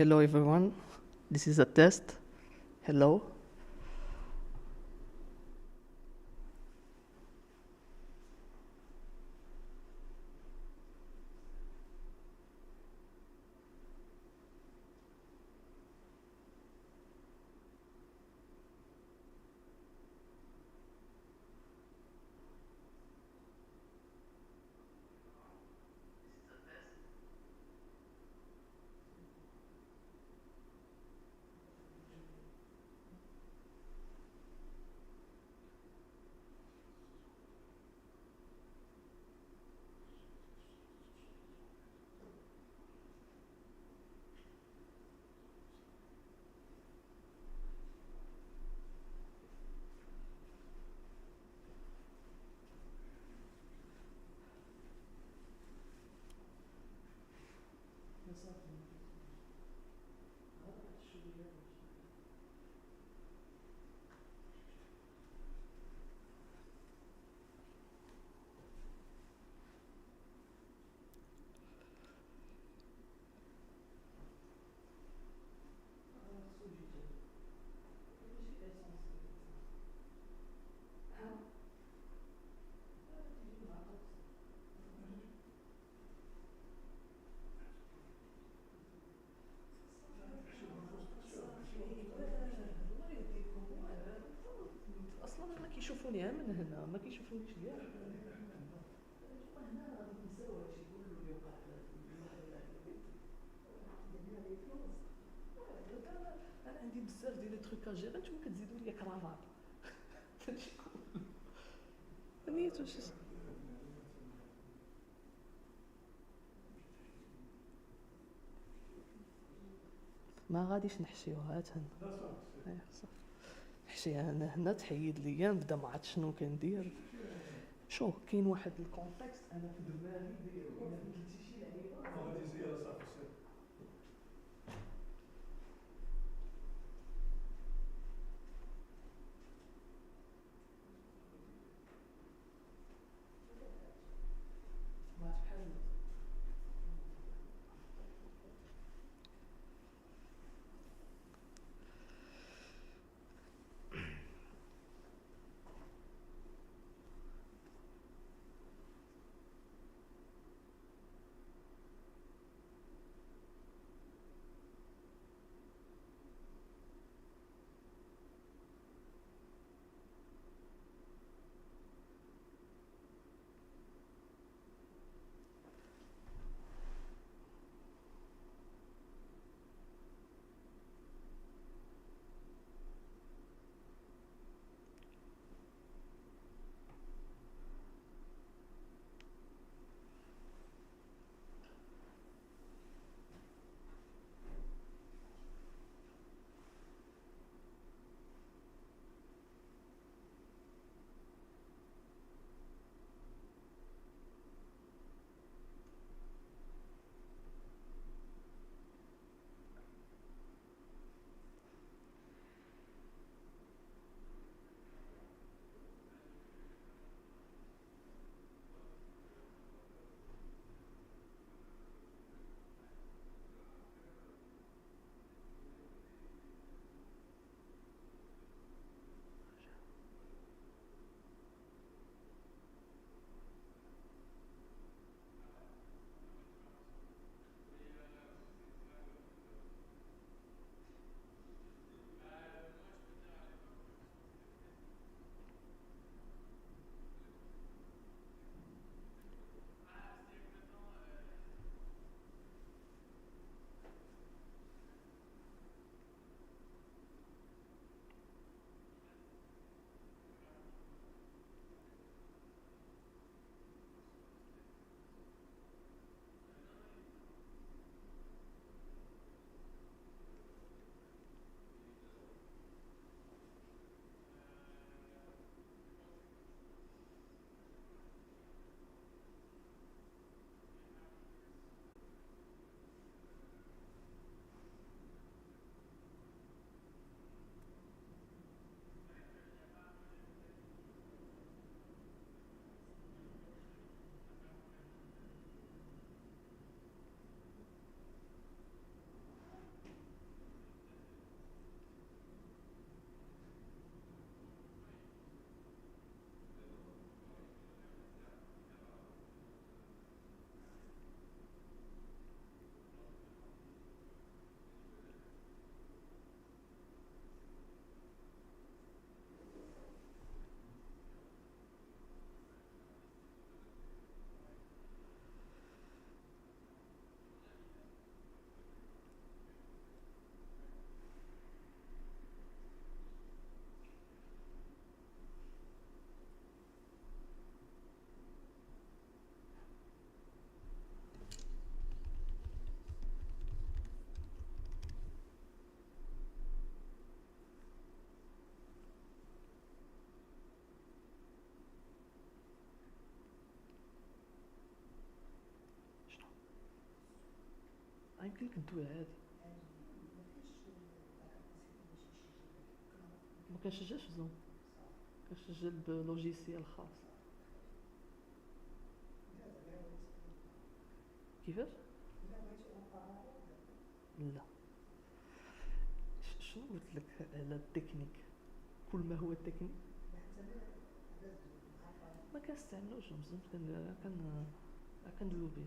Hello everyone. This is a test. Hello. كيشوفوني من هنا ما كيشوفونيش كاع هنا غادي تنساو هادشي كله اللي وقع انا عندي بزاف ديال لي تروك اجير نتوما كتزيدوا لي كرافات هادشي كله نيت واش ما غاديش نحشيوها هنا نحشيها هنا تحيد ليا نبدا ما عرفت شنو كندير شوف كاين واحد الكونتكست انا في دماغي داير الا بدلتي شي لعيبه غادي تزيد صافي سير يمكن لك تدوي عادي. ما كنشجعش زوم، كنشجع بلوجيسيال خاص. كيفاش؟ لا شنو قلت لك على التكنيك؟ كل ما هو التكنيك ما كنستعملوش بزاف، كندويو به.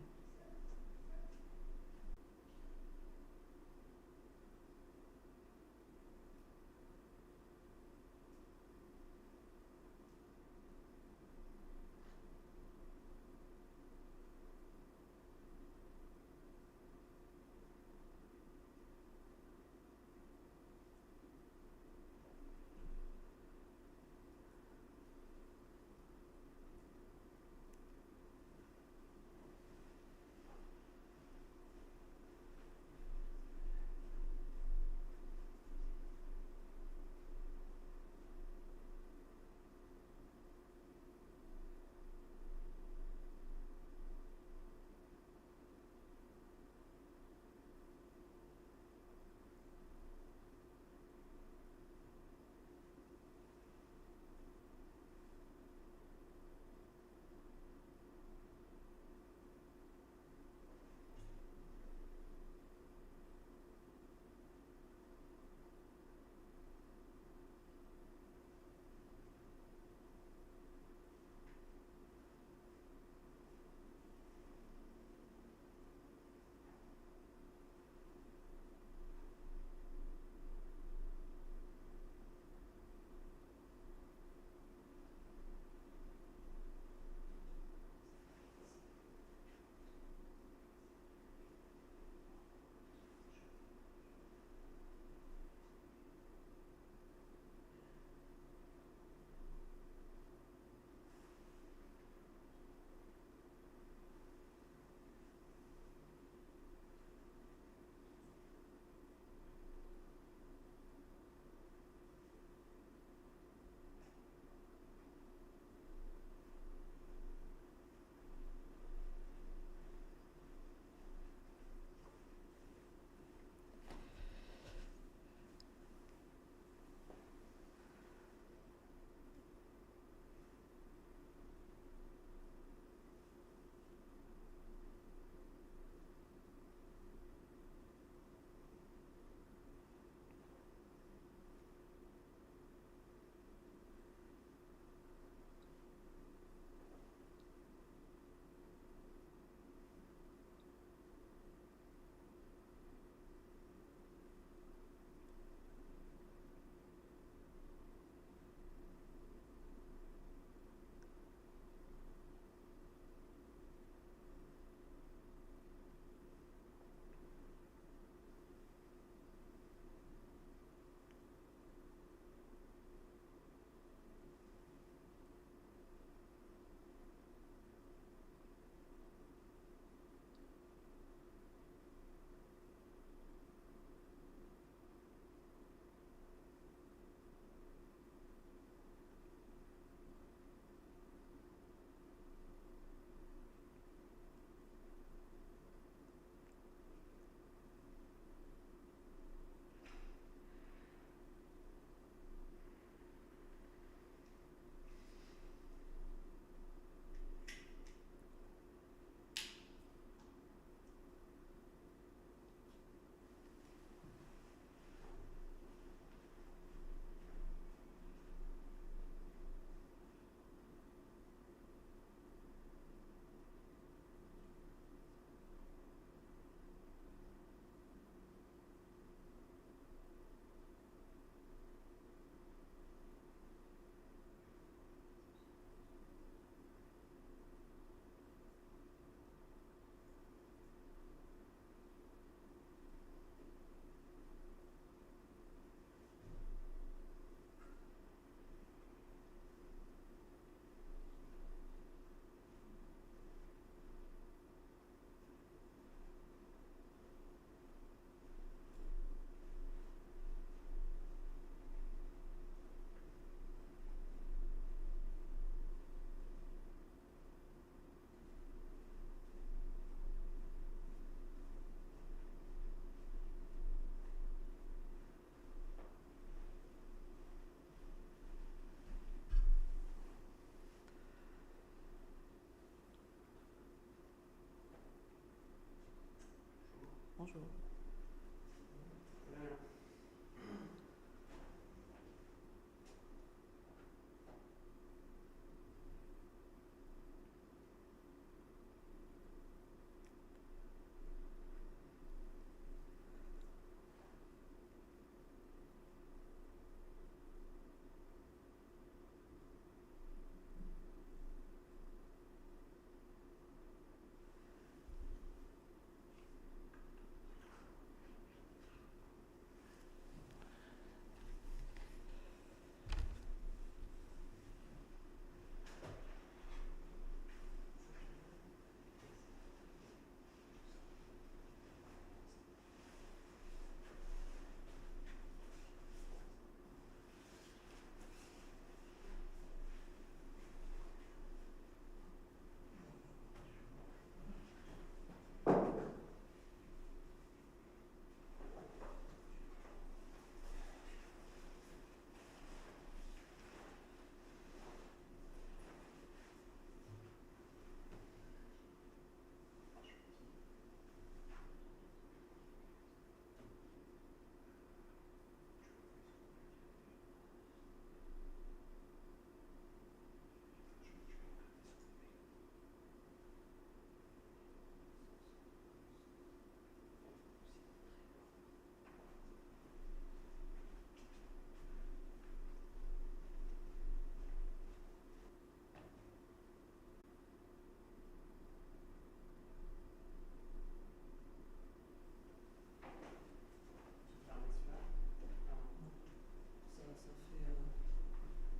Bonjour.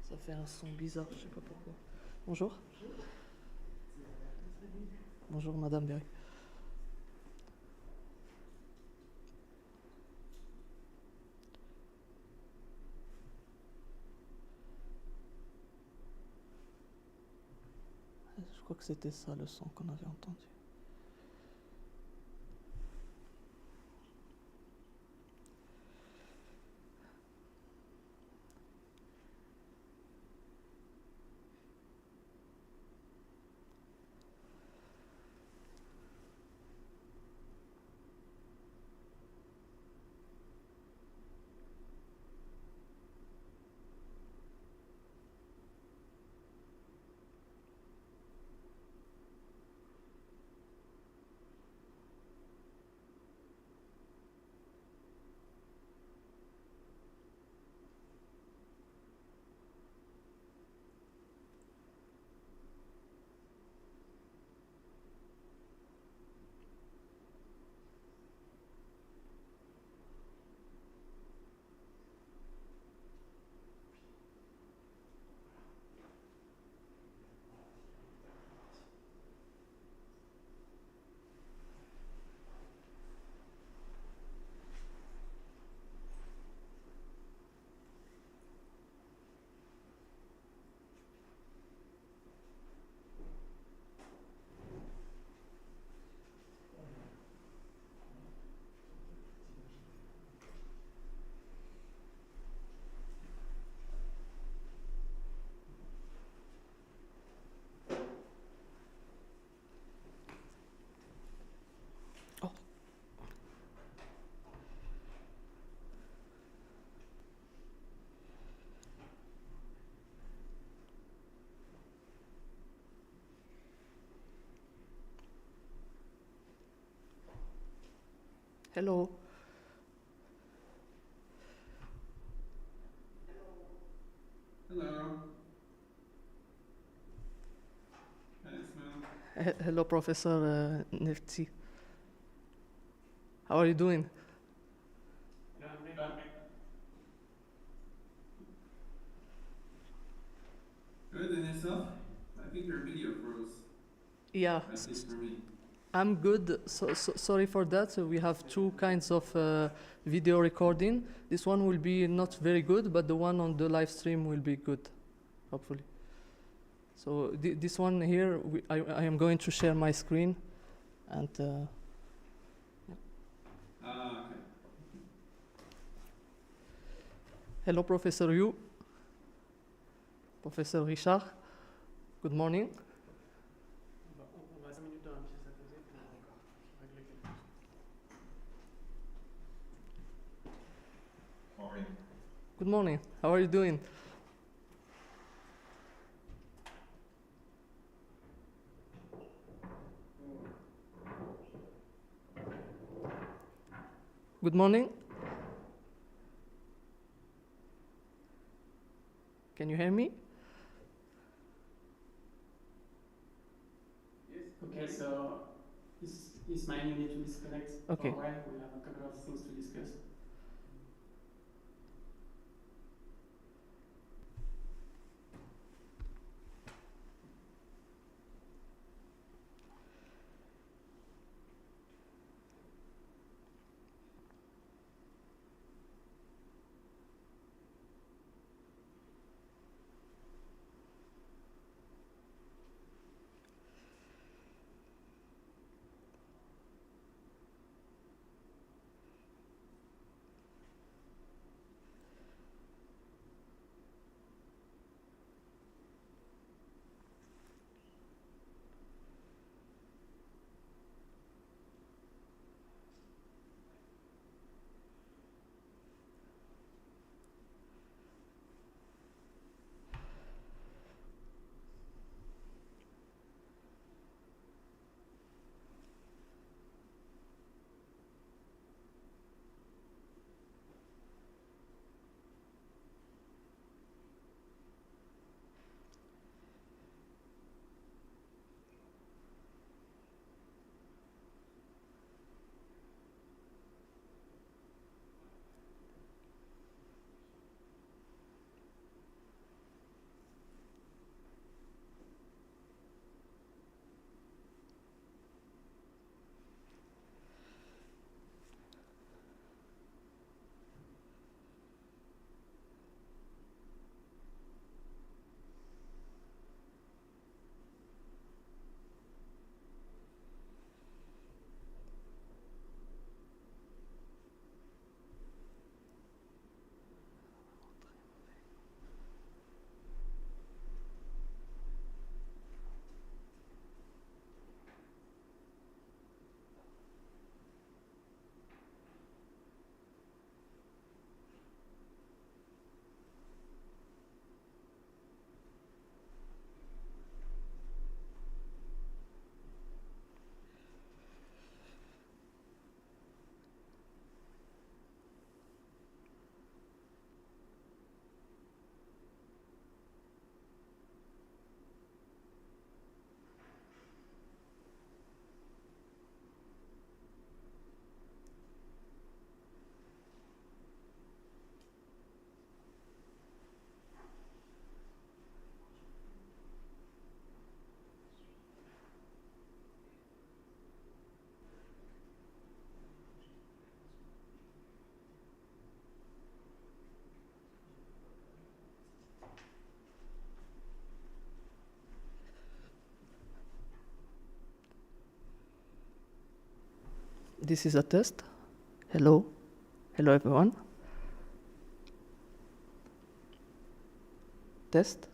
Ça fait un son bizarre, je sais pas pourquoi. Bonjour. Bonjour Madame Berry. Je crois que c'était ça le son qu'on avait entendu. Hello. Hello. Hi, Ismail. Hello, Professor NEFTCI. How are you doing? Good, and yourself? I think your video froze, Yeah, at least for me. I'm good. Sorry for that. So we have two kinds of video recording. This one will be not very good, but the one on the live stream will be good, hopefully. So this one here, I am going to share my screen, and Okay. hello, Professor Yu, Professor Richard. Good morning. Morning. Good morning. How are you doing? Good morning. Can you hear me? Yes. Okay, so Ismail, you need to disconnect Okay. for a while. We have a couple of things to discuss. This is a test. Hello. Hello, everyone. Test.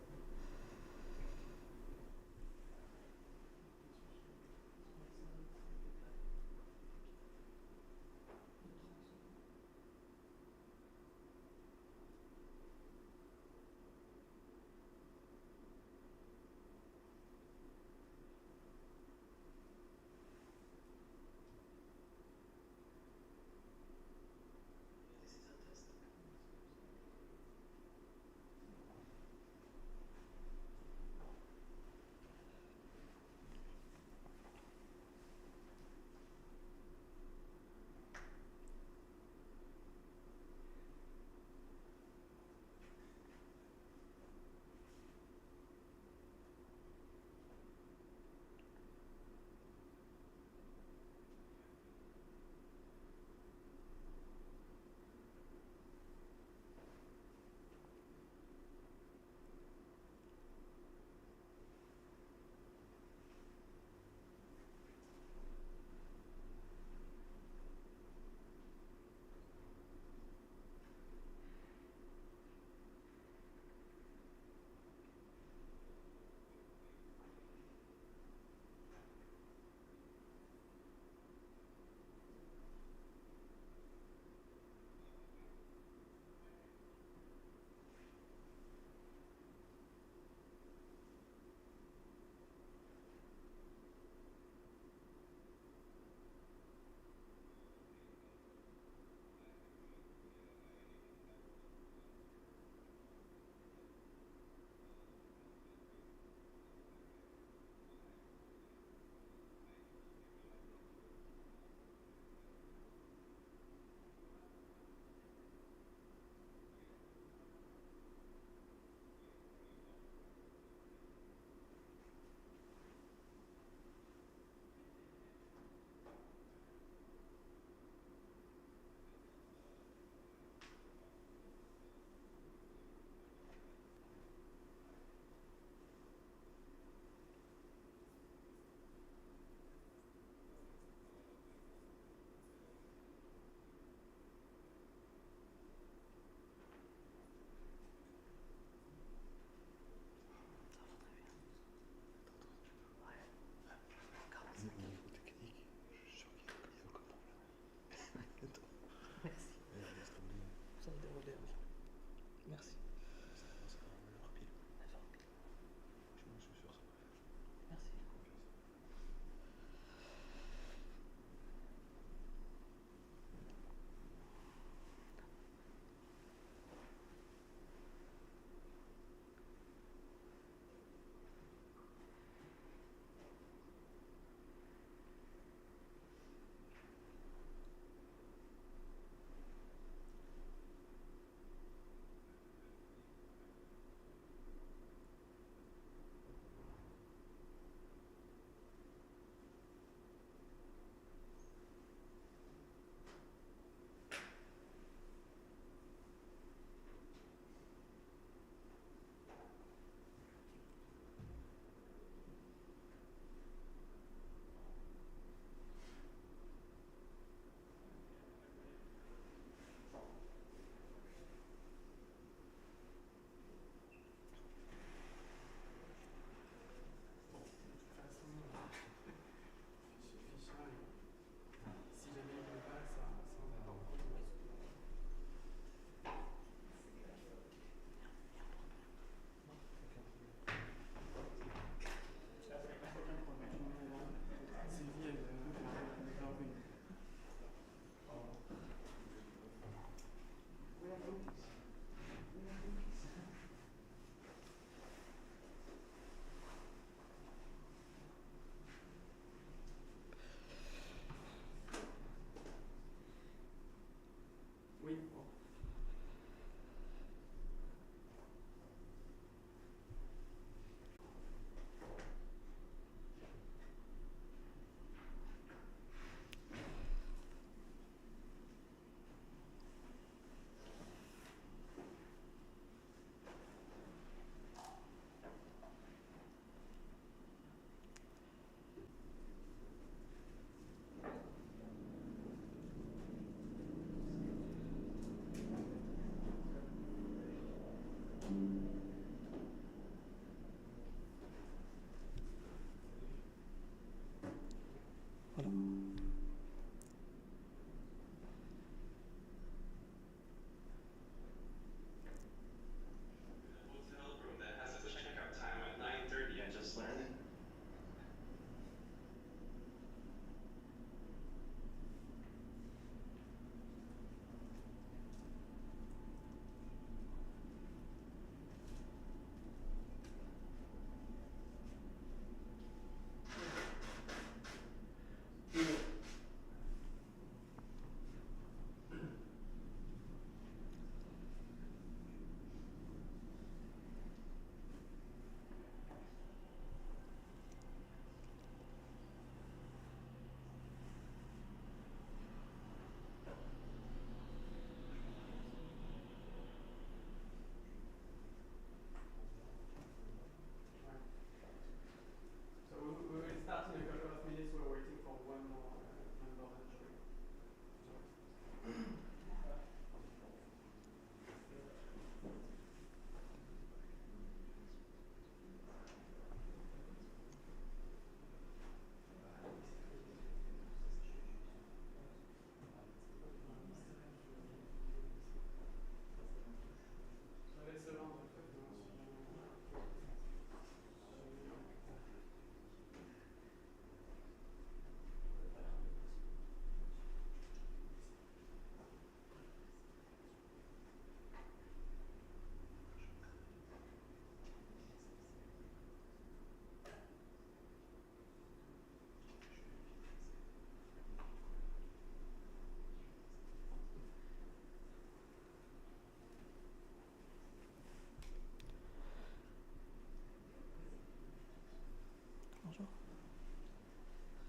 Bonjour.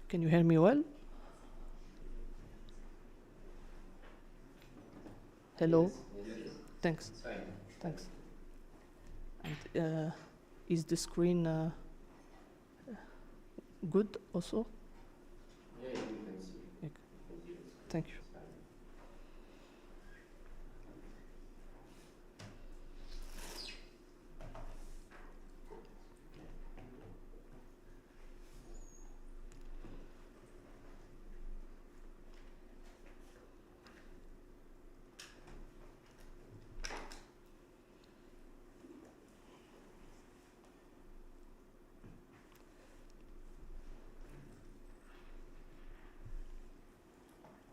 Can you hear me well? Hello? Yes. Thanks. It's fine. Thanks. And is the screen good also? Yeah, you can see. Okay. You can see it. Thank you. It's fine.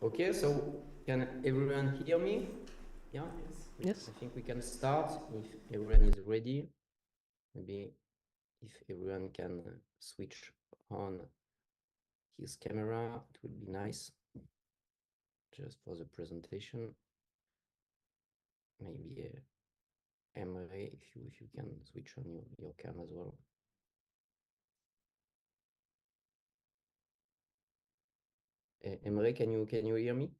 Okay, so can everyone hear me? Yeah? Yes. I think we can start if everyone is ready. Maybe if everyone can switch on his camera, it would be nice. Just for the presentation. Maybe Emre, if you can switch on your cam as well. Emre, can you hear me?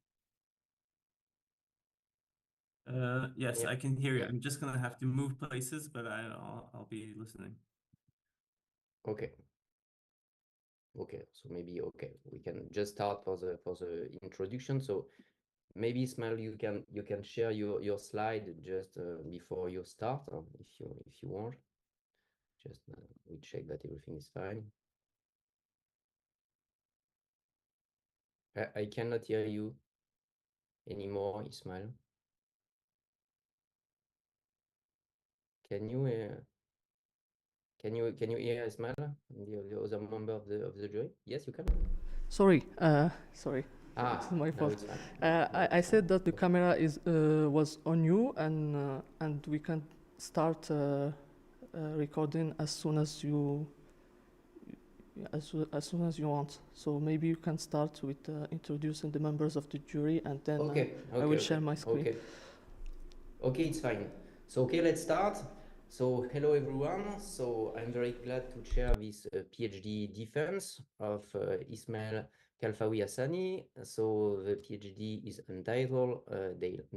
Yes, Yeah. I can hear you. Yeah. I'm just gonna have to move places, but I'll be listening. Okay. Okay, so maybe we can just start for the introduction. So maybe Ismail, you can share your slide just before you start, if you want. Just we check that everything is fine. I cannot hear you anymore, Ismail. Can you hear Ismail, the other member of the jury? Yes, you can. Sorry. Sorry. Ah, This is my now fault. it's fine. I said that the camera was on you, and we can start recording as soon as you soon as you want. So maybe you can start with introducing the members of the jury, and then I will share my screen. Okay, it's fine. So let's start. So hello everyone. So I'm very glad to share this PhD defense of Ismail Khalfaoui Hassani. So the PhD is entitled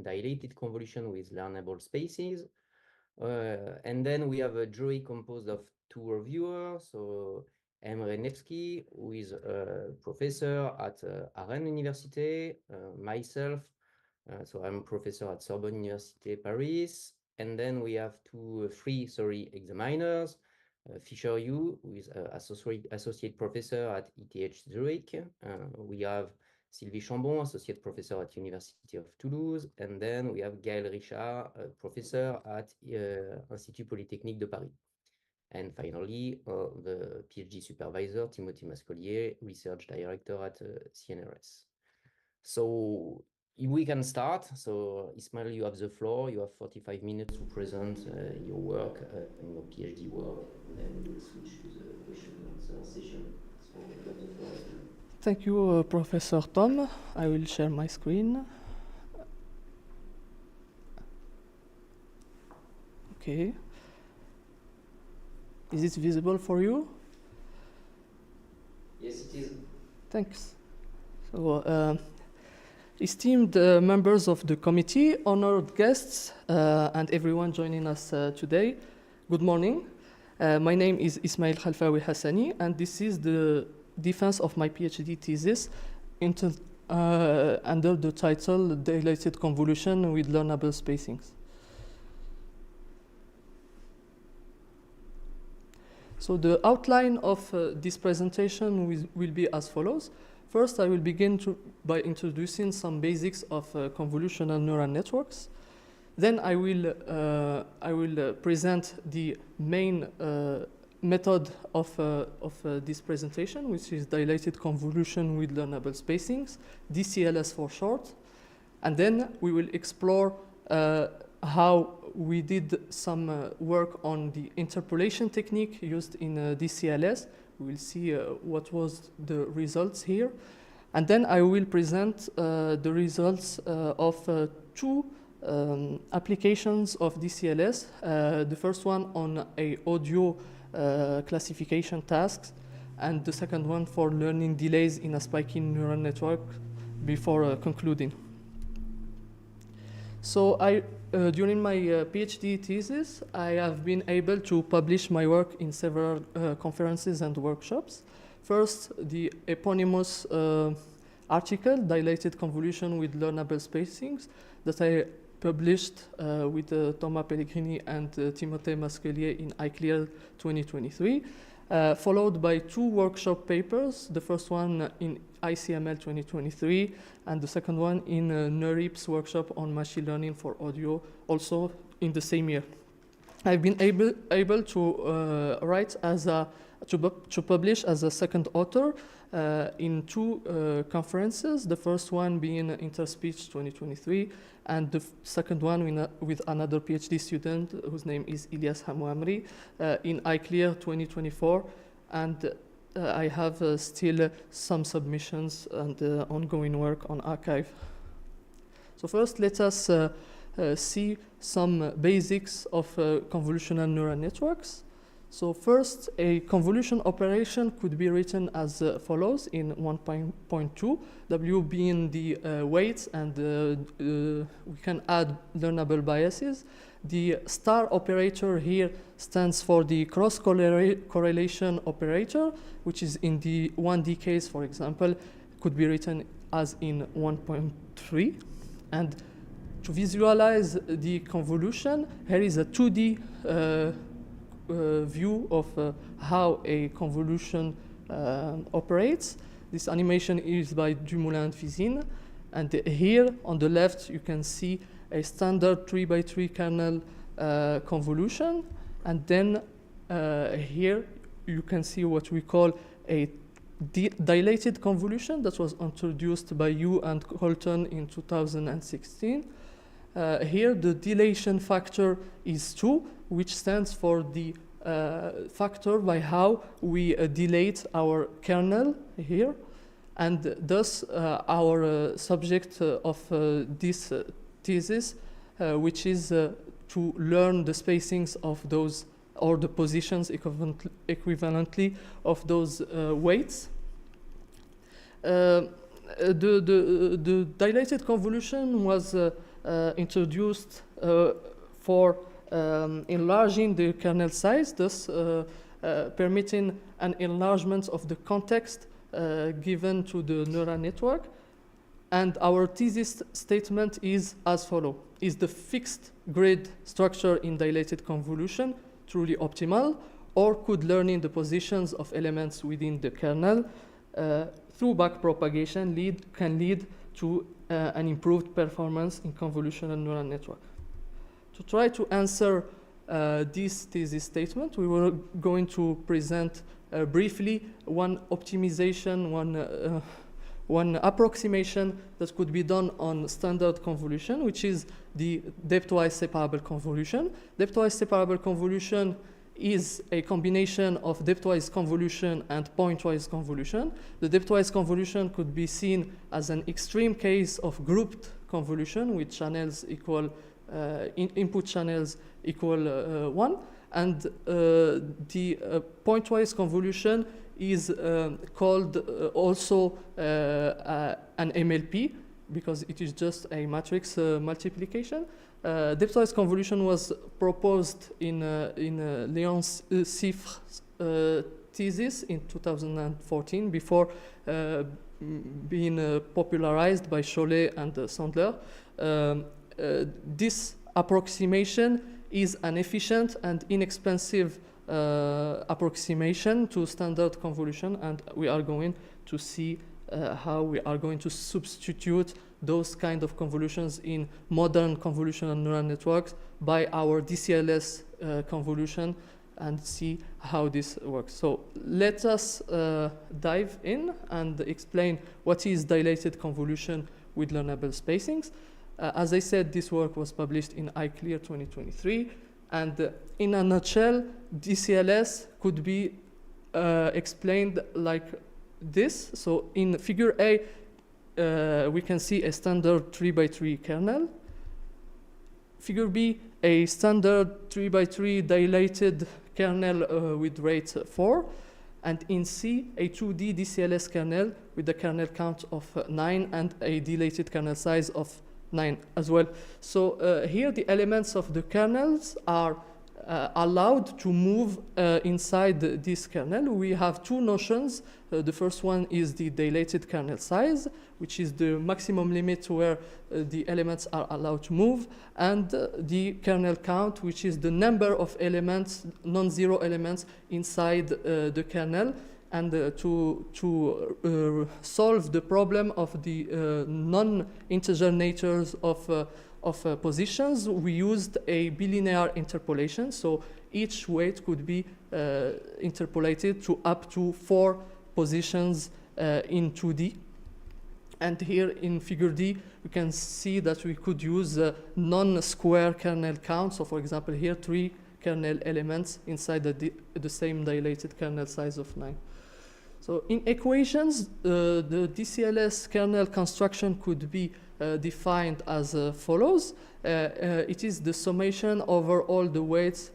Dilated Convolution with Learnable Spacings. And then we have a jury composed of two reviewers. So Emre NEFTCI, who is a professor at Aachen University, myself. So I'm a professor at Sorbonne University, Paris. And then we have three examiners. Fisher Yu, who is associate professor at ETH Zürich. We have Sylvie CHAMBON, associate professor at University of Toulouse. And then we have Gaël Richard, professor at Institut Polytechnique de Paris. And finally, the PhD supervisor, Timothée MASQUELIER, research director at CNRS. So we can start. So Ismail, you have the floor. You have 45 minutes to present your work and your PhD work. And then we will switch to the question and answer session. So you have the floor. Thank you, Professor Tom. I will share my screen. Okay. Is it visible for you? Yes, it is. Thanks. So, esteemed members of the committee, honored guests, and everyone joining us today, good morning. My name is Ismail Khalfaoui Hassani, and this is the defense of my PhD thesis under the title Dilated Convolution with Learnable Spacings. So the outline of this presentation will be as follows. First, I will begin by introducing some basics of convolutional neural networks. Then I will present the main method of this presentation, which is dilated convolution with learnable spacings, DCLS for short. And then we will explore how we did some work on the interpolation technique used in DCLS. We will see what was the results here. And then I will present the results of two applications of DCLS. The first one on a audio classification tasks, and the second one for learning delays in a spiky neural network before concluding. So during my PhD thesis, I have been able to publish my work in several conferences and workshops. First, the eponymous article, Dilated Convolution with Learnable Spacings, that I published with Thomas Pellegrini and Timothée MASQUELIER in ICLEAR 2023, followed by 2 workshop papers, the first one in ICML 2023, and the second one in NERIP's workshop on machine learning for audio, also in the same year. I've been able to write as to publish as a second author in 2 conferences, the first one being Interspeech 2023, and the second one with another PhD student whose name is Ilyas Hamouamri in ICLEAR 2024, and I have still some submissions and ongoing work on arXiv. So first, let us see some basics of convolutional neural networks. So first, a convolution operation could be written as follows in 1.2, W being the weights, and we can add learnable biases. The star operator here stands for the cross-correlation operator, which is in the 1D case, for example, could be written as in 1.3. And to visualize the convolution, here is a 2D view of how a convolution operates. This animation is by Dumoulin and Fizine, and here on the left you can see a standard 3x3 kernel convolution, and then here you can see what we call a dilated convolution that was introduced by Yu and Colton in 2016. Here the dilation factor is 2, which stands for the factor by how we dilate our kernel here, and thus our subject of this thesis, which is to learn the spacings of those, or the positions equivalently of those weights. The dilated convolution was introduced for enlarging the kernel size, thus permitting an enlargement of the context given to the neural network. And our thesis statement is as follows: is the fixed grid structure in dilated convolution truly optimal, or could learning the positions of elements within the kernel through backpropagation can lead to an improved performance in convolutional neural network? To try to answer this thesis statement, we were going to present briefly one optimization, one approximation that could be done on standard convolution, which is the depthwise separable convolution. Depthwise separable convolution is a combination of depthwise convolution and pointwise convolution. The depthwise convolution could be seen as an extreme case of grouped convolution with channels equal, input channels equal 1. And the pointwise convolution is called also an MLP, because it is just a matrix multiplication. Depthwise convolution was proposed in Léon Siffre's thesis in 2014, before being popularized by Chollet and Sandler. This approximation is an efficient and inexpensive approximation to standard convolution, and we are going to see how we are going to substitute those kind of convolutions in modern convolutional neural networks by our DCLS convolution, and see how this works. So let us dive in and explain what is dilated convolution with learnable spacings. As I said, this work was published in ICLEAR 2023, and in a nutshell, DCLS could be explained like this. So in figure A, we can see a standard 3x3 kernel. Figure B, a standard 3x3 dilated kernel with rate 4. and in C, a 2D DCLS kernel with a kernel count of 9 and a dilated kernel size of 9 as well. So here the elements of the kernels are allowed to move inside this kernel. We have two notions. The first one is the dilated kernel size, which is the maximum limit where the elements are allowed to move, and the kernel count, which is the number of elements, non-zero elements inside the kernel. And to solve the problem of the non-integer natures of positions, we used a bilinear interpolation. So each weight could be interpolated to up to 4 positions in 2D. And here in figure D, you can see that we could use non-square kernel count. So for example, here 3 kernel elements inside the same dilated kernel size of 9. So in equations, the DCLS kernel construction could be defined as follows. It is the summation over all the weights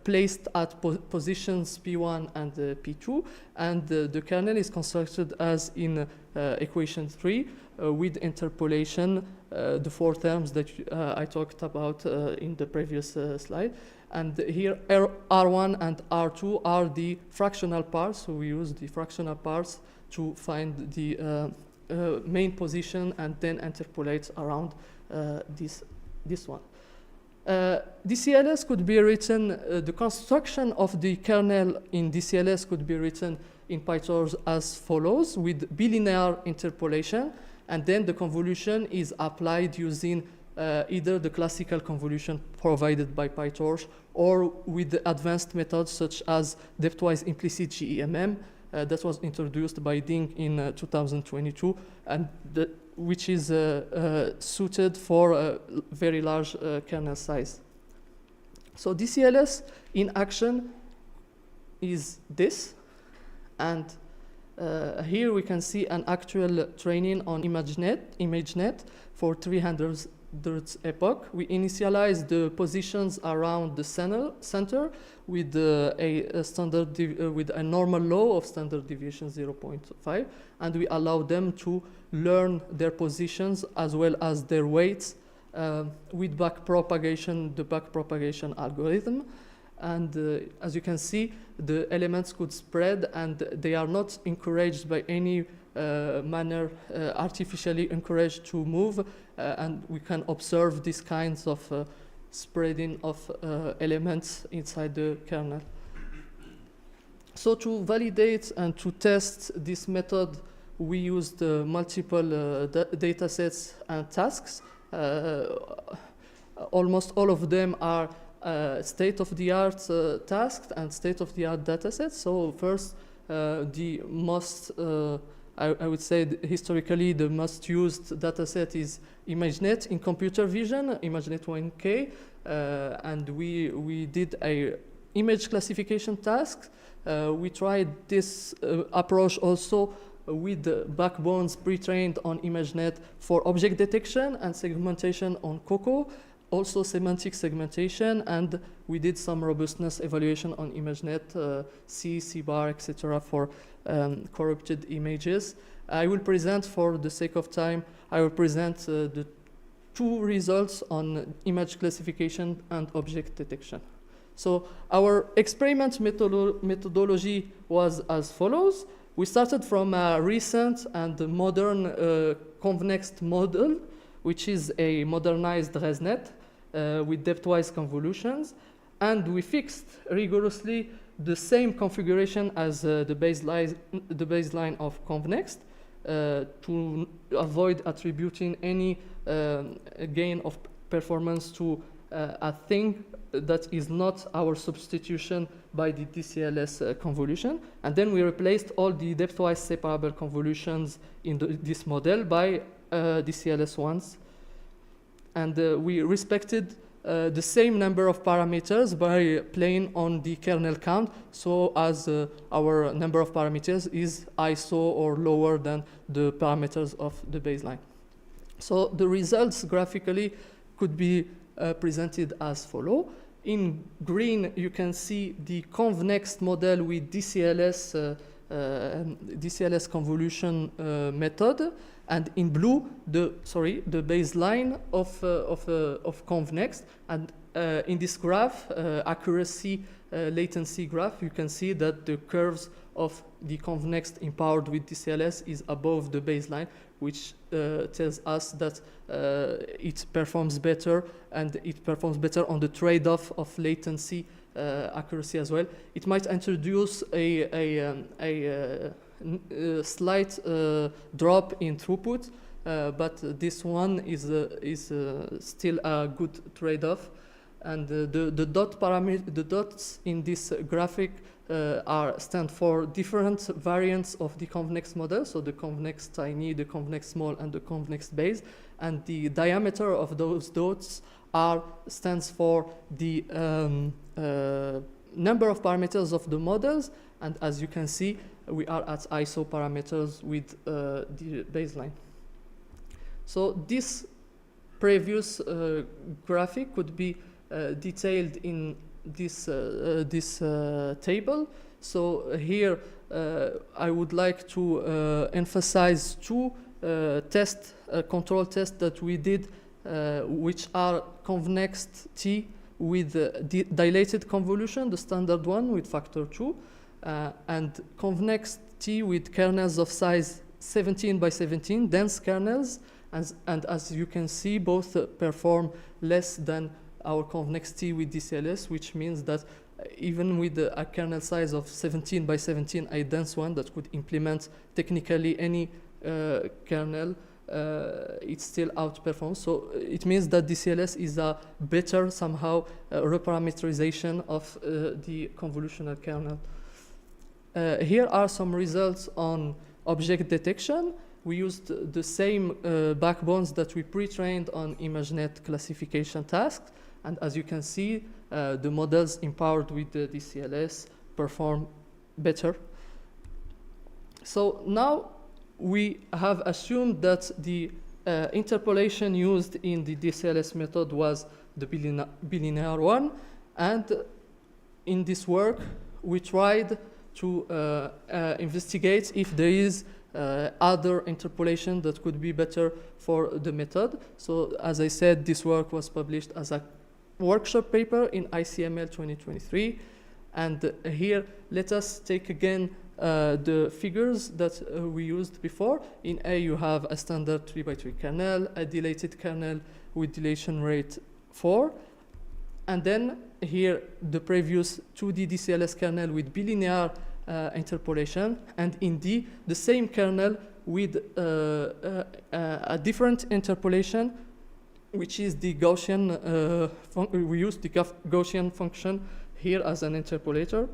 placed at positions P1 and P2, and the kernel is constructed as in equation 3 with interpolation, the 4 terms that I talked about in the previous slide. And here R1 and R2 are the fractional parts, so we use the fractional parts to find the main position and then interpolate around this one. DCLS could be written, the construction of the kernel in DCLS could be written in PyTorch as follows, with bilinear interpolation, and then the convolution is applied using either the classical convolution provided by PyTorch or with the advanced methods such as depthwise implicit GEMM that was introduced by Ding in 2022, and which is suited for a very large kernel size. So DCLS in action is this, and here we can see an actual training on ImageNet for 300 epoch. We initialize the positions around the center with a standard with a normal law of standard deviation 0.5, and we allow them to learn their positions as well as their weights with backpropagation, the backpropagation algorithm. And as you can see, the elements could spread, and they are not encouraged by any manner, artificially encouraged to move, and we can observe these kinds of spreading of elements inside the kernel. So to validate and to test this method, we used multiple data sets and tasks. Almost all of them are state-of-the-art tasks and state-of-the-art datasets. So first, the most, I would say historically, the most used dataset is ImageNet in computer vision, ImageNet 1K, and we did a image classification task. We tried this approach also with the backbones pre-trained on ImageNet for object detection and segmentation on CoCo, also semantic segmentation, and we did some robustness evaluation on ImageNet, C bar, etc. for corrupted images. I will present, for the sake of time, I will present the 2 results on image classification and object detection. So our experiment methodology was as follows. We started from a recent and modern ConvNext model, which is a modernized ResNet with depthwise convolutions, and we fixed rigorously the same configuration as the baseline of ConvNext to avoid attributing any gain of performance to a thing that is not our substitution by the DCLS convolution. And then we replaced all the depthwise separable convolutions in this model by DCLS ones. And we respected the same number of parameters by playing on the kernel count, so as our number of parameters is ISO or lower than the parameters of the baseline. So the results graphically could be presented as follow. in green, you can see the convnext model with DCLS convolution method, and in blue, the baseline of convnext. And in this graph, accuracy latency graph, you can see that the curves of the convnext empowered with DCLS is above the baseline, which tells us that it performs better, and it performs better on the trade-off of latency accuracy as well. It might introduce a slight drop in throughput, but this one is still a good trade-off. And the dots in this graphic stand for different variants of the convnext model, so the convnext tiny, the convnext small, and the convnext base. And the diameter of those dots stands for the number of parameters of the models. And as you can see, we are at ISO parameters with the baseline. So this previous graphic could be detailed in this table. So here I would like to emphasize two control tests that we did, which are convnext T with dilated convolution, the standard one with factor 2, and convnext T with kernels of size 17 by 17, dense kernels, and as you can see, both perform less than our convnext T with DCLS, which means that even with a kernel size of 17 by 17, a dense one that could implement technically any kernel, it still outperforms. So it means that DCLS is a better somehow reparameterization of the convolutional kernel. Here are some results on object detection. We used the same backbones that we pre-trained on ImageNet classification tasks. And as you can see, the models empowered with the DCLS perform better. So now we have assumed that the interpolation used in the DCLS method was the bilinear one. And in this work, we tried to investigate if there is other interpolation that could be better for the method. So as I said, this work was published as a workshop paper in ICML 2023. And here, let us take again the figures that we used before. In A, you have a standard 3x3 kernel, a dilated kernel with dilation rate 4. And then here, the previous 2D DCLS kernel with bilinear interpolation. And in D, the same kernel with a different interpolation, which is the Gaussian, we use the Gaussian function here as an interpolator.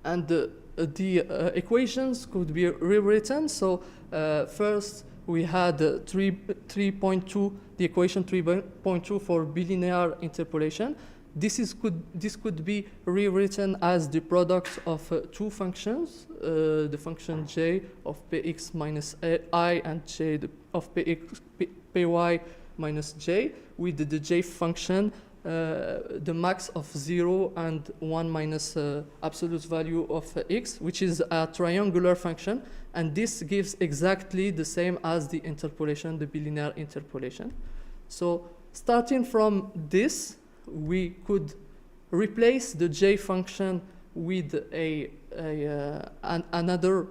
And the equations could be rewritten. So first we had 3.2, the equation 3.2 for bilinear interpolation. This could be rewritten as the product of two functions, the function j of px minus I and j of py minus j, with the j function, the max of 0 and 1 minus absolute value of x, which is a triangular function. And this gives exactly the same as the interpolation, the bilinear interpolation. So starting from this, we could replace the j function with another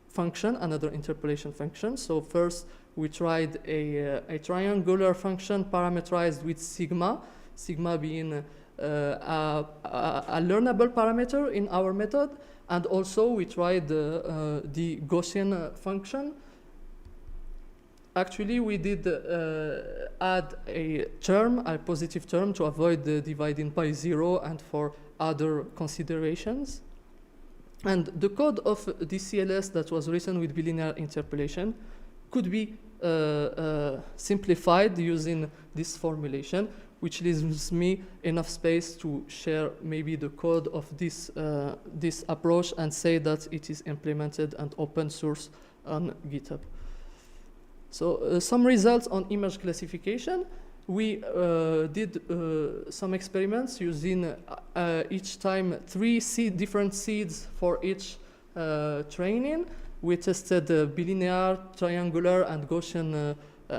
function, another interpolation function. So first, we tried a triangular function parameterized with sigma, sigma being a learnable parameter in our method. And also, we tried the Gaussian function. Actually, we did add a term, a positive term, to avoid the dividing by 0 and for other considerations. And the code of DCLS that was written with bilinear interpolation could be simplified using this formulation, which leaves me enough space to share maybe the code of this approach and say that it is implemented and open source on GitHub. So some results on image classification. we did some experiments using each time different seeds for each training. We tested bilinear, triangular, and Gaussian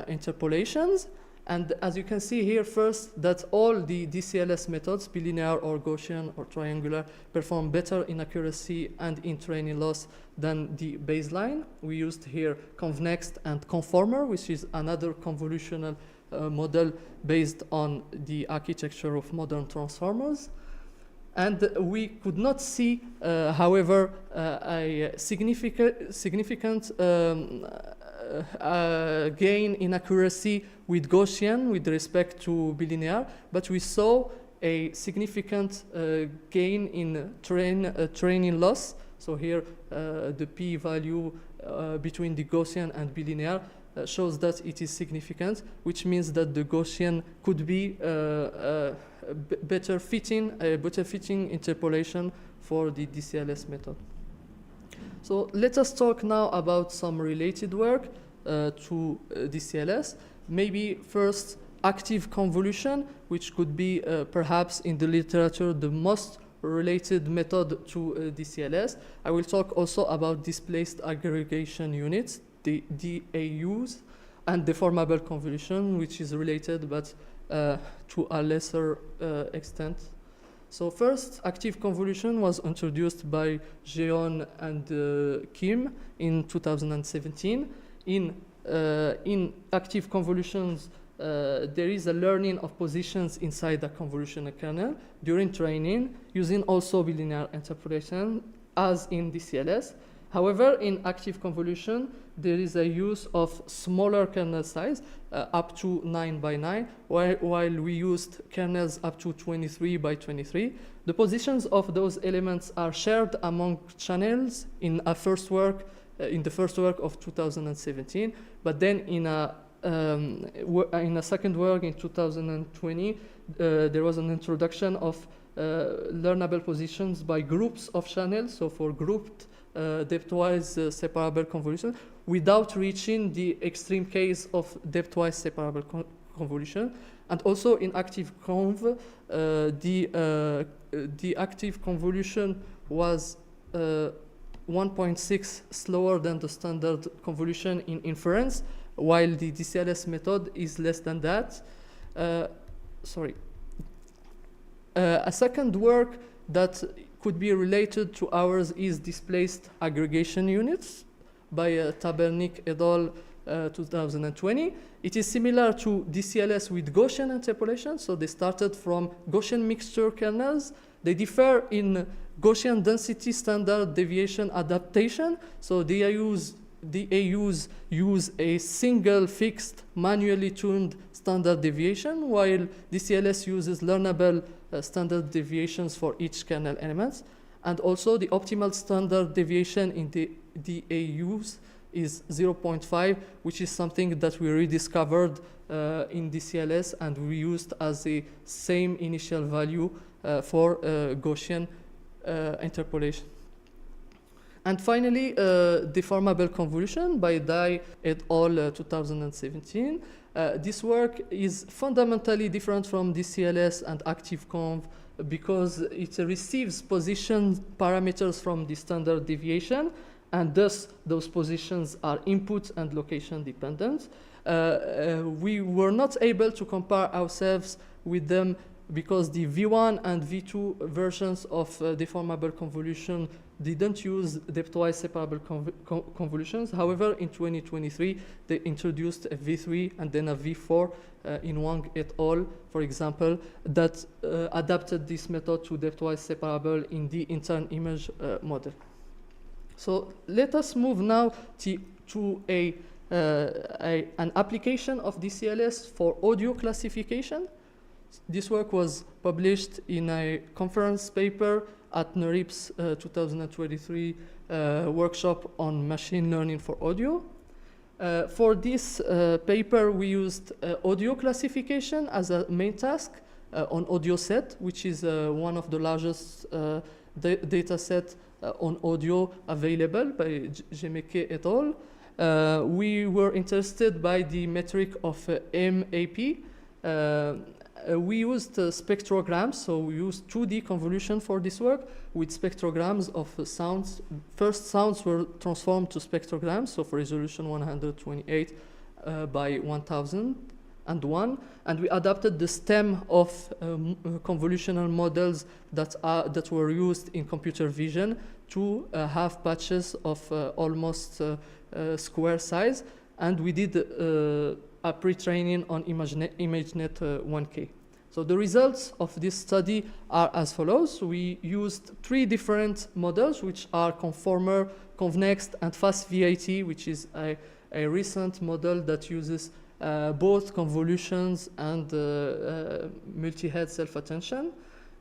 interpolations. And as you can see here first, that all the DCLS methods, bilinear or Gaussian or triangular, perform better in accuracy and in training loss than the baseline. We used here ConvNext and Conformer, which is another convolutional model based on the architecture of modern transformers. And we could not see, however, a significant gain in accuracy with Gaussian with respect to bilinear, but we saw a significant gain in training loss. So here the p-value between the Gaussian and bilinear shows that it is significant, which means that the Gaussian could be a better fitting interpolation for the DCLS method. So let us talk now about some related work to DCLS. Maybe first active convolution, which could be perhaps in the literature the most related method to DCLS. I will talk also about displaced aggregation units, the DAUs, and deformable convolution, which is related but to a lesser extent. So first, active convolution was introduced by Jeon and Kim in 2017. In active convolutions, there is a learning of positions inside the convolutional kernel during training, using also bilinear interpolation, as in DCLS. However, in active convolution, there is a use of smaller kernel size, up to 9 by 9, while we used kernels up to 23 by 23. The positions of those elements are shared among channels in the first work of 2017, but then in a second work in 2020, there was an introduction of learnable positions by groups of channels, so for grouped depthwise separable convolution, without reaching the extreme case of depthwise separable convolution. And also in active conv, the active convolution was 1.6 slower than the standard convolution in inference, while the DCLS method is less than that. A second work that could be related to ours is displaced aggregation units by Tabernik et al. 2020. It is similar to DCLS with Gaussian interpolation. So they started from Gaussian mixture kernels. They differ in Gaussian density standard deviation adaptation. So the AUs use a single fixed manually tuned standard deviation, while DCLS uses learnable standard deviations for each kernel elements. And also the optimal standard deviation in the AUs is 0.5, which is something that we rediscovered in DCLS, and we used as the same initial value for Gaussian interpolation. And finally, deformable convolution by Dai et al. 2017. This work is fundamentally different from DCLS and active conv because it receives position parameters from the standard deviation, and thus those positions are input and location dependent. We were not able to compare ourselves with them because the V1 and V2 versions of deformable convolution didn't use depthwise separable convolutions. However, in 2023, they introduced a V3 and then a V4 in Wang et al., for example, that adapted this method to depthwise separable in the intern image model. So let us move now to an application of DCLS for audio classification. This work was published in a conference paper at NeurIPS 2023 workshop on machine learning for audio. For this paper, we used audio classification as a main task on audio set, which is one of the largest data set on audio available by Jemeke et al. We were interested by the metric of MAP, We used spectrograms, so we used 2D convolution for this work with spectrograms of sounds. First, sounds were transformed to spectrograms, so for resolution 128 by 1001, and we adapted the stem of convolutional models that were used in computer vision to have patches of almost square size, and we did a pre-training on ImageNet 1K. So the results of this study are as follows. We used 3 different models, which are Conformer, ConvNext, and FastVAT, which is a recent model that uses both convolutions and multi-head self-attention.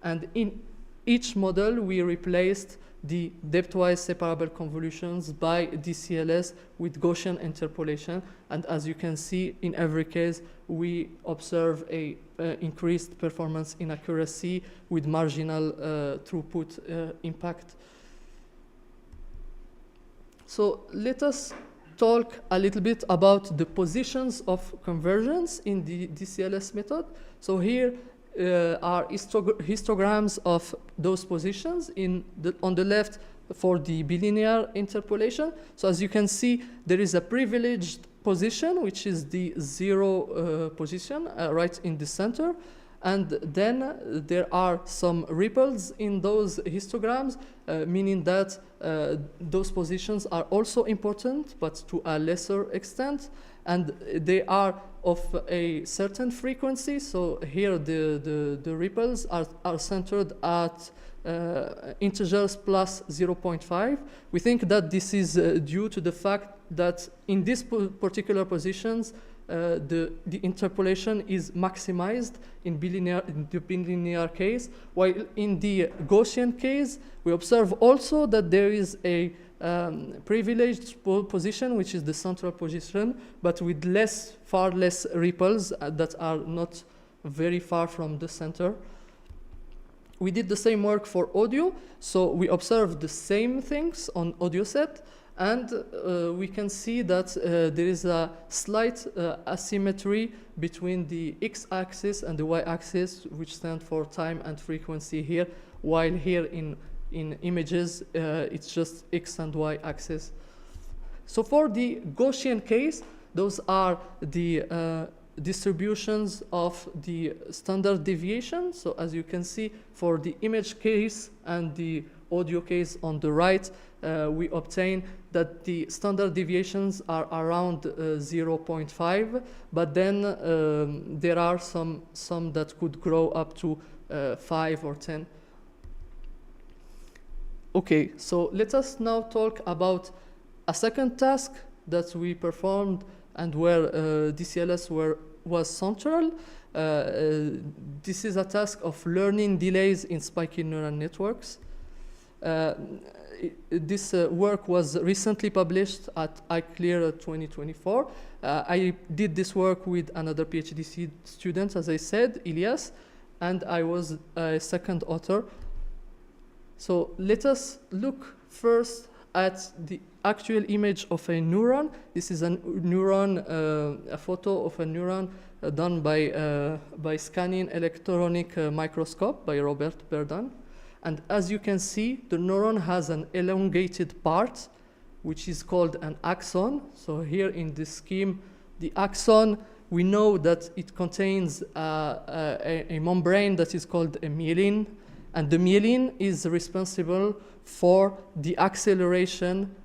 And in each model, we replaced the depthwise separable convolutions by DCLS with Gaussian interpolation. And as you can see, in every case, we observe a increased performance in accuracy with marginal throughput impact. So let us talk a little bit about the positions of convergence in the DCLS method. So here are histograms of those positions on the left for the bilinear interpolation. So as you can see, there is a privileged position, which is the 0 position right in the center. And then there are some ripples in those histograms, meaning that those positions are also important, but to a lesser extent. And they are of a certain frequency. So here the ripples are centered at integers plus 0.5. We think that this is due to the fact that in these particular positions, the interpolation is maximized in the bilinear case, while in the Gaussian case, we observe also that there is a privileged position, which is the central position, but with far less ripples that are not very far from the center. We did the same work for audio, so we observed the same things on audio set, and we can see that there is a slight asymmetry between the x-axis and the y-axis, which stand for time and frequency here, while here in images, it's just x and y axis. So for the Gaussian case, those are the distributions of the standard deviation. So as you can see, for the image case and the audio case on the right, we obtain that the standard deviations are around 0.5, but then there are some that could grow up to 5 or 10. Okay, so let us now talk about a second task that we performed and where DCLS was central. This is a task of learning delays in spiky neural networks. This work was recently published at iClear 2024. I did this work with another PhD student, as I said, Elias, and I was a second author. So let us look first at the actual image of a neuron. This is a neuron, a photo of a neuron done by scanning electronic microscope by Robert Berdan. And as you can see, the neuron has an elongated part, which is called an axon. So here in this scheme, the axon, we know that it contains a membrane that is called a myelin. And the myelin is responsible for the acceleration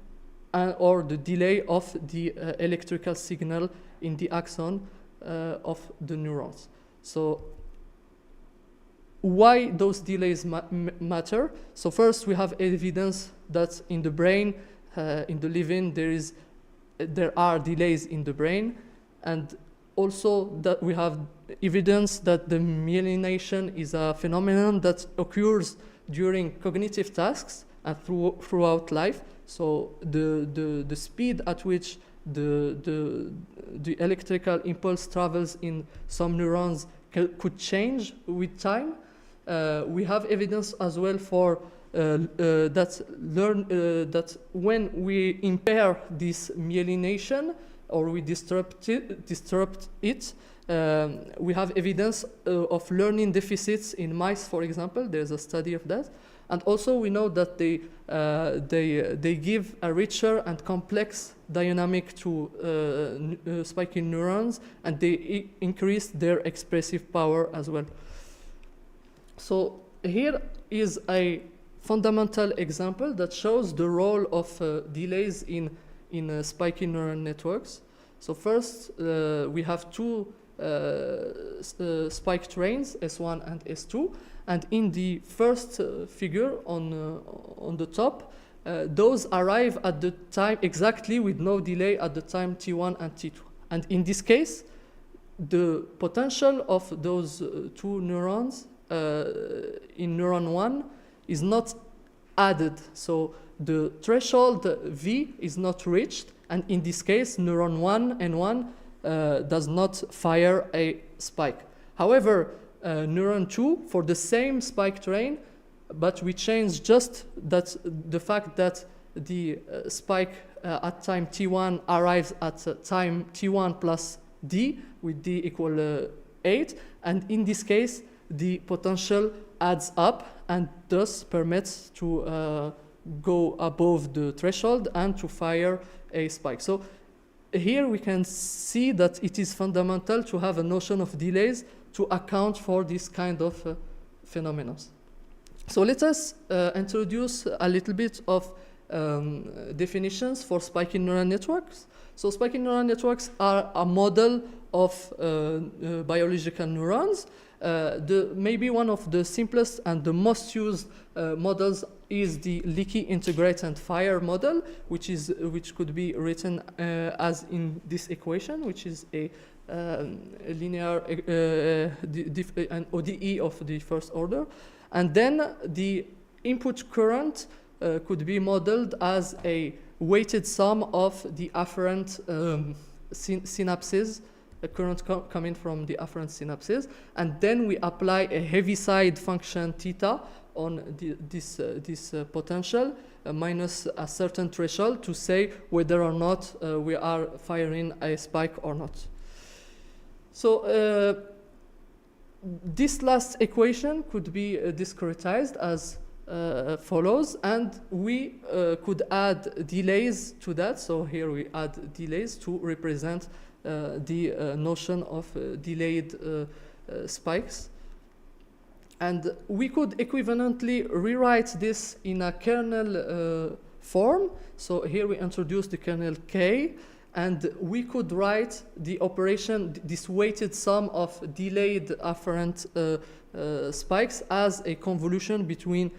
or the delay of the electrical signal in the axon of the neurons. So why those delays matter? So first, we have evidence that in the brain, in the living, there are delays in the brain, and also that we have evidence that the myelination is a phenomenon that occurs during cognitive tasks and throughout life. So the speed at which the electrical impulse travels in some neurons could change with time. We have evidence as well for that when we impair this myelination or we disrupt it, we have evidence of learning deficits in mice, for example. There's a study of that. And also we know that they give a richer and complex dynamic to spiking neurons, and they increase their expressive power as well. So here is a fundamental example that shows the role of delays in spiking neural networks. So first, we have two spike trains, S1 and S2, and in the first figure on the top, those arrive at the time exactly with no delay at the time T1 and T2. And in this case, the potential of those two neurons in neuron 1 is not added. So the threshold V is not reached, and in this case, neuron 1 N1 does not fire a spike. However, neuron 2, for the same spike train, but we change just that the fact that the spike at time T1 arrives at time T1 plus D, with D equal 8, and in this case, the potential adds up and thus permits to go above the threshold and to fire a spike. So here we can see that it is fundamental to have a notion of delays to account for this kind of phenomena. So let us introduce a little bit of definitions for spiking neural networks. So spiking neural networks are a model of biological neurons. Maybe one of the simplest and the most used models is the leaky integrate and fire model, which could be written as in this equation, which is a linear an ODE of the first order. And then the input current could be modeled as a weighted sum of the afferent synapses, a current coming from the afferent synapses, and then we apply a heaviside function theta on this potential minus a certain threshold to say whether or not we are firing a spike or not. So this last equation could be discretized as follows, and we could add delays to that. So here we add delays to represent the notion of delayed spikes. And we could equivalently rewrite this in a kernel form. So here we introduce the kernel K, and we could write the operation, this weighted sum of delayed afferent spikes as a convolution between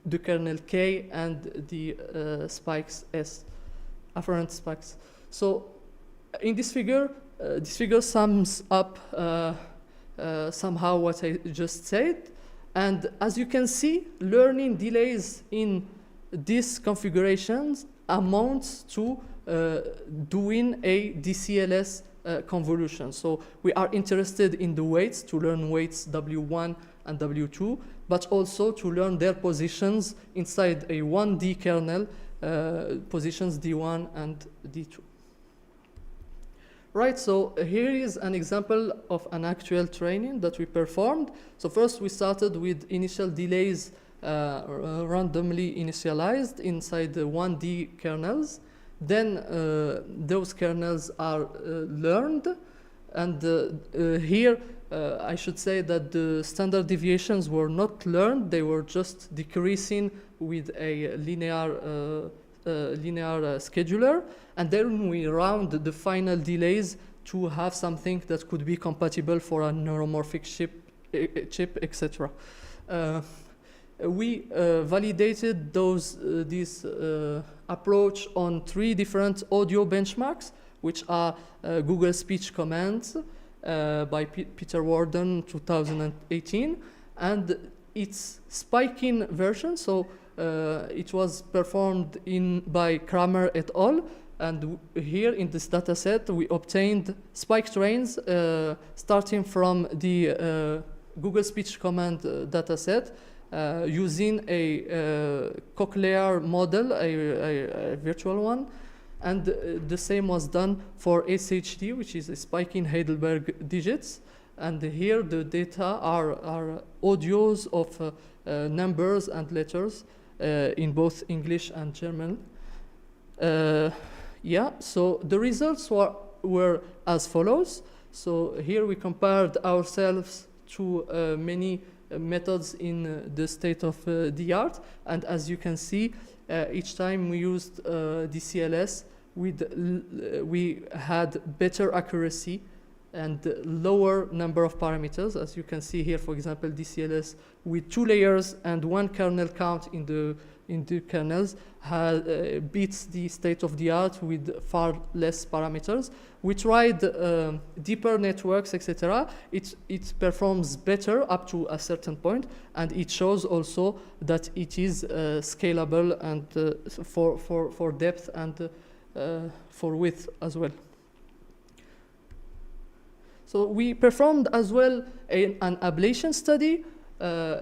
the kernel K and the spikes S, afferent spikes. So in this figure sums up somehow what I just said. And as you can see, learning delays in these configurations amounts to doing a DCLS convolution. So we are interested in the weights, to learn weights W1 and W2, but also to learn their positions inside a 1D kernel, positions D1 and D2. Right, so here is an example of an actual training that we performed. So first we started with initial delays randomly initialized inside the 1D kernels. Then those kernels are learned, and here I should say that the standard deviations were not learned, they were just decreasing with a linear scheduler, and then we round the final delays to have something that could be compatible for a neuromorphic chip, etc. We validated this approach on 3 different audio benchmarks, which are Google Speech Commands by Peter Warden 2018, and its spiking version. So it was performed by Kramer et al. And here in this data set, we obtained spike trains starting from the Google Speech Command data set using a cochlear model, a virtual one. And the same was done for SHD, which is a spike in Heidelberg digits. And here the data are audios of numbers and letters in both English and German. Yeah, so the results were as follows. So here we compared ourselves to many methods in the state of the art. And as you can see, each time we used DCLS, we had better accuracy and lower number of parameters. As you can see here, for example, DCLS with 2 layers and 1 kernel count in the kernels beats the state of the art with far less parameters. We tried deeper networks, etc. It performs better up to a certain point, and it shows also that it is scalable and for depth and for width as well. So we performed as well an ablation study,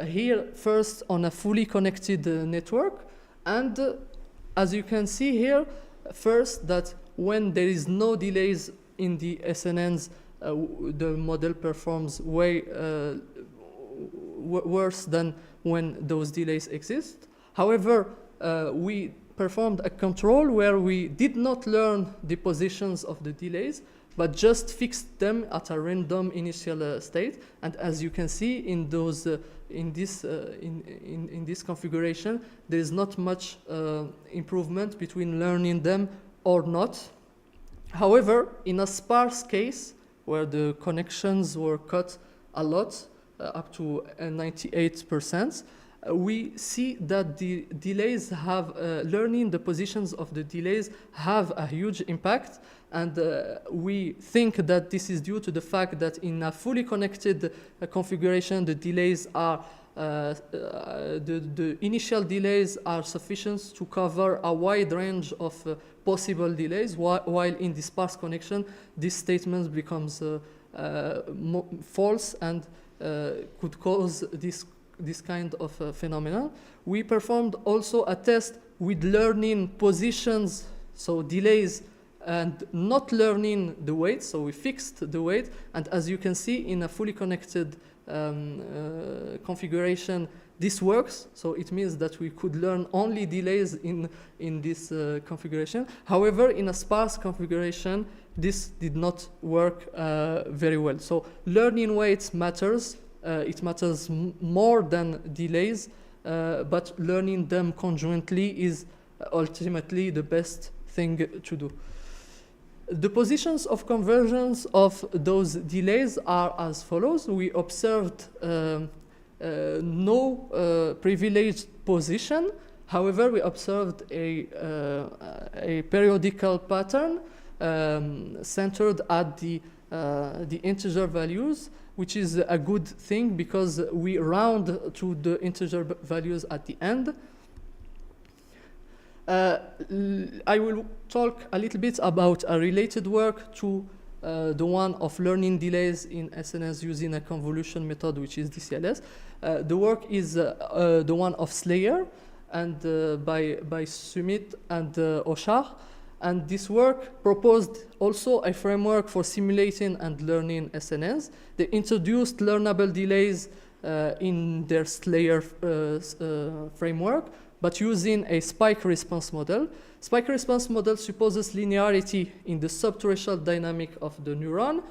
here first on a fully connected network. And as you can see here, first that when there is no delays in the SNNs, the model performs way worse than when those delays exist. However, we performed a control where we did not learn the positions of the delays, but just fixed them at a random initial state. And as you can see in those in this configuration, there is not much improvement between learning them or not. However, in a sparse case where the connections were cut a lot, up to 98%, we see that the delays have, learning the positions of the delays have a huge impact. And we think that this is due to the fact that in a fully connected configuration, the delays are, the initial delays are sufficient to cover a wide range of possible delays, while in the sparse connection, this statement becomes false and could cause this kind of phenomenon. We performed also a test with learning positions, so delays, and not learning the weight, so we fixed the weight. And as you can see in a fully connected configuration, this works. So it means that we could learn only delays in this configuration. However, in a sparse configuration, this did not work very well. So learning weights matters. It matters more than delays, but learning them conjointly is ultimately the best thing to do. The positions of conversions of those delays are as follows. We observed no privileged position. However, we observed a periodical pattern centered at the integer values, which is a good thing because we round to the integer values at the end. I will talk a little bit about a related work to the one of learning delays in SNS using a convolution method, which is DCLS. The work is the one of Slayer and by Sumit and Oshar. And this work proposed also a framework for simulating and learning SNNs. They introduced learnable delays in their Slayer framework, but using a spike response model. Spike response model supposes linearity in the subthreshold dynamic of the neuron,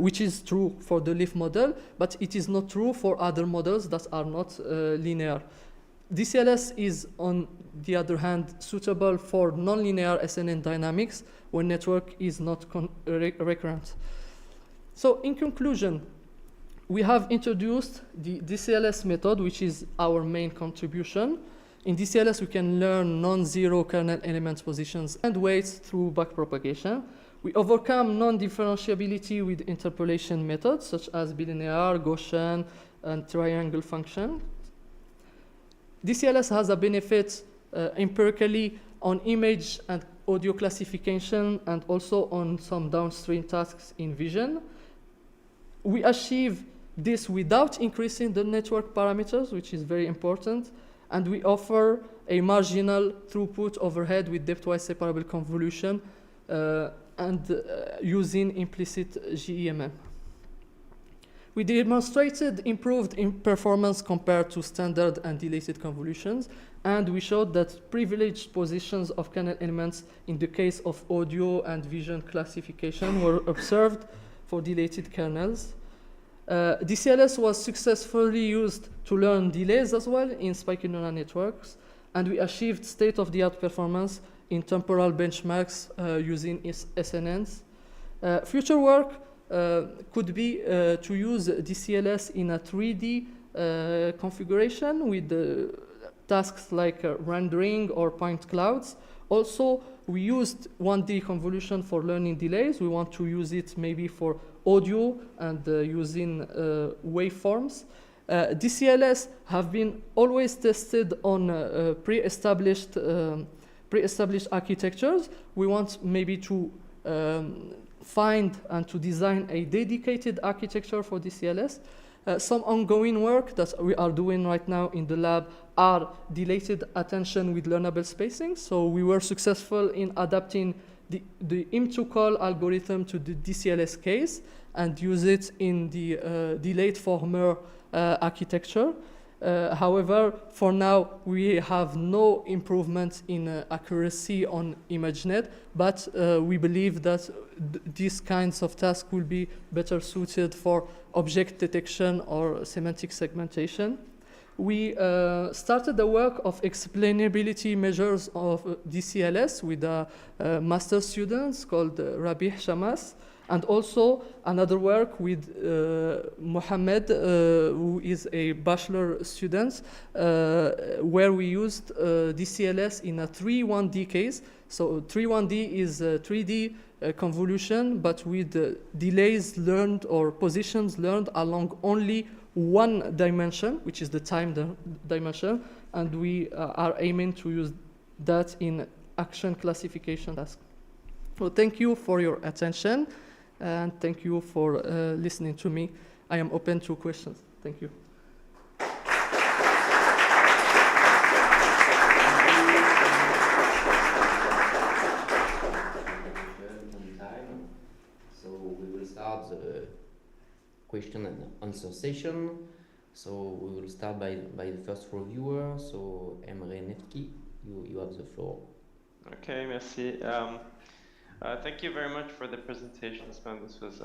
which is true for the leaf model, but it is not true for other models that are not linear. DCLS is, on the other hand, suitable for nonlinear SNN dynamics when network is not recurrent. So in conclusion, we have introduced the DCLS method, which is our main contribution. In DCLS, we can learn non-zero kernel element positions and weights through backpropagation. We overcome non-differentiability with interpolation methods, such as bilinear, Gaussian, and triangle function. DCLS has a benefit empirically on image and audio classification and also on some downstream tasks in vision. We achieve this without increasing the network parameters, which is very important, and we offer a marginal throughput overhead with depthwise separable convolution using implicit GEMM. We demonstrated improved performance compared to standard and dilated convolutions, and we showed that privileged positions of kernel elements in the case of audio and vision classification were observed for dilated kernels. DCLS was successfully used to learn delays as well in spiky neural networks, and we achieved state-of-the-art performance in temporal benchmarks using SNNs. Future work could be to use DCLS in a 3D configuration with tasks like rendering or point clouds. Also, we used 1D convolution for learning delays. We want to use it maybe for audio and using waveforms. DCLS have been always tested on pre-established architectures. We want maybe to find and to design a dedicated architecture for DCLS. Some ongoing work that we are doing right now in the lab are dilated attention with learnable spacing. So we were successful in adapting the IM2 call algorithm to the DCLS case and use it in the delayed former architecture. However, for now, we have no improvement in accuracy on ImageNet, but we believe that these kinds of tasks will be better suited for object detection or semantic segmentation. We started the work of explainability measures of DCLS with master students called Rabih Shamas, and also another work with Mohammed, who is a bachelor student, where we used DCLS in a 3-1D case. So 3-1D is a 3D convolution, but with delays learned or positions learned along only one dimension, which is the time dimension, and we are aiming to use that in action classification task. So thank you for your attention, and thank you for listening to me. I am open to questions. Thank you. So we will start the question and answer session. So we will start by the first reviewer. So Emre NEFTCI, you have the floor. Okay, merci. Thank you very much for the presentation, Ismail. This was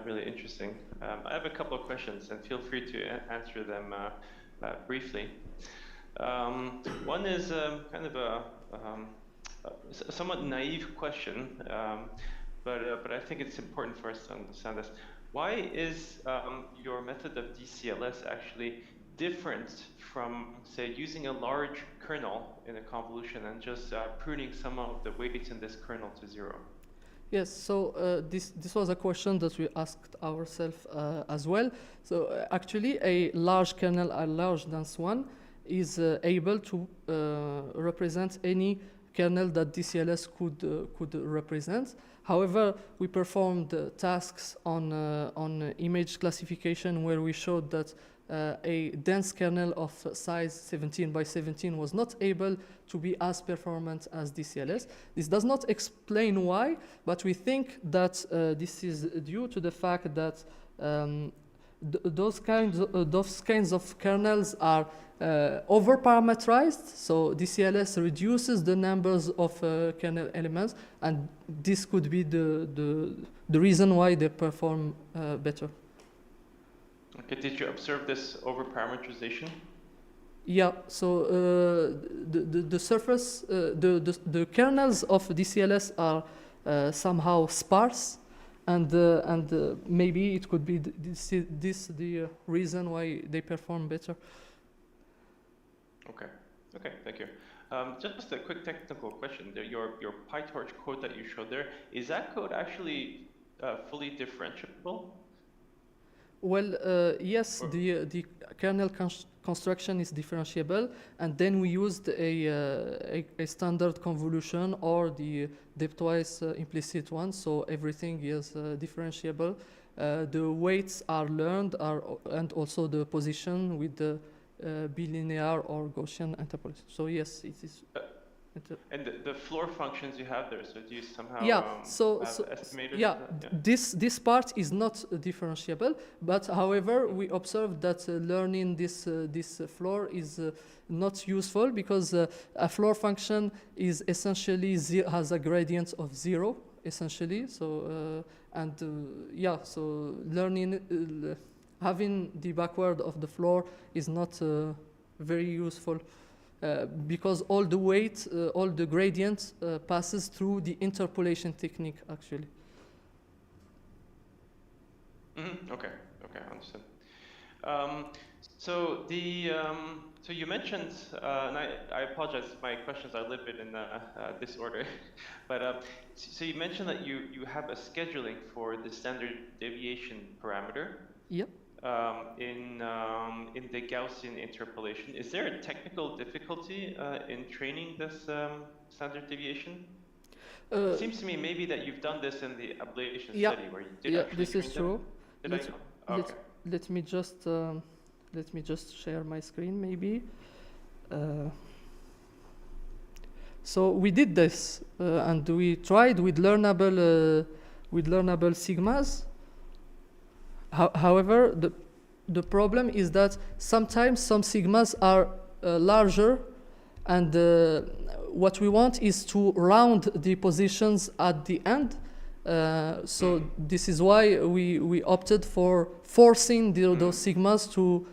really interesting. I have a couple of questions, and feel free to answer them briefly. One is kind of a somewhat naive question, but I think it's important for us to understand this. Why is your method of DCLS actually different from, say, using a large kernel in a convolution and just pruning some of the weights in this kernel to 0? Yes, so this was a question that we asked ourselves as well. So actually, a large kernel, a large dense one, is able to represent any kernel that DCLS could represent. However, we performed tasks on image classification where we showed that a dense kernel of size 17 by 17 was not able to be as performant as DCLS. This does not explain why, but we think that this is due to the fact that those kinds of kernels are over-parameterized, so DCLS reduces the numbers of kernel elements, and this could be the reason why they perform better. Okay, did you observe this over-parameterization? Yeah, so the surface, the kernels of DCLS are somehow sparse, and maybe it could be this the reason why they perform better. Okay, thank you. Just a quick technical question. Your PyTorch code that you showed there, is that code actually fully differentiable? Well, yes, the kernel construction is differentiable, and then we used a standard convolution or the depthwise implicit one, so everything is differentiable. The weights are learned, and also the position with the bilinear or Gaussian interpolation. So yes, it is. And the floor functions you have there, so do you somehow Yeah, so estimators? Yeah, this part is not differentiable, but however, we observed that learning this floor is not useful because a floor function is essentially has a gradient of 0 essentially. So so learning having the backward of the floor is not very useful. Because all the weight, all the gradient passes through the interpolation technique, actually. Okay, understood. So you mentioned, and I apologize if my questions are a little bit in disorder, but so you mentioned that you have a scheduling for the standard deviation parameter. Yep. In the Gaussian interpolation. Is there a technical difficulty in training this standard deviation? It seems to me maybe that you've done this in the ablation study where you did actually this is true. Did Let me just share my screen maybe. So we did this and we tried with learnable sigmas. However, the problem is that sometimes some sigmas are larger, and what we want is to round the positions at the end. So this is why we opted for forcing those sigmas to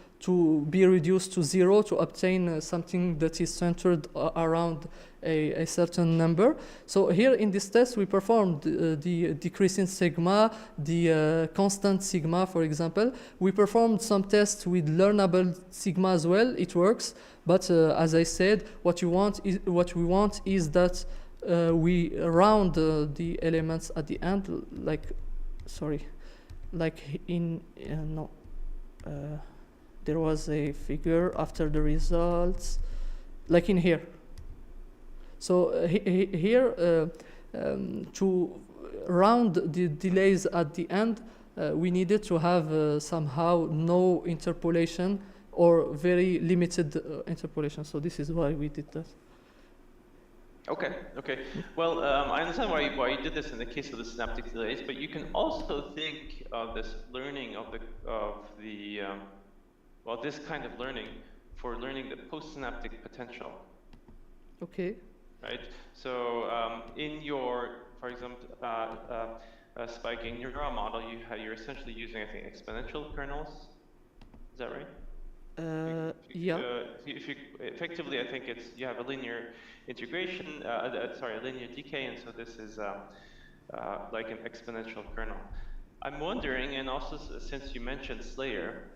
be reduced to 0 to obtain something that is centered around a certain number. So here in this test, we performed the decreasing sigma, the constant sigma, for example. We performed some tests with learnable sigma as well. It works, but as I said, what we want is that we round the elements at the end, there was a figure after the results, like in here. So here, to round the delays at the end, we needed to have somehow no interpolation or very limited interpolation. So this is why we did that. Okay. Well, I understand why you did this in the case of the synaptic delays, but you can also think of this learning of this kind of learning for learning the postsynaptic potential. Okay. Right. So in your, for example, spiking neural model, you're essentially using, I think, exponential kernels. Is that right? Yeah. Effectively, I think you have a linear integration, a linear decay, and so this is like an exponential kernel. I'm wondering, and also since you mentioned Slayer,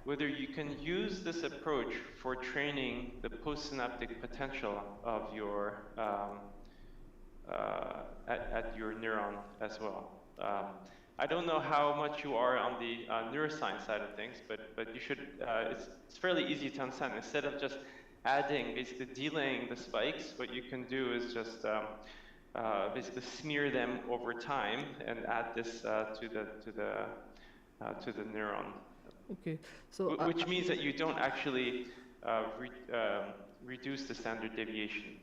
whether you can use this approach for training the postsynaptic potential of your at your neuron as well. I don't know how much you are on the neuroscience side of things, but you should. It's fairly easy to understand. Instead of just adding, basically delaying the spikes, what you can do is just basically smear them over time and add this to the neuron. Okay. So which means that you don't actually reduce the standard deviation.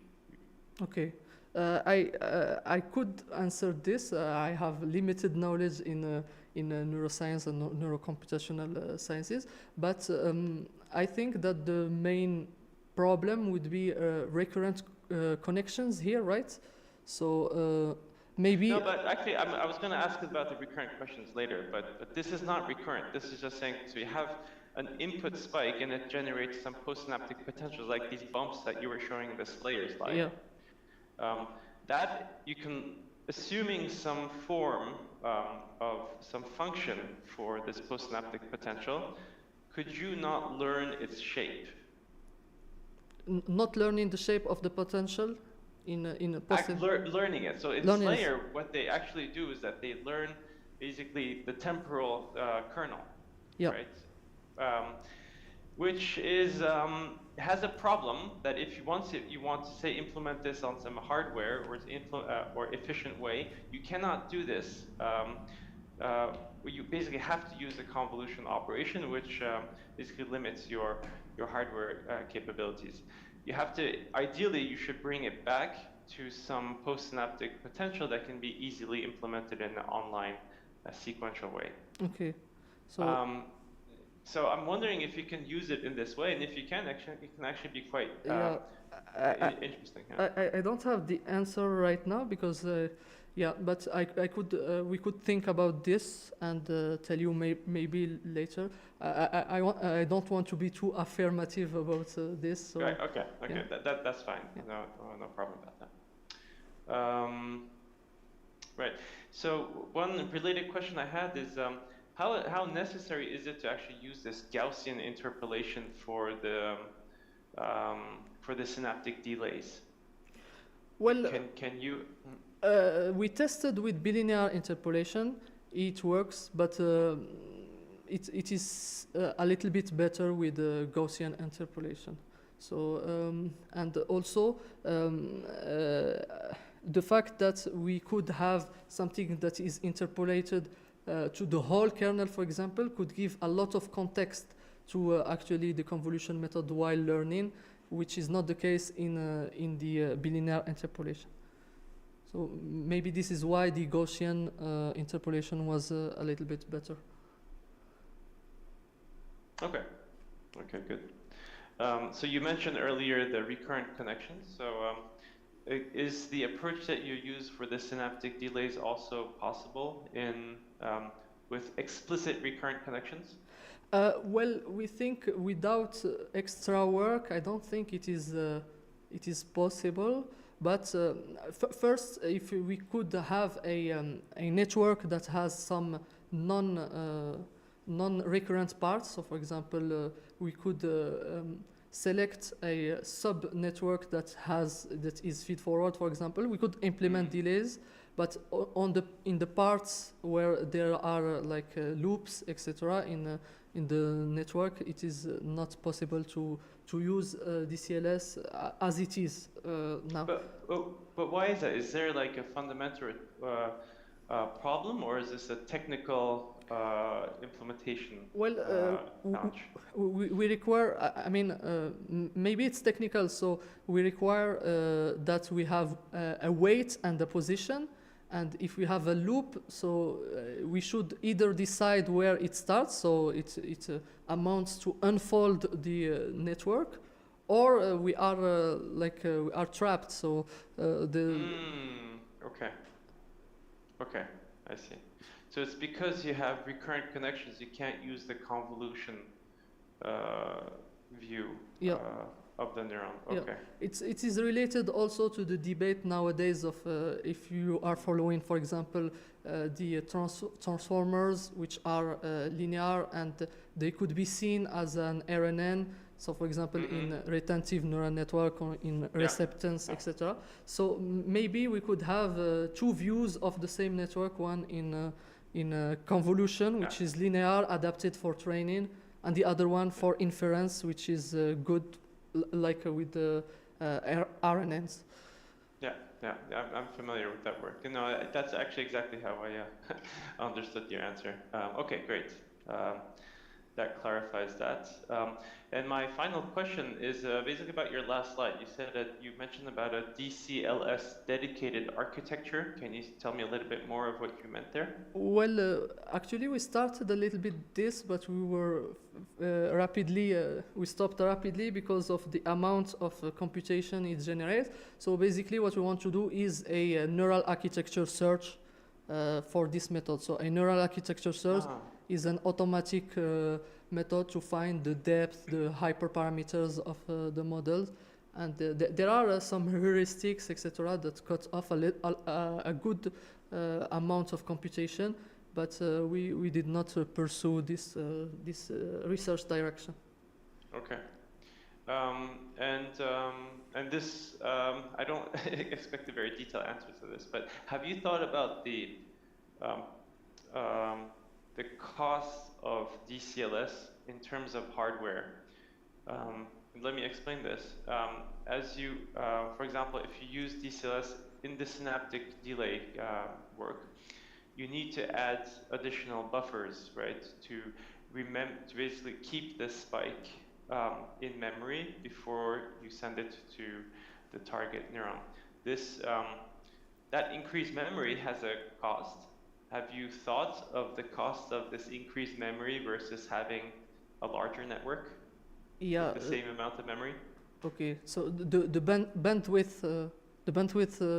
Okay. I could answer this. I have limited knowledge in neuroscience and neurocomputational sciences, but I think that the main problem would be recurrent connections here, right? So maybe. No, but actually, I was going to ask about the recurrent questions later, but this is not recurrent. This is just saying, so you have an input spike and it generates some postsynaptic potentials, like these bumps that you were showing in the Slayer slide. Yeah. That you can, assuming some form of some function for this postsynaptic potential, could you not learn its shape? Not learning the shape of the potential in a learning it. So in Slayer, what they actually do is that they learn basically the temporal kernel, right? Which is has a problem that if you want to say implement this on some hardware or efficient way, you cannot do this. You basically have to use the convolution operation, which basically limits your your hardware capabilities. You have to, ideally, you should bring it back to some post-synaptic potential that can be easily implemented in an online sequential way. Okay. So, so I'm wondering if you can use it in this way, and if you can, actually, it can actually be quite interesting. Yeah. I don't have the answer right now because, yeah, but I could we could think about this and tell you maybe later. I don't want to be too affirmative about this. So right. Okay. Okay. Yeah. That's fine. Yeah. No problem about that. Right. So one related question I had is how necessary is it to actually use this Gaussian interpolation for the synaptic delays? Well, can you? We tested with bilinear interpolation. It works, but it is a little bit better with Gaussian interpolation. So and also the fact that we could have something that is interpolated to the whole kernel, for example, could give a lot of context to actually the convolution method while learning, which is not the case in the bilinear interpolation. So maybe this is why the Gaussian interpolation was a little bit better. Okay. Okay, good. So you mentioned earlier the recurrent connections. So is the approach that you use for the synaptic delays also possible in with explicit recurrent connections? Well, we think without extra work, I don't think it is possible. But first, if we could have a network that has some non-recurrent parts, so for example, we could select a sub-network that is feed-forward, for example. We could implement delays, but in the parts where there are loops, etc., in the network, it is not possible to use DCLS as it is now. But why is that? Is there like a fundamental problem, or is this a technical implementation? Well, we require, I mean, maybe it's technical, so we require that we have a weight and a position. And if we have a loop, so we should either decide where it starts, so it amounts to unfold the network, or we are we are trapped. So Okay. Okay, I see. So it's because you have recurrent connections, you can't use the convolution view. Yeah. Of the neuron. Okay. Yeah. It is related also to the debate nowadays of if you are following, for example, the transformers, which are linear and they could be seen as an RNN. So, for example, in retentive neural network or in receptance, etc. So maybe we could have two views of the same network: one in convolution, which is linear, adapted for training, and the other one for inference, which is good. With the RNNs. Yeah, I'm familiar with that work. That's actually exactly how I understood your answer. Okay, great. That clarifies that. And my final question is basically about your last slide. You said that you mentioned about a DCLS dedicated architecture. Can you tell me a little bit more of what you meant there? Well, actually, we started a little bit this, but we were we stopped rapidly because of the amount of computation it generates. So basically, what we want to do is a neural architecture search for this method. So a neural architecture search is an automatic method to find the depth, the hyperparameters of the models. And there are some heuristics, etc., that cut off a good amount of computation, but we did not pursue this research direction. Okay. And this, I don't expect a very detailed answer to this, but have you thought about the cost of DCLS in terms of hardware? Let me explain this. As you, for example, if you use DCLS in the synaptic delay work, you need to add additional buffers, right, to basically keep the spike in memory before you send it to the target neuron. This, that increased memory has a cost. Have you thought of the cost of this increased memory versus having a larger network? Yeah. With the same amount of memory? Okay, so the bandwidth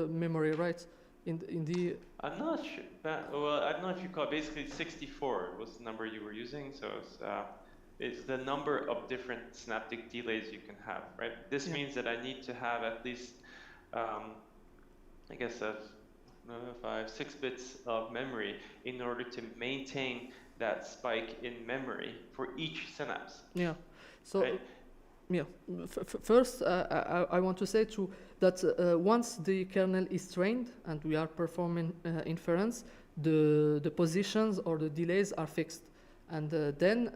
memory, right? In the I'm not sure. Well, I don't know if you call it, basically 64 was the number you were using. So it's the number of different synaptic delays you can have, right? This means that I need to have at least, I guess, 6 bits of memory in order to maintain that spike in memory for each synapse. Yeah. So. Right? Yeah. First, I want to say that once the kernel is trained and we are performing inference, the positions or the delays are fixed, and then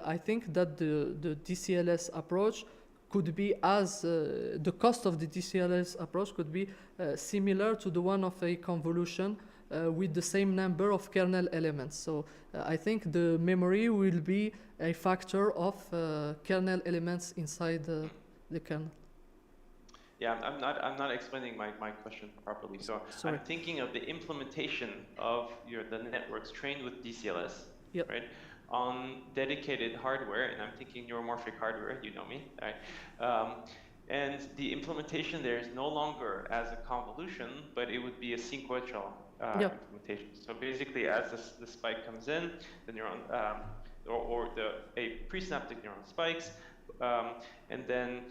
I think that the DCLS approach could be the cost of the DCLS approach could be similar to the one of a convolution with the same number of kernel elements. So I think the memory will be a factor of kernel elements inside the kernel. Yeah, I'm not explaining my question properly. So Sorry. I'm thinking of the implementation of the networks trained with DCLS, Yep. right, on dedicated hardware, and I'm thinking neuromorphic hardware. You know me, right? And the implementation there is no longer as a convolution, but it would be a sequential implementation. So basically, as the spike comes in, the neuron a presynaptic neuron spikes, and then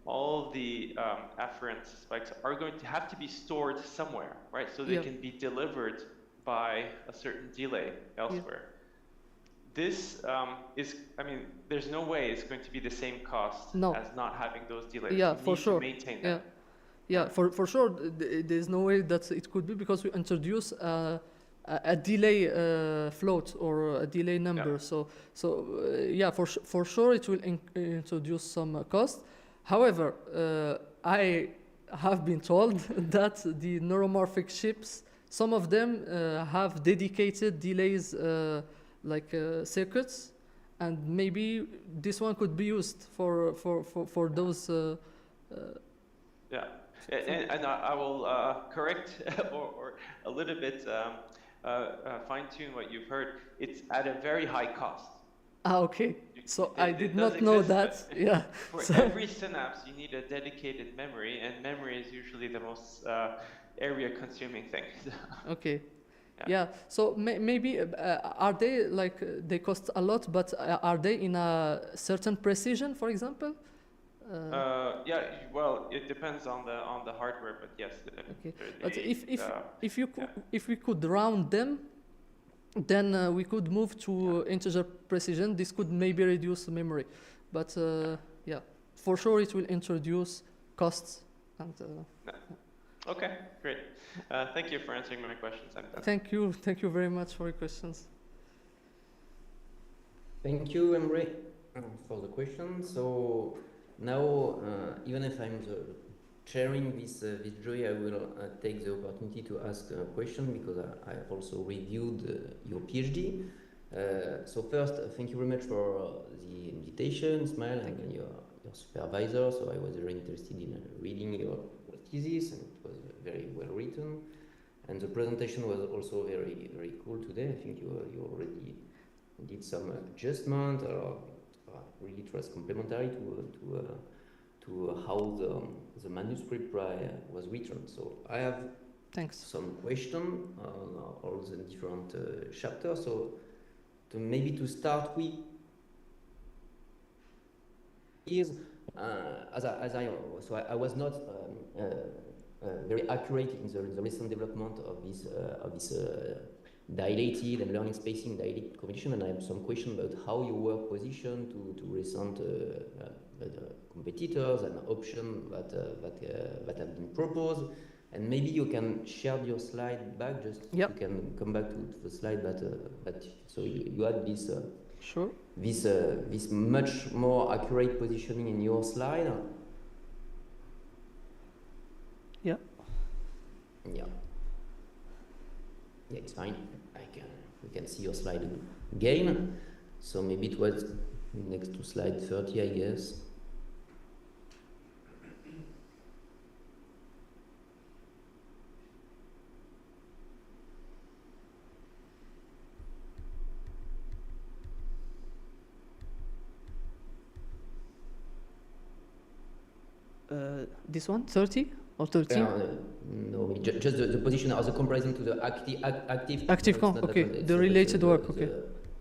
all the afferent spikes are going to have to be stored somewhere, right? So they can be delivered by a certain delay elsewhere. This is, I mean, there's no way it's going to be the same cost as not having those delays. Yeah, you for need sure. To maintain that. Yeah, for sure. There's no way that it could be, because we introduce a delay float or a delay number. Yeah. For sure it will introduce some cost. However, I have been told that the neuromorphic chips, some of them have dedicated delays like circuits, and maybe this one could be used for those. Yeah, and I will correct or a little bit fine-tune what you've heard. It's at a very high cost. Okay. So I did not know that. Yeah. For every synapse, you need a dedicated memory, and memory is usually the most area-consuming thing. Okay. Yeah. So maybe are they like they cost a lot, but are they in a certain precision, for example? Yeah. Well, it depends on the hardware, but yes. Okay. But if we could round them, then we could move to integer precision. This could maybe reduce the memory, but yeah, for sure it will introduce costs. And, Okay, great. Thank you for answering my questions. Thank you very much for your questions. Thank you, Emre, for the question. So now, even if I'm chairing this joy, I will take the opportunity to ask a question, because I have also reviewed your PhD. So first, thank you very much for the invitation, Ismail, and your supervisor. So I was very interested in reading your thesis, and it was very well written. And the presentation was also very, very cool today. I think you already did some adjustment, or really it was complementary to how the manuscript was written. So I have some question on all the different chapters. So maybe to start with is I was not very accurate in the recent development of this dilated and learning spacing, dilated convolution, and I have some question about how you were positioned to recent competitors and options that have been proposed. And maybe you can share your slide back, just you can come back to the slide that so you had this this much more accurate positioning in your slide. Yeah, it's fine. We can see your slide again. So maybe it was next to slide 30, I guess. This one, 30 or 13? No, just the position as a comparison to the active. Okay, the related work. Okay.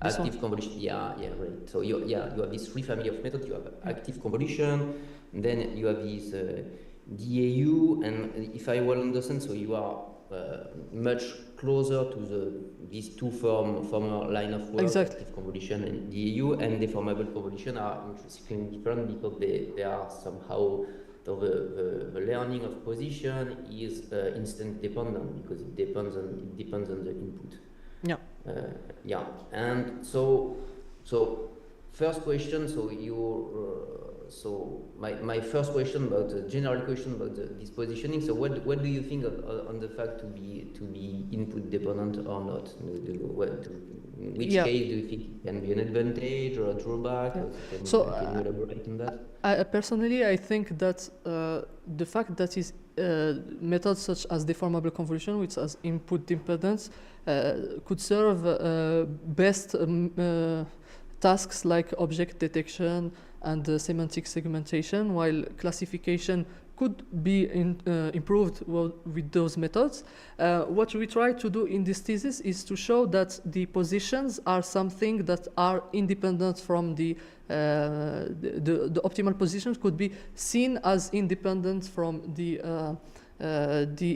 Active convolution, yeah, right. So you have these three family of methods. You have active convolution, and then you have this DAU, and if I well understand, so you are much closer to these two former line of work, exactly. Active convolution and DAU, and deformable convolution are interestingly different because they are somehow the learning of position is instant dependent because it depends on the input. Yeah. Yeah, and so first question. So my first question about the general question about this positioning. So what do you think on the fact to be input dependent or not? In which case do you think it can be an advantage or a drawback? Yeah. Can you elaborate on that? Personally, I think that the fact that is methods such as deformable convolution, which has input dependence, could serve best tasks like object detection and semantic segmentation, while classification could be improved with those methods. What we try to do in this thesis is to show that the positions are something that are independent from the optimal positions could be seen as independent from the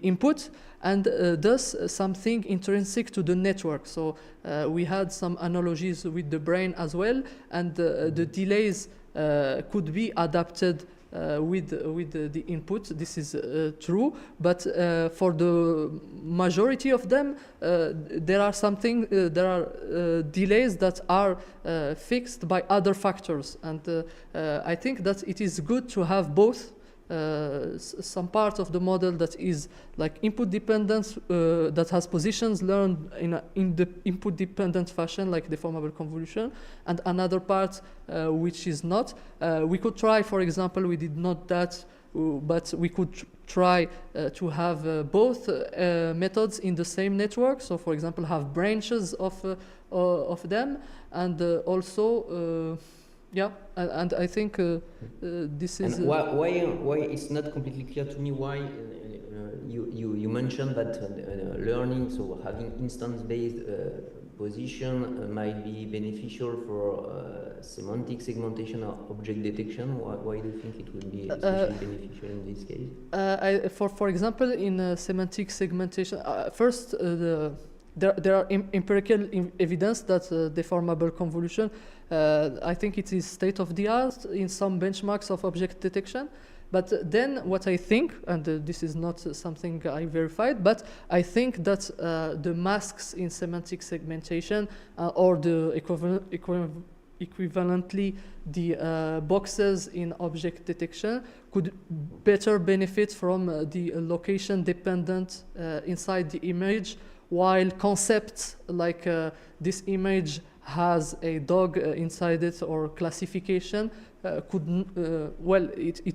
input, and thus something intrinsic to the network. So we had some analogies with the brain as well, and the delays could be adapted with the input. This is true, but for the majority of them, there are delays that are fixed by other factors, and I think that it is good to have both. Some part of the model that is like input dependence, that has positions learned in the input dependent fashion, like deformable convolution, and another part which is not. We could try, for example, we did not that, but we could try to have both methods in the same network. So, for example, have branches of them, and also. Yeah, and I think this is. And why it's not completely clear to me why you mentioned that learning, so having instance-based position might be beneficial for semantic segmentation or object detection. Why do you think it would be especially beneficial in this case? For example, in semantic segmentation, first there are empirical evidence that deformable convolution, I think it is state of the art in some benchmarks of object detection. But then what I think, and this is not something I verified, but I think that the masks in semantic segmentation or the equivalently the boxes in object detection could better benefit from the location dependent inside the image, while concepts like this image has a dog inside it or classification it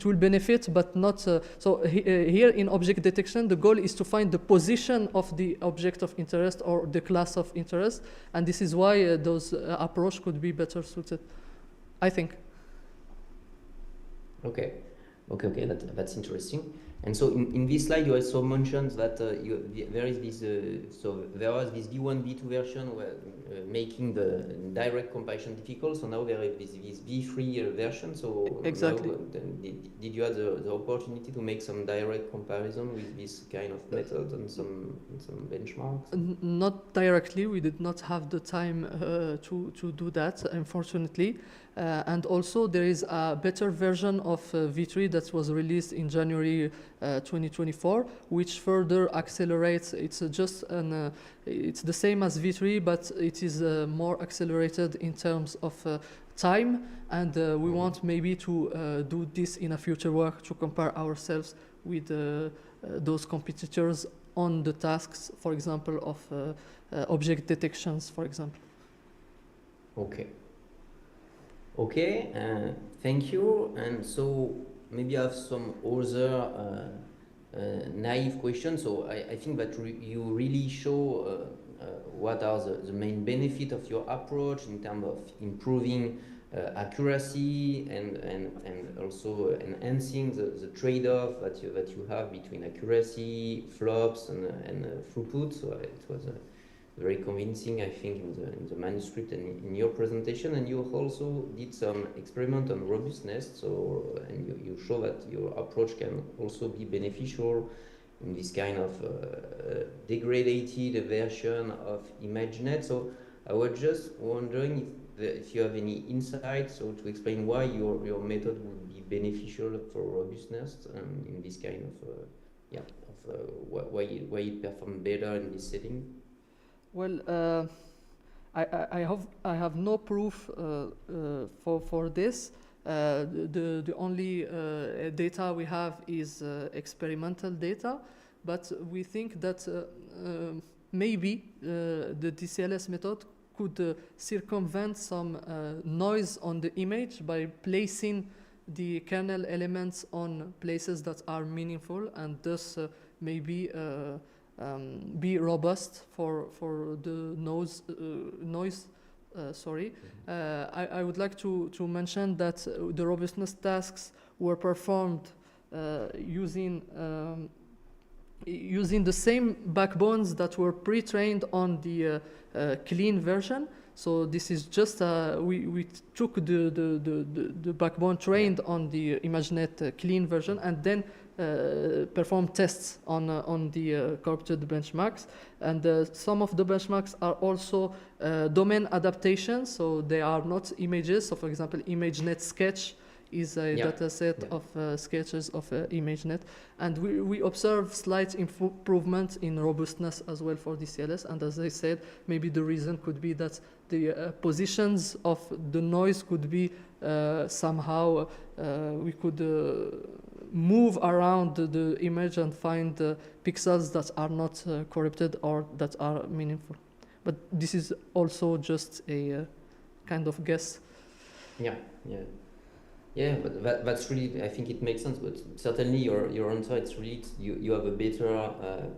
will benefit, but not. So here in object detection, the goal is to find the position of the object of interest or the class of interest, and this is why those approach could be better suited, I think. Okay, that's interesting. And so in this slide, you also mentioned that there is this. So there was this V1, V2 version where making the direct comparison difficult. So now there is this V3 version. So exactly. Now, did you have the opportunity to make some direct comparison with this kind of method and some benchmarks? Not directly. We did not have the time to do that, unfortunately. And also there is a better version of V3 that was released in January 2024, which further accelerates. It's just it's the same as V3, but it is more accelerated in terms of time. And we want maybe to do this in a future work to compare ourselves with those competitors on the tasks, for example, of object detections, for example. Okay. Okay, thank you. And so maybe I have some other naive questions. So I think that you really show what are the main benefits of your approach in terms of improving accuracy and also enhancing the trade-off that you have between accuracy, flops, and throughput. So it was very convincing, I think, in the manuscript and in your presentation. And you also did some experiment on robustness. So and you show that your approach can also be beneficial in this kind of degraded version of ImageNet. So I was just wondering if you have any insights so to explain why your method would be beneficial for robustness in this kind of why it performs better in this setting. Well, I have no proof for this. The only data we have is experimental data, but we think that maybe the DCLS method could circumvent some noise on the image by placing the kernel elements on places that are meaningful and thus maybe be robust for the noise. I would like to mention that the robustness tasks were performed using the same backbones that were pre-trained on the clean version. So this is just we took the backbone trained on the ImageNet clean version and then perform tests on the corrupted benchmarks, and some of the benchmarks are also domain adaptations, so they are not images. So for example, ImageNet sketch is a data set of sketches of ImageNet, and we observe slight improvement in robustness as well for DCLS. And as I said, maybe the reason could be that the positions of the noise could be somehow we could move around the image and find pixels that are not corrupted or that are meaningful. But this is also just a kind of guess. Yeah, but that's really, I think it makes sense, but certainly your answer, it's really, you have a better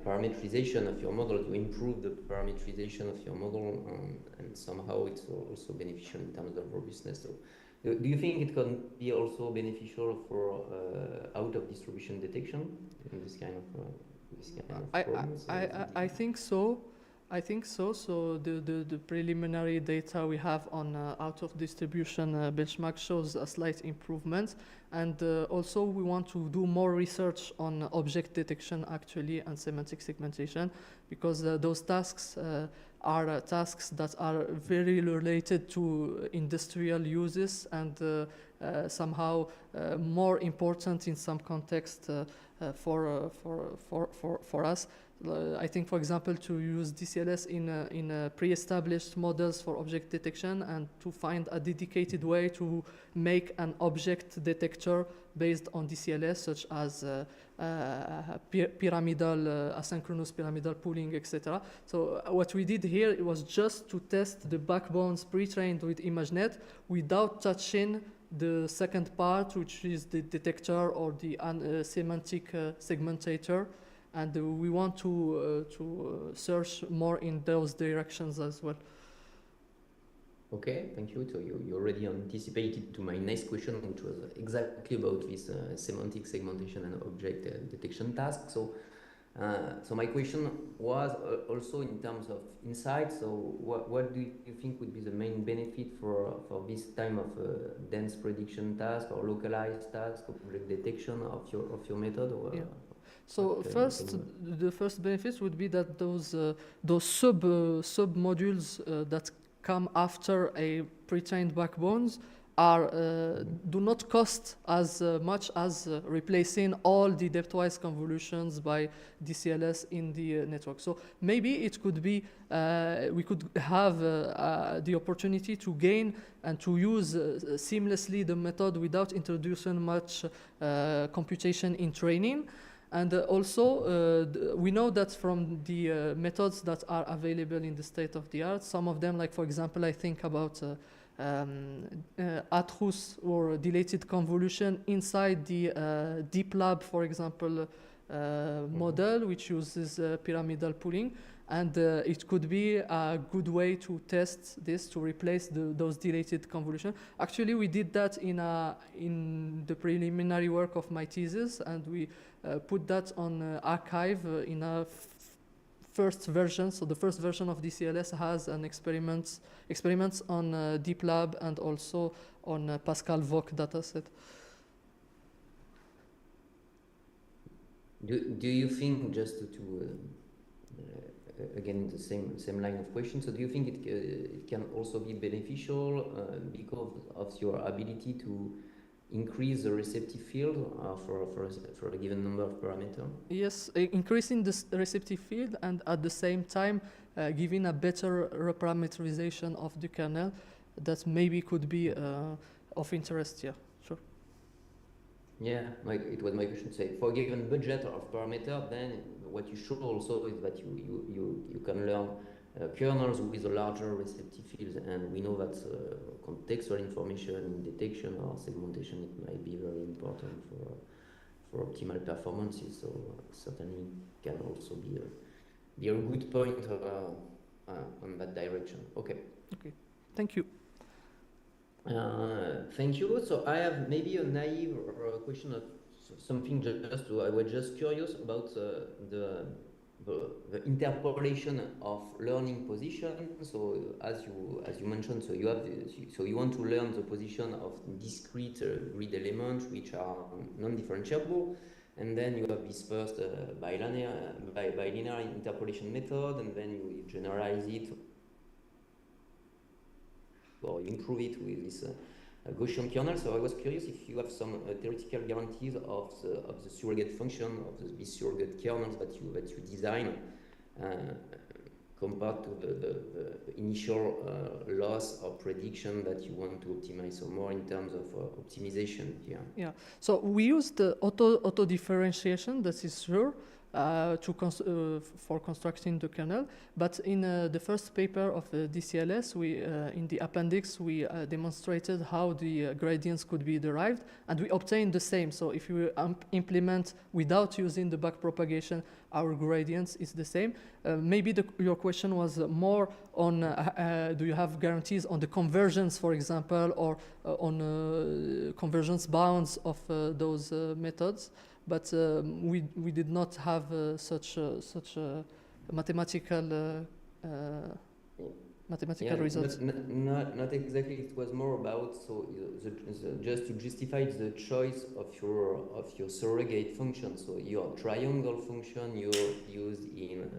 parameterization of your model, you improve the parameterization of your model, and somehow it's also beneficial in terms of robustness. So do you think it can be also beneficial for out-of-distribution detection in this kind of problems? I think so. So the preliminary data we have on out-of-distribution benchmark shows a slight improvement, and also we want to do more research on object detection actually and semantic segmentation, because those tasks are tasks that are very related to industrial uses and somehow more important in some context for us. I think, for example, to use DCLS in pre-established models for object detection and to find a dedicated way to make an object detector based on DCLS, such as pyramidal, asynchronous pyramidal pooling, etc. So what we did here, it was just to test the backbones pre-trained with ImageNet without touching the second part, which is the detector or the semantic segmentator. And we want to search more in those directions as well. Okay, thank you. So you already anticipated to my next question, which was exactly about this semantic segmentation and object detection task. So my question was also in terms of insight. So what do you think would be the main benefit for this time of dense prediction task or localized task of object detection of your method? Or, So the first benefit would be that those sub modules that come after a pre-trained backbones are do not cost as much as replacing all the depthwise convolutions by DCLS in the network. So maybe it could be we could have the opportunity to gain and to use seamlessly the method without introducing much computation in training. And also, we know that from the methods that are available in the state of the art, some of them, like for example, I think about atrus or dilated convolution inside the deep lab, for example, model, which uses pyramidal pooling. And it could be a good way to test this, to replace those dilated convolution. Actually, we did that in the preliminary work of my thesis, and we put that on archive in a first version. So the first version of DCLS has an experiments on deep lab and also on Pascal Vogt dataset. Do you think, just to again the same line of question, so do you think it can also be beneficial because of your ability to increase the receptive field for a given number of parameters? Yes, increasing the receptive field and at the same time giving a better reparameterization of the kernel that maybe could be of interest. Yeah, sure. Yeah, it was my question. Say for a given budget of parameter, then what you show also is that you can learn kernels with a larger receptive field, and we know that contextual information in detection or segmentation, it might be very important for optimal performances. So certainly can also be a good point on that direction. Okay. Okay. Thank you. Thank you. So I have maybe a naive question of something I was just curious about the interpolation of learning position. So as you mentioned, so you want to learn the position of discrete grid elements which are non-differentiable, and then you have this first bilinear interpolation method, and then you generalize it or you improve it with this Gaussian kernel. So I was curious if you have some theoretical guarantees of the surrogate function of these surrogate kernels that you design compared to the initial loss or prediction that you want to optimize. So more in terms of optimization here. Yeah. So we use the auto differentiation. That is sure. For constructing the kernel, but in the first paper of the DCLS, in the appendix we demonstrated how the gradients could be derived, and we obtained the same. So if you implement without using the backpropagation, our gradients is the same. Maybe your question was more on do you have guarantees on the convergence, for example, or on convergence bounds of those methods. But we did not have such mathematical results. Not exactly. It was more about just to justify the choice of your surrogate function. So your triangle function you used in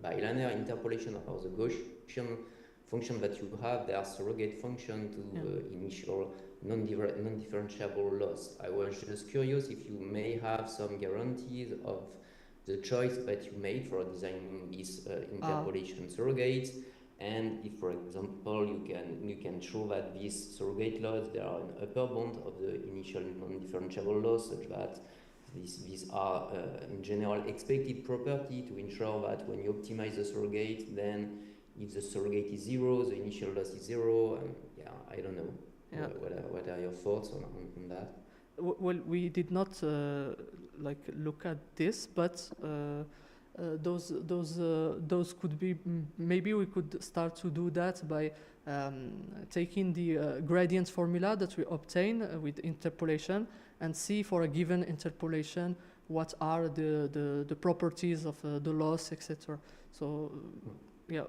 bilinear interpolation, or the Gaussian function that you have, they are surrogate function to initial non-differentiable loss. I was just curious if you may have some guarantees of the choice that you made for designing these interpolation surrogates, and if, for example, you can show that these surrogate loss, there are an upper bound of the initial non-differentiable loss, such that these are in general expected property to ensure that when you optimize the surrogate, then if the surrogate is 0, the initial loss is 0. I don't know. Yeah. What are your thoughts on that? Well, we did not look at this, but those could be, maybe we could start to do that by taking the gradient formula that we obtain with interpolation and see for a given interpolation what are the properties of the loss, etc. So yeah,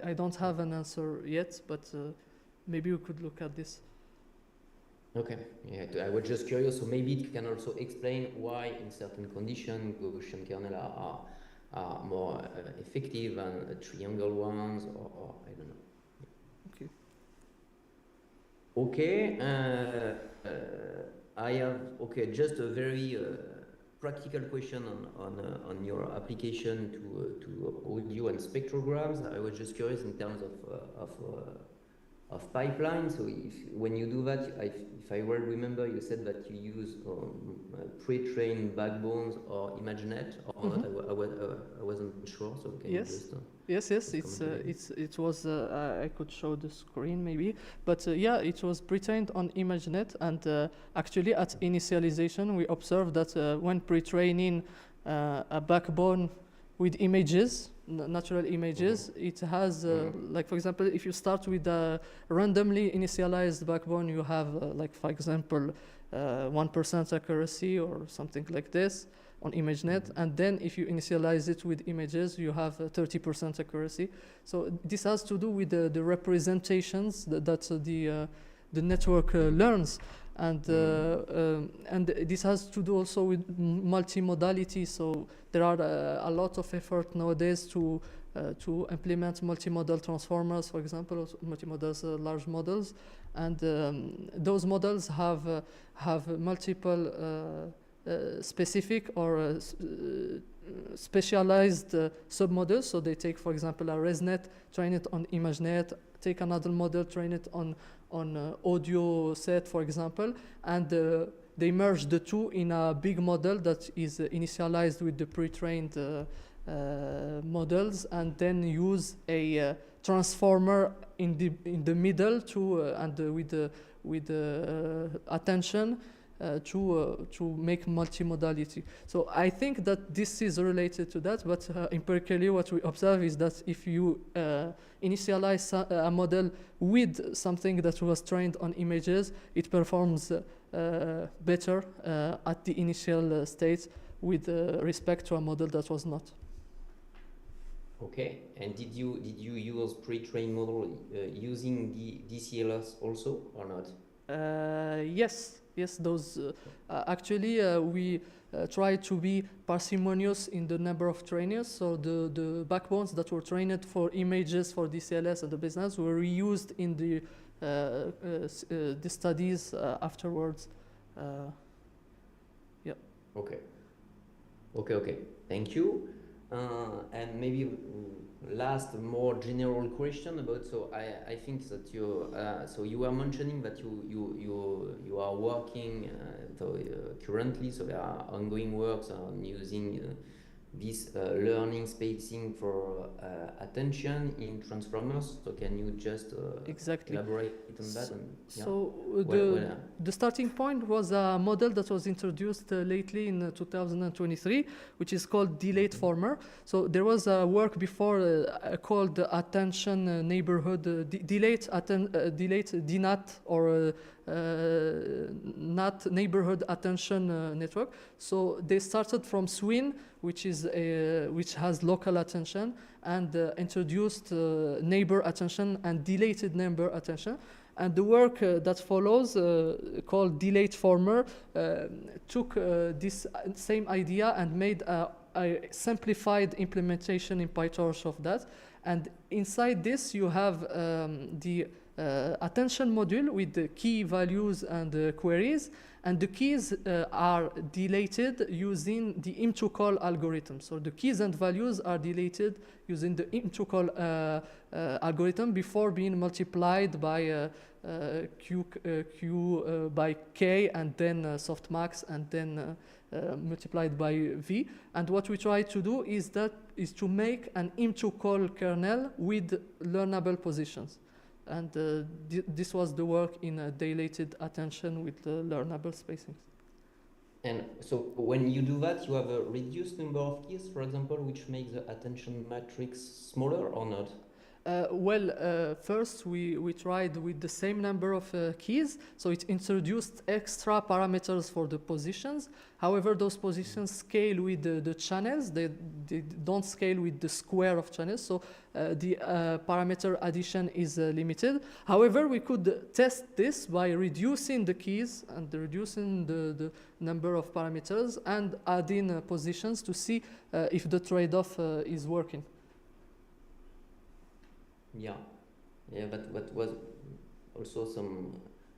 I don't have an answer yet, but maybe we could look at this. Okay, yeah, I was just curious, so maybe it can also explain why in certain conditions Gaussian kernel are more effective than triangle ones, or I don't know. Okay. I have just a very practical question on your application to audio and spectrograms. I was just curious in terms of pipeline. So when you do that, if I well remember, you said that you use pre-trained backbones or ImageNet or not. I wasn't sure. So can you just Yes, it was. I could show the screen maybe, but yeah, it was pre-trained on ImageNet, and actually at initialization we observed that when pre-training a backbone with images, natural images, it has like, for example, if you start with a randomly initialized backbone, you have like, for example, 1% accuracy or something like this on ImageNet, and then if you initialize it with images, you have 30% accuracy. So this has to do with the representations that the network learns, and this has to do also with multimodality. So there are a lot of effort nowadays to implement multimodal transformers, for example, multimodal large models, and those models have multiple specific or specialized submodels. So they take, for example, a ResNet, train it on ImageNet, take another model, train it on audio set, for example, and they merge the two in a big model that is initialized with the pre-trained models, and then use a transformer in the middle to and with attention to make multimodality. So I think that this is related to that, but empirically what we observe is that if you initialize a model with something that was trained on images, it performs better at the initial state with respect to a model that was not. Okay, and did you use pre-trained model using the DCLS also or not? Yes, those actually we try to be parsimonious in the number of trainers. So the backbones that were trained for images for DCLS and the business were reused in the studies afterwards. Yeah. Okay. Thank you. And maybe last, more general question about. So I think that you so you were mentioning that you are working currently. So there are ongoing works on using this learning spacing for attention in transformers. So can you just elaborate on that? So the starting point was a model that was introduced lately in 2023, which is called Delayed Former. So there was a work before called Attention Neighborhood Delayed DNAT or NAT Neighborhood Attention Network. So they started from SWIN, which has local attention, and introduced neighbor attention and dilated neighbor attention. And the work that follows, called Delayed Former, took this same idea and made a simplified implementation in PyTorch of that. And inside this, you have the attention module with the key values and queries, and the keys are dilated using the im2call algorithm. So the keys and values are dilated using the im2call algorithm before being multiplied by Q by K, and then softmax, and then multiplied by V. And what we try to do is to make an im2call kernel with learnable positions. And this was the work in dilated attention with learnable spacings. And so when you do that, you have a reduced number of keys, for example, which makes the attention matrix smaller or not? First we tried with the same number of keys, so it introduced extra parameters for the positions. However, those positions scale with the channels. They don't scale with the square of channels, so the parameter addition is limited. However, we could test this by reducing the keys and reducing the number of parameters and adding positions to see if the trade-off is working. Yeah, but was also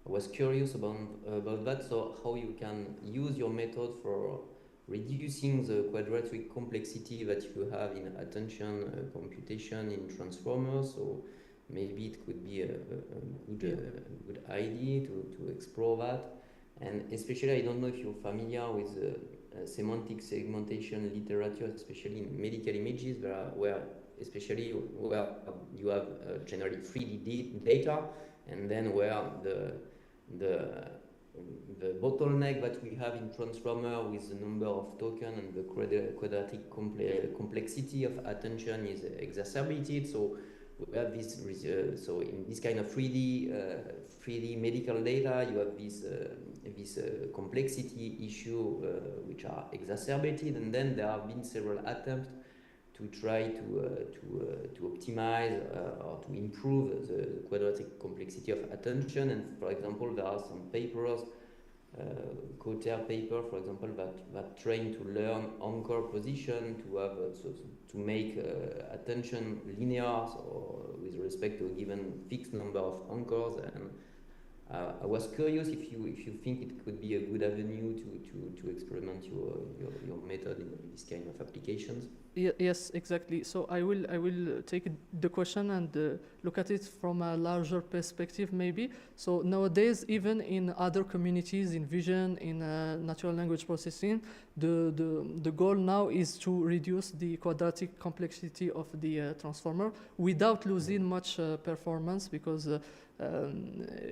I was curious about that. So how you can use your method for reducing the quadratic complexity that you have in attention computation in transformers. So maybe it could be a good idea to explore that. And especially, I don't know if you're familiar with semantic segmentation literature, especially in medical images, where you have generally 3D data, and then where the bottleneck that we have in transformer with the number of tokens and the quadratic complexity of attention is exacerbated. So we have this. So in this kind of 3D medical data, you have this complexity issue which are exacerbated, and then there have been several attempts to try to optimize or to improve the quadratic complexity of attention. And for example, there are some papers, Cotter paper, for example, that train to learn anchor position to have to make attention linear, so with respect to a given fixed number of anchors. And I was curious if you think it could be a good avenue to experiment your method in this kind of applications. Yes, exactly. So I will take the question and look at it from a larger perspective, maybe. So nowadays, even in other communities, in vision, in natural language processing, the goal now is to reduce the quadratic complexity of the transformer without losing much performance, because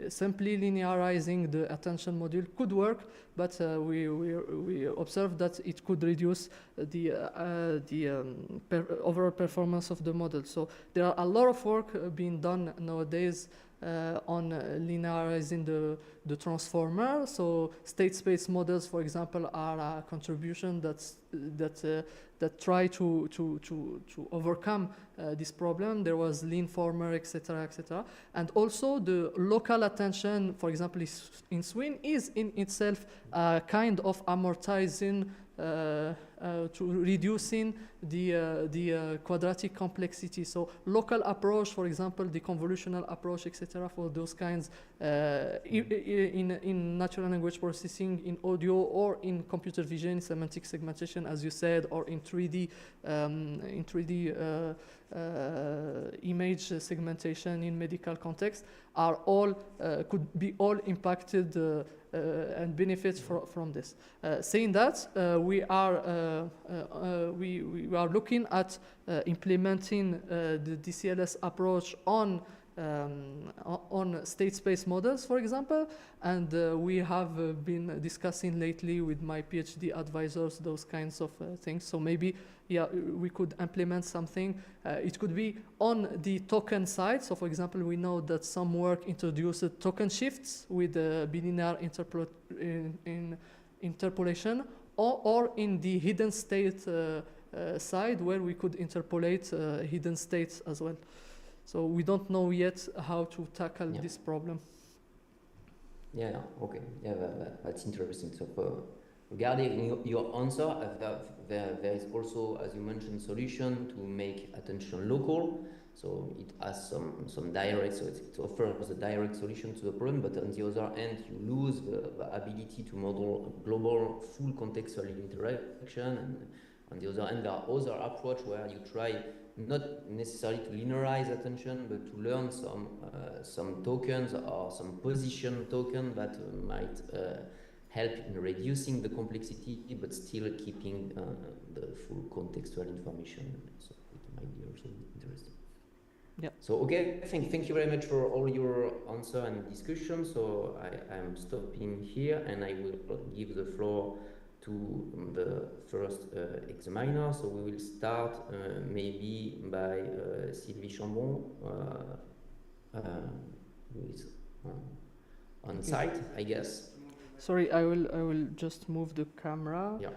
simply linearizing the attention module could work, but we observed that it could reduce the overall performance of the model. So there are a lot of work being done nowadays on linearizing the transformer. So state space models, for example, are a contribution that try to overcome this problem. There was Leanformer, etc., etc. And also the local attention, for example, in Swin, is in itself a kind of amortizing to reducing the quadratic complexity. So local approach, for example, the convolutional approach, etc., for those kinds in natural language processing, in audio, or in computer vision, semantic segmentation, as you said, or in 3D image segmentation in medical context, are all could be all impacted and benefit from this. Saying that, we are looking at implementing the DCLS approach on state space models, for example, and we have been discussing lately with my PhD advisors those kinds of things. So maybe, yeah, we could implement something. It could be on the token side. So, for example, we know that some work introduced token shifts with bilinear interpolation, or in the hidden state side, where we could interpolate hidden states as well. So we don't know yet how to tackle this problem. Yeah, okay. Yeah, that's interesting. So regarding your answer, there is also, as you mentioned, solution to make attention local. So it has some direct, so it offers a direct solution to the problem, but on the other hand, you lose the ability to model global full contextual interaction. And on the other hand, there are other approaches where you try not necessarily to linearize attention, but to learn some tokens or some position token that might help in reducing the complexity, but still keeping the full contextual information. So it might be also interesting. Yeah. So okay, thank you very much for all your answer and discussion. So I am stopping here, and I will give the floor to the first examiner. So we will start maybe by Sylvie CHAMBON, who is on site, I guess. Sorry, I will just move the camera. Yeah.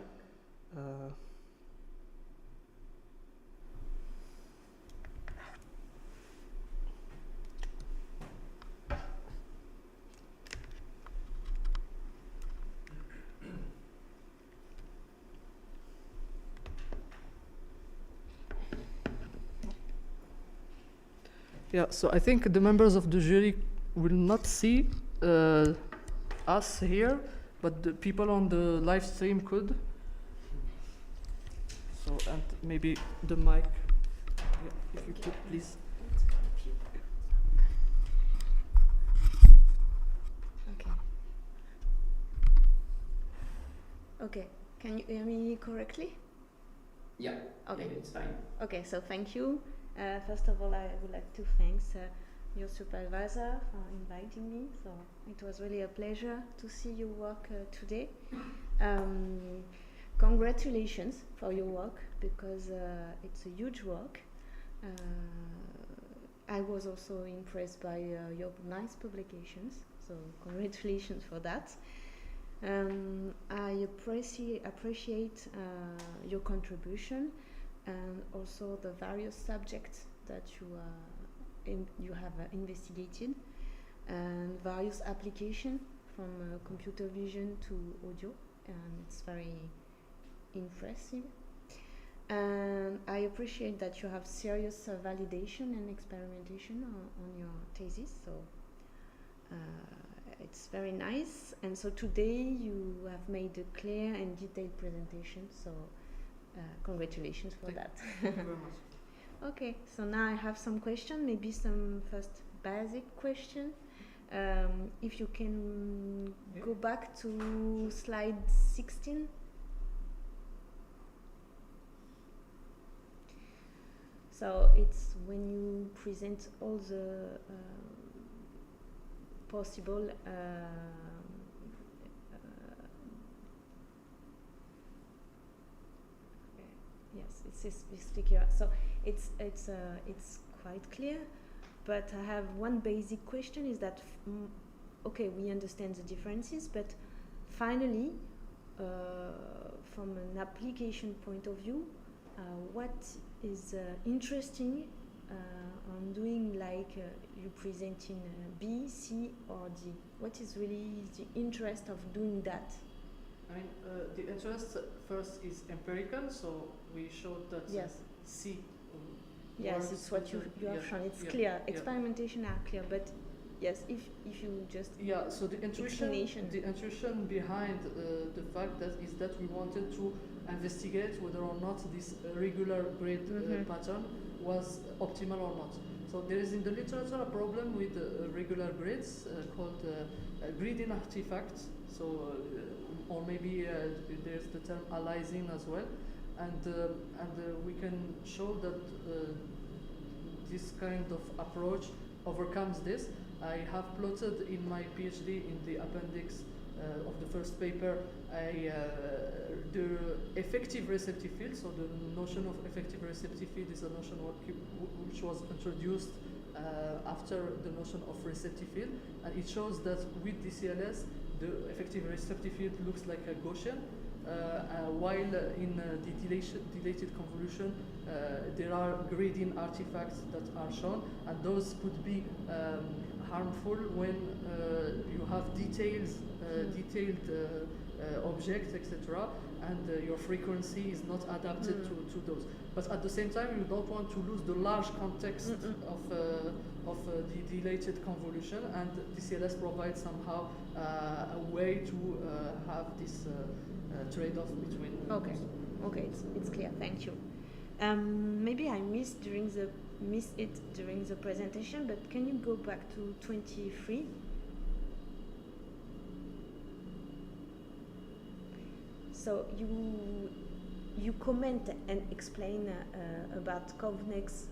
Yeah, so I think the members of the jury will not see us here, but the people on the live stream could. So, and maybe the mic, yeah, if you could please. Okay. Can you hear me correctly? Yeah. Okay. Yeah, it's fine. Okay, so thank you. First of all, I would like to thank your supervisor for inviting me. So it was really a pleasure to see your work today. Congratulations for your work, because it's a huge work. I was also impressed by your nice publications, so congratulations for that. I appreciate your contribution, and also the various subjects that you have investigated, and various applications from computer vision to audio, and it's very impressive. And I appreciate that you have serious validation and experimentation on your thesis, so it's very nice. And so today you have made a clear and detailed presentation, so congratulations for that. Thank you very much. Okay, so now I have some questions, maybe some first basic question. If you can go back to slide 16. So it's when you present all the possible yes, it's figure. So it's quite clear, but I have one basic question: is that okay? We understand the differences, but finally, from an application point of view, what is interesting on doing, like you present in B, C, or D? What is really the interest of doing that? I mean, the interest first is empirical, so we showed that Yes. C. Yes, works it's what you yeah, have shown. It's yeah, clear. yeah. Experimentation are clear, but yes, if you just Yeah, so the intuition behind the fact that we wanted to investigate whether or not this regular grade pattern was optimal or not. So there is in the literature a problem with regular grades called grading artifacts. So or maybe there's the term aliasing as well, and we can show that this kind of approach overcomes this. I have plotted in my PhD in the appendix of the first paper the effective receptive field. So the notion of effective receptive field is a notion which was introduced after the notion of receptive field, and it shows that with DCLS the effective receptive field looks like a Gaussian, while in the dilated convolution there are grading artifacts that are shown, and those could be harmful when you have detailed objects, etc., and your frequency is not adapted to those. But at the same time, you don't want to lose the large context of the dilated convolution, and DCLS provides somehow a way to have this trade-off between. Okay, it's clear. Thank you. Maybe I missed it during the presentation, but can you go back to 23? So you comment and explain about convex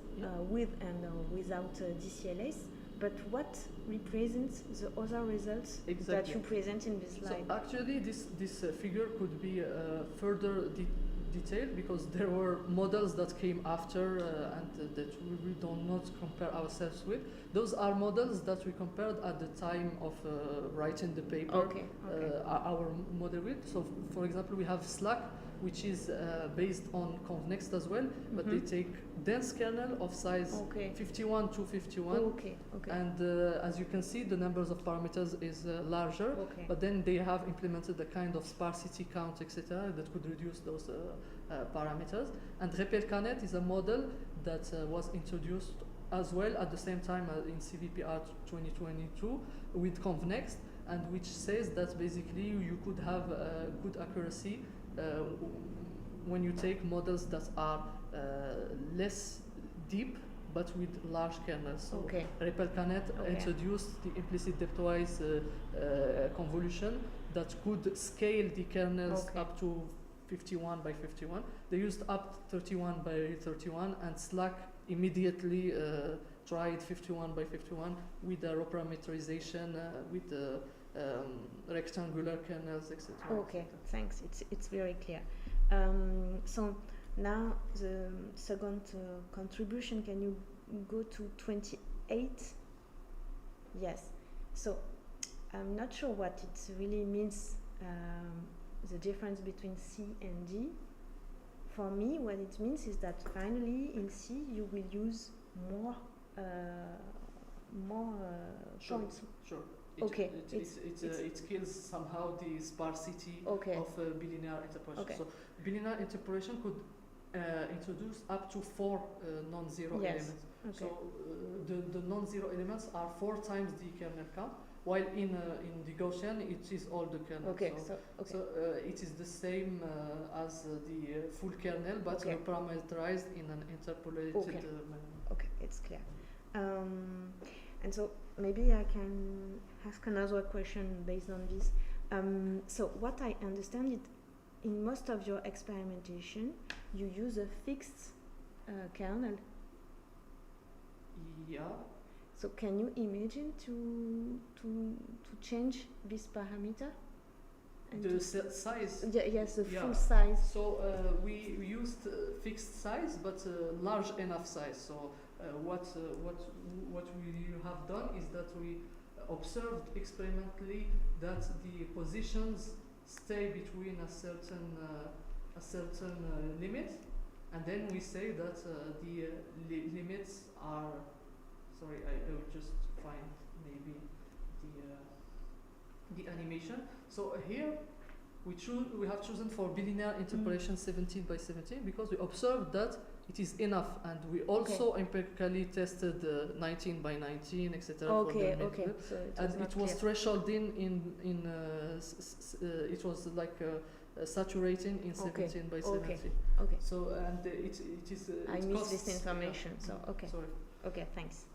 with and without DCLS, but what represents the other results that you present in this slide? So actually, this figure could be further detailed, because there were models that came after and that we do not compare ourselves with. Those are models that we compared at the time of writing the paper. Our model with. So, for example, we have Slack, which is based on convex as well, but they take dense kernel of size 51 to 51, and as you can see, the numbers of parameters is larger, but then they have implemented a kind of sparsity count, etc., that could reduce those parameters. And RepelCanet is a model that was introduced as well at the same time in CVPR 2022 with convex, and which says that basically you could have good accuracy when you take models that are less deep but with large kernels. So RepelCanet introduced the implicit depthwise convolution that could scale the kernels Okay. up to 51 by 51. They used up 31 by 31, and Slack immediately tried 51 by 51 with the reparameterization, with the rectangular kernels, etc. Okay, thanks. It's very clear. So now the second contribution, can you go to 28? Yes. So I'm not sure what it really means, the difference between C and D. For me, what it means is that finally in C you will use more points. Sure. Okay, It kills somehow the sparsity Okay. of bilinear interpolation. Okay. So bilinear interpolation could introduce up to 4 non-zero Yes. elements. Okay. So the non-zero elements are 4 times the kernel count, while in the Gaussian it is all the kernel. Okay. So it is the same as the full kernel, but Okay. parameterized in an interpolated Okay. manner. Okay, it's clear. And so maybe I can ask another question based on this. So what I understand it, in most of your experimentation, you use a fixed kernel. Yeah. So can you imagine to change this parameter? And The to- size. yes, the Yeah. full size. So we used fixed size, but large enough size. So what we have done is that we observed experimentally that the positions stay between a certain limit, and then we say that the limits are. Sorry, I will just find maybe the animation. So here we have chosen for bilinear interpolation 17 by 17 because we observed that it is enough, and we also empirically tested 19 by 19, etc. Okay, okay. So And it was clear. thresholding it was like saturating in 17 by 17. Okay. So and it is. I it missed costs- this information. So okay. Sorry. Okay, thanks.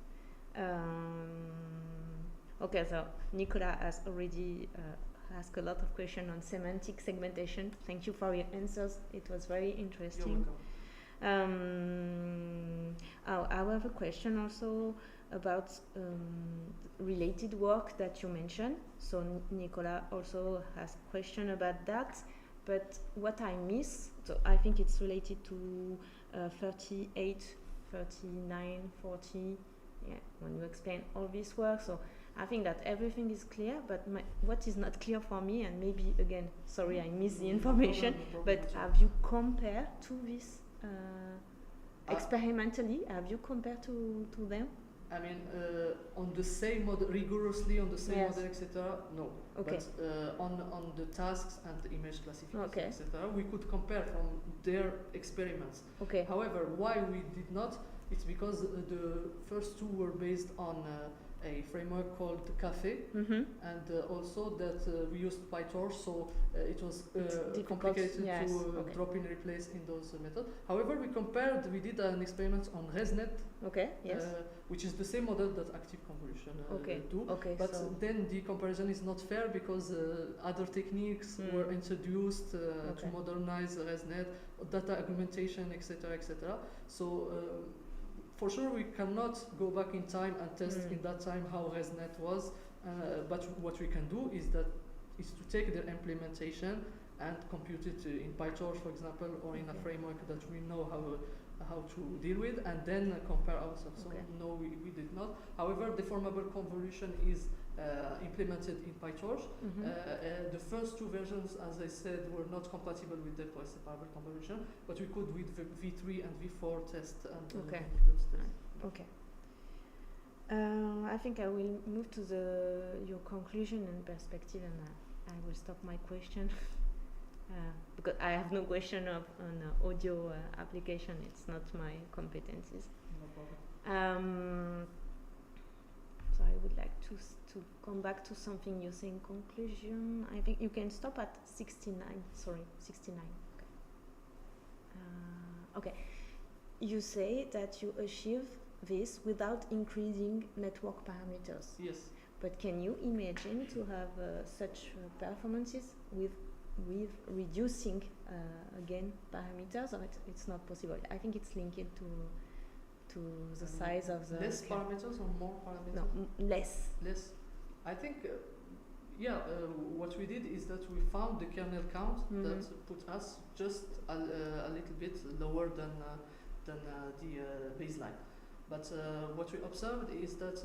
Okay, so Nicolas has already asked a lot of questions on semantic segmentation. Thank you for your answers. It was very You're interesting. welcome. I have a question also about related work that you mentioned. So Nicolas also has a question about that. But what I miss, so I think it's related to 38, 39, 40. Yeah, when you explain all this work, so I think that everything is clear, but what is not clear for me, and maybe again, sorry, I missed the information, No problem but at all. have you compared to this experimentally? Have you compared to them? I mean, on the same model, rigorously on the same Yes. model, etc. No. Okay. But on the tasks and the image classification, Okay. etc. We could compare from their experiments. Okay. However, why we did not? It's because the first two were based on a framework called Café, and also that we used PyTorch, so it was difficult, complicated yes, to okay. drop in replace in those methods. However, we did an experiment on ResNet, Okay. Yes. which is the same model that active convolution Okay. do. Okay. But So then the comparison is not fair because other techniques were introduced to Okay. modernize ResNet, data augmentation, etc., etc. So for sure we cannot go back in time and test in that time how ResNet was. But what we can do is to take their implementation and compute it in PyTorch, for example, or in a framework that we know how to deal with, and then compare ourselves. So Okay. no, we did not. However, deformable convolution is implemented in PyTorch. The first two versions, as I said, were not compatible with the separable convolution, but we could with V3 and V4 test and Okay. those tests. Okay. I think I will move to your conclusion and perspective, and I will stop my question because I have no question on audio application. It's not my competencies. No problem. So I would like to come back to something you say in conclusion. I think you can stop at 69. Sorry, 69. Okay. Okay. You say that you achieve this without increasing network parameters. Yes. But can you imagine to have such performances with reducing again parameters, or it's not possible? I think it's linked to the size of the less parameters or more parameters? No, less. Less. I think what we did is that we found the kernel count that put us just a little bit lower than the baseline. But what we observed is that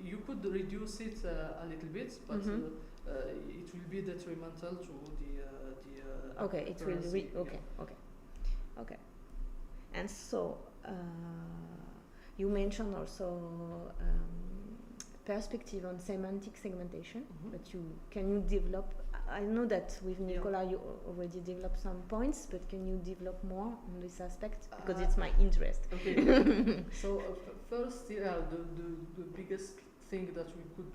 you could reduce it a little bit, but it will be detrimental to the okay, it will okay. And so you mentioned also perspective on semantic segmentation, but can you develop? I know that with Nicolas you already developed some points, but can you develop more on this aspect, because it's my interest? Okay. So first, the biggest thing that we could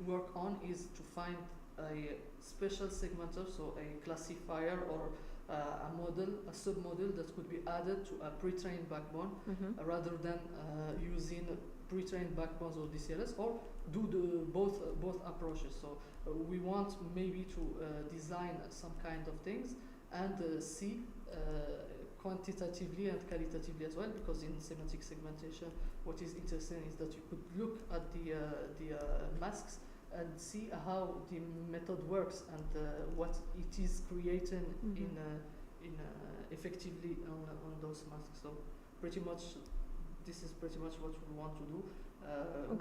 work on is to find a special segmenter, so a classifier or a model, a submodel that could be added to a pre-trained backbone, rather than using pre-trained backbones or DCLS, or do the both approaches. So we want maybe to design some kind of things and see quantitatively and qualitatively as well, because in semantic segmentation what is interesting is that you could look at the masks and see how the method works and what it is creating in effectively on those masks. So pretty much this is pretty much what we want to do.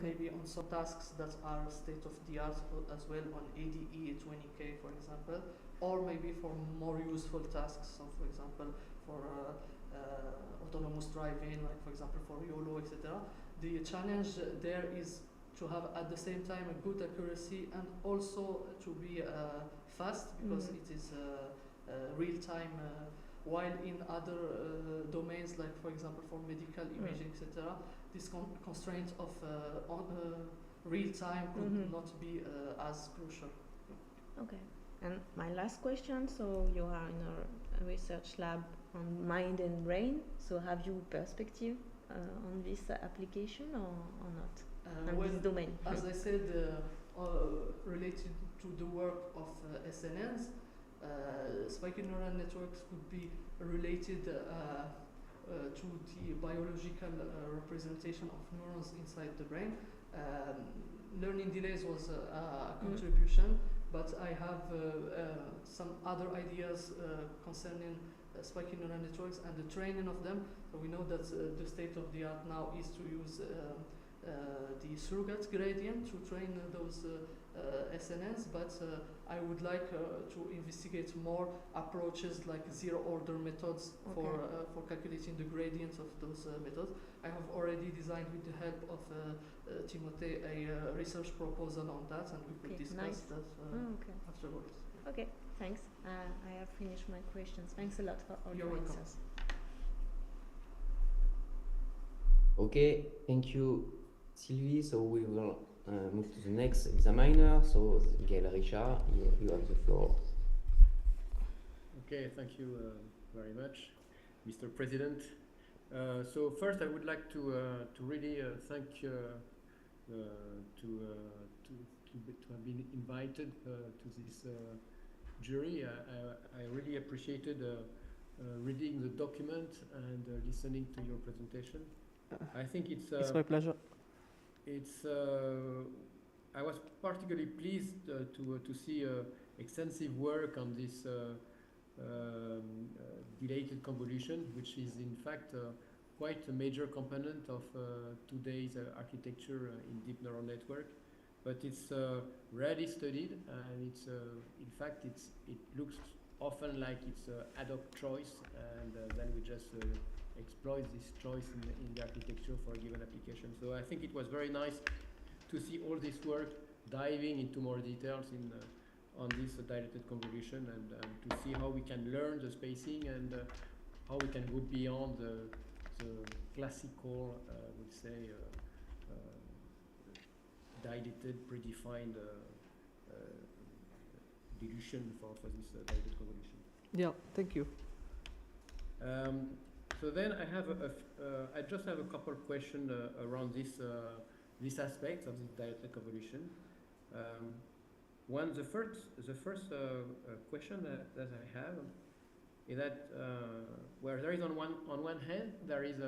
Maybe on some tasks that are state of the art as well, on ADE 20K for example, or maybe for more useful tasks. So for example, for autonomous driving, like for example for YOLO, etc. The challenge there is to have at the same time a good accuracy and also to be fast, because it is real time. While in other domains, like for example for medical imaging, etc., this constraint of real time could not be as crucial. Okay. And my last question, so you are in a research lab on mind and brain, so have you perspective on this application or not? Well, this domain? As I said, related to the work of SNNs, spiky neural networks could be related to the biological representation of neurons inside the brain. Learning delays was a contribution, but I have some other ideas concerning spiky neural networks and the training of them. So we know that the state of the art now is to use the surrogate gradient to train those SNNs, but I would like to investigate more approaches like zero-order methods for calculating the gradients of those methods. I have already designed, with the help of Timothée, a research proposal on that, and we could discuss that afterwards. Okay, thanks. I have finished my questions. Thanks a lot for all your answers. Okay, thank you, Sylvie. So we will move to the next examiner. So Gaël Richard, you have the floor. Okay, thank you very much, Mr. President. So first, I would like to really thank to have been invited to this jury. I really appreciated reading the document and listening to your presentation. I think it's my pleasure. It's I was particularly pleased to see extensive work on this dilated convolution, which is in fact quite a major component of today's architecture in deep neural network. But it's rarely studied, and it's in fact it looks often like it's ad hoc choice, and then we just exploit this choice in the architecture for a given application. So I think it was very nice to see all this work diving into more details on this dilated convolution, and to see how we can learn the spacing and how we can go beyond the classical, we'll say, dilated predefined dilution for this dilated convolution. Yeah, thank you. So then I have I just have a couple of questions around this this aspect of this dilated convolution. The first question that I have is that where there is on one hand there is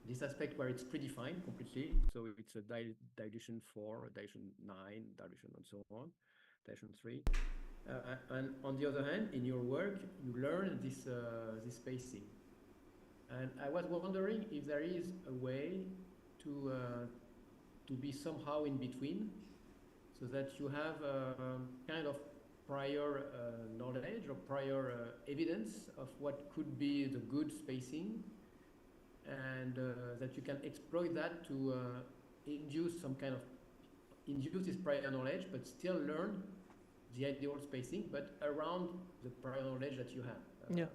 this aspect where it's predefined completely, so it's a dilution 4, dilution 9, dilution and so on, dilution 3, and on the other hand, in your work you learn this spacing, and I was wondering if there is a way to be somehow in between, so that you have kind of prior knowledge or prior evidence of what could be the good spacing, and that you can exploit that to induce this prior knowledge, but still learn the ideal spacing, but around the prior knowledge that you have. Yeah.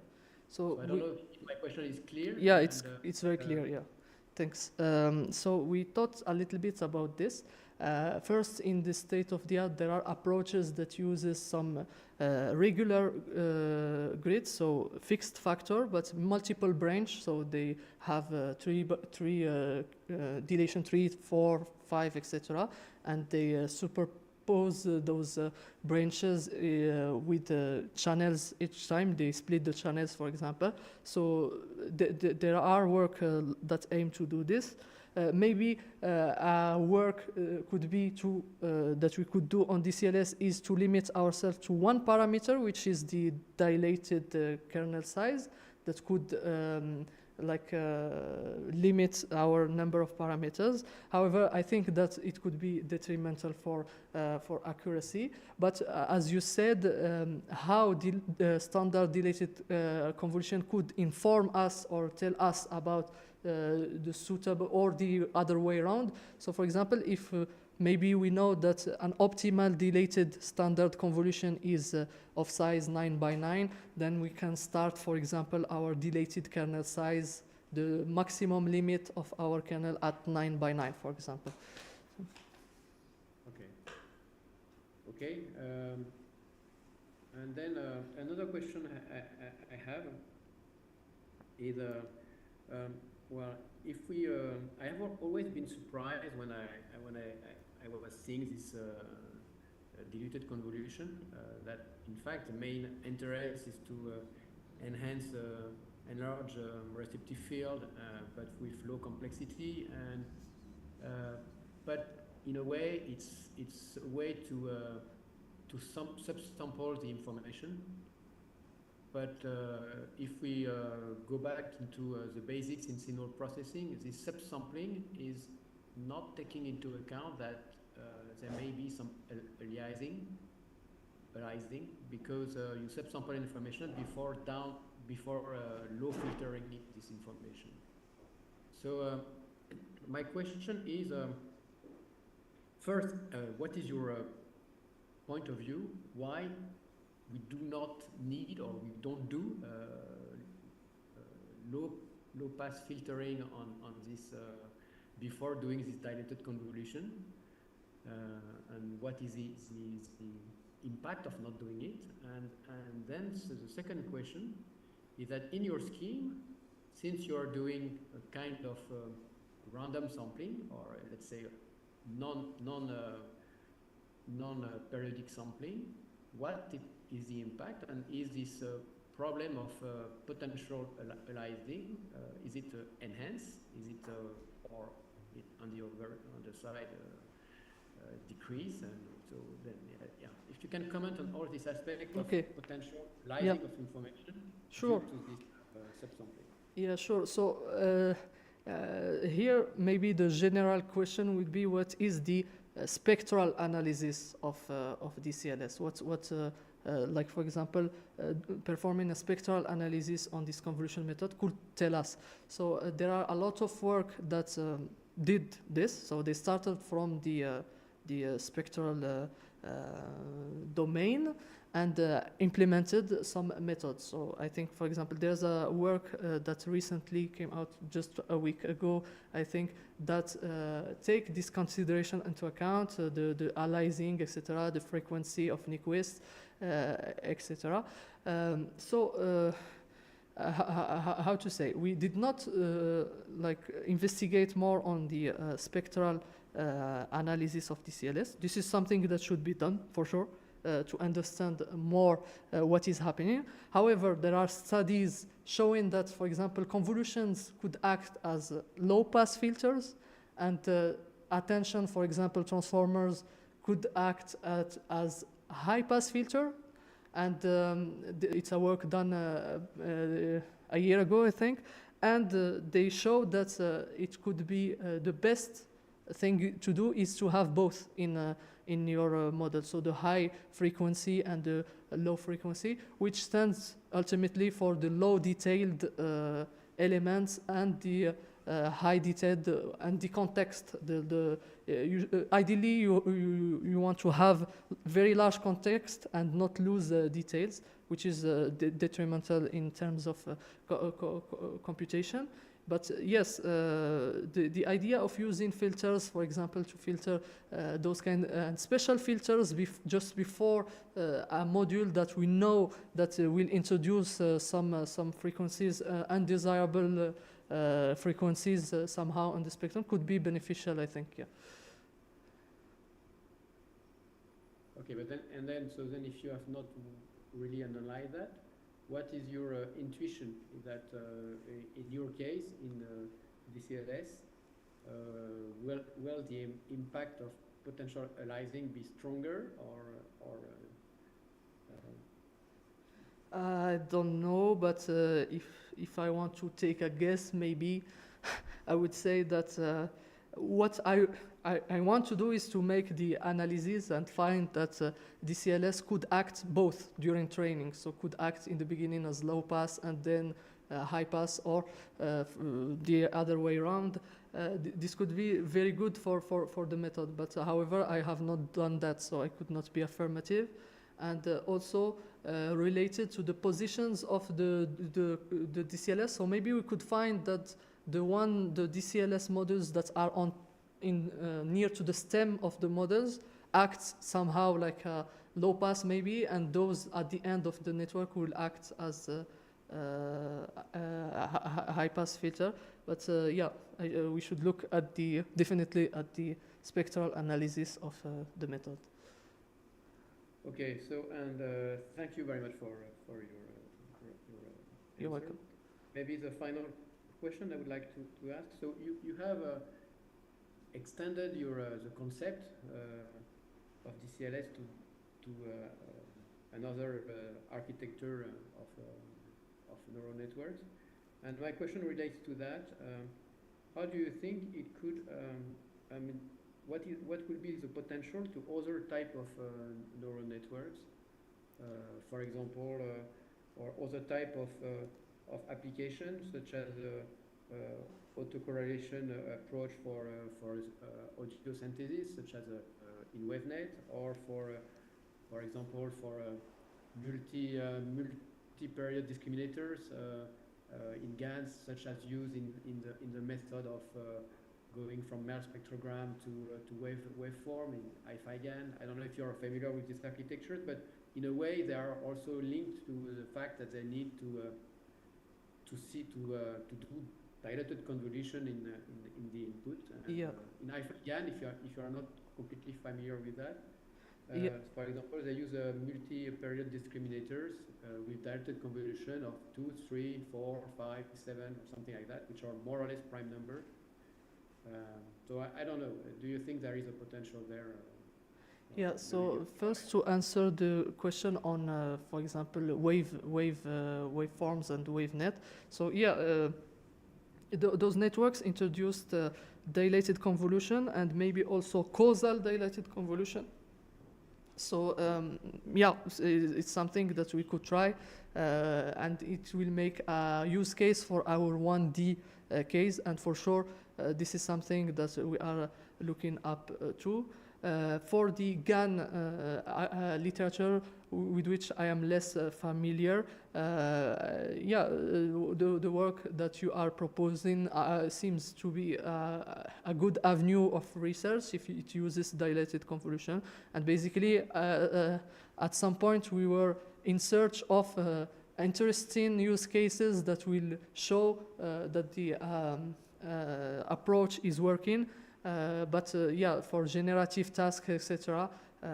So I don't know if my question is clear. Yeah, it's very clear. Yeah, thanks. So we thought a little bit about this. First, in the state of the art, there are approaches that uses some regular grids, so fixed factor, but multiple branch. So they have three dilation 3, 4, 5, etc., and they superpose those branches with channels each time. They split the channels, for example. So there are work that aim to do this. Maybe our work could be to that we could do on DCLS is to limit ourselves to one parameter, which is the dilated kernel size, that could limit our number of parameters. However, I think that it could be detrimental for accuracy. But as you said, how the standard dilated convolution could inform us or tell us about the suitable or the other way around. So for example, if maybe we know that an optimal dilated standard convolution is of size 9 by 9, then we can start, for example, our dilated kernel size, the maximum limit of our kernel at 9 by 9, for example. Okay. And then another question I have is, well, if we, I have always been surprised when I was seeing this diluted convolution, that in fact the main interest is to enlarge receptive field, but with low complexity, and but in a way it's a way to subsample the information. But if we go back into the basics in signal processing, this subsampling is not taking into account that there may be some aliasing, because you subsample information before low filtering this information. So my question is, first, what is your point of view? Why we do not need, or we don't do low pass filtering on this before doing this dilated convolution, and what is the impact of not doing it? And then so the second question is that in your scheme, since you are doing a kind of random sampling, or let's say non-periodic sampling, what is the impact, and is this problem of potential aliasing, is it enhanced, is it or it on the other side decrease? And so then yeah, if you can comment on all this aspect of potential aliasing of information due to this subsampling. Yeah, sure. So here maybe the general question would be, what is the spectral analysis of DCLS? What like for example, performing a spectral analysis on this convolution method could tell us. So there are a lot of work that did this. So they started from the spectral domain and implemented some methods. So I think, for example, there's a work that recently came out just a week ago, I think, that take this consideration into account, the aliasing, etc., the frequency of Nyquist, etc. how to say, we did not like investigate more on the spectral analysis of DCLS. This is something that should be done for sure to understand more what is happening. However, there are studies showing that, for example, convolutions could act as low-pass filters, and attention, for example, transformers could act as high-pass filter. And it's a work done a year ago, I think, and they showed that it could be the best thing to do is to have both in your model, so the high frequency and the low frequency, which stands ultimately for the low detailed elements and the high detailed and the context. Ideally, you want to have very large context and not lose details, which is detrimental in terms of computation. But yes, the idea of using filters, for example, to filter those kind and special filters just before a module that we know that will introduce some frequencies, undesirable frequencies somehow on the spectrum could be beneficial, I think. Yeah. Okay, but then if you have not really analyzed that, what is your intuition that in your case in DCLS will the impact of potential aliasing be stronger or I don't know, but if I want to take a guess, maybe I would say that what I want to do is to make the analysis and find that DCLS could act both during training, so could act in the beginning as low pass and then high pass, or the other way around. This could be very good for the method, but however, I have not done that, so I could not be affirmative. And also related to the positions of the DCLS, so maybe we could find that the DCLS models that are near to the stem of the models acts somehow like a low pass maybe, and those at the end of the network will act as a high pass filter. But yeah, we should look at definitely at the spectral analysis of the method. Okay, so thank you very much for your You're welcome. Maybe the final question I would like to ask. So you have extended the concept of DCLS to another architecture of neural networks, and my question relates to that. How do you think it could? I mean, what will be the potential to other type of neural networks, for example, or other type of applications such as autocorrelation approach for audio synthesis, such as in WaveNet, or for example for multi-period discriminators in GANs, such as used in the method of going from MER spectrogram to waveform in Hi-Fi GAN. I don't know if you're familiar with this architecture, but in a way they are also linked to the fact that they need to do dilated convolution in the input. And, yeah. In Hi-Fi GAN, if you are not completely familiar with that, yeah. For example, they use multi-period discriminators with dilated convolution of 2, 3, 4, 5, 7, or something like that, which are more or less prime numbers. So I don't know. Do you think there is a potential there? Yeah. So first, to answer the question on, for example, waveforms and WaveNet. So yeah, those networks introduced dilated convolution and maybe also causal dilated convolution. So yeah, it's something that we could try, and it will make a use case for our 1D case, and for sure this is something that we are looking up to. For the GAN literature, with which I am less familiar, yeah, the work that you are proposing seems to be a good avenue of research if it uses dilated convolution. And basically, at some point, we were in search of interesting use cases that will show that the approach is working. But yeah, for generative tasks, etc.,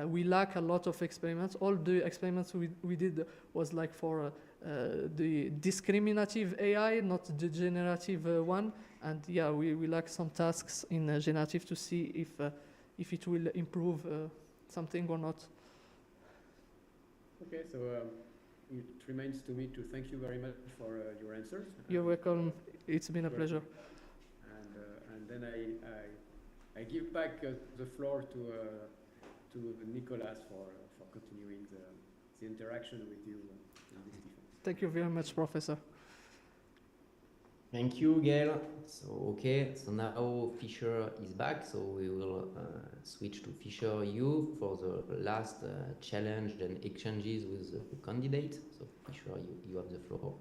we lack a lot of experiments. All the experiments we did was like for the discriminative AI, not the generative one. And yeah, we lack some tasks in generative to see if it will improve something or not. Okay, so it remains to me to thank you very much for your answers. You're welcome. It's been a pleasure. And then I give back the floor to Nicolas for continuing the interaction with you in this defense. Thank you very much, Professor. Thank you, Gaël. So, okay, so now Fisher is back, so we will switch to Fisher you for the last challenge and exchanges with the candidate. So, Fisher, you have the floor.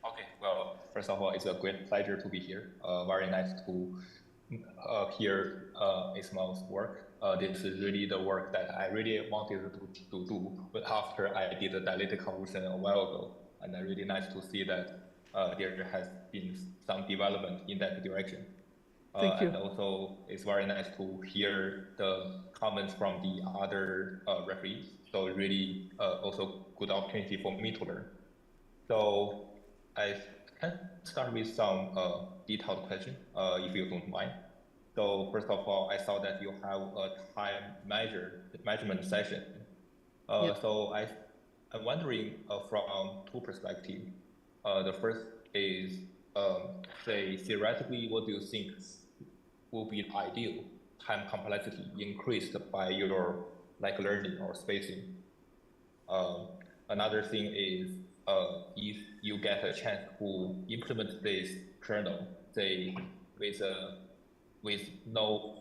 Okay, well, first of all, it's a great pleasure to be here. Very nice to hear Ismail's work. This is really the work that I really wanted to do, but after I did the dilated convolution a while ago, and it's really nice to see that there has been some development in that direction. Thank you. And also, it's very nice to hear the comments from the other referees. So really also good opportunity for me to learn. So I can start with some detailed question, if you don't mind. So first of all, I saw that you have a time measurement session. Yep. So I'm wondering from two perspectives. The first is, say, theoretically, what do you think will be ideal time complexity increased by your learning or spacing? Another thing is, if you get a chance to implement this kernel, say, with no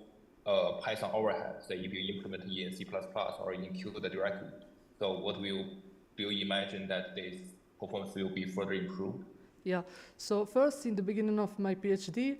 Python overhead, say if you implement it in C++ or in CUDA directly, so what do you imagine that this performance will be further improved? Yeah, so first in the beginning of my PhD,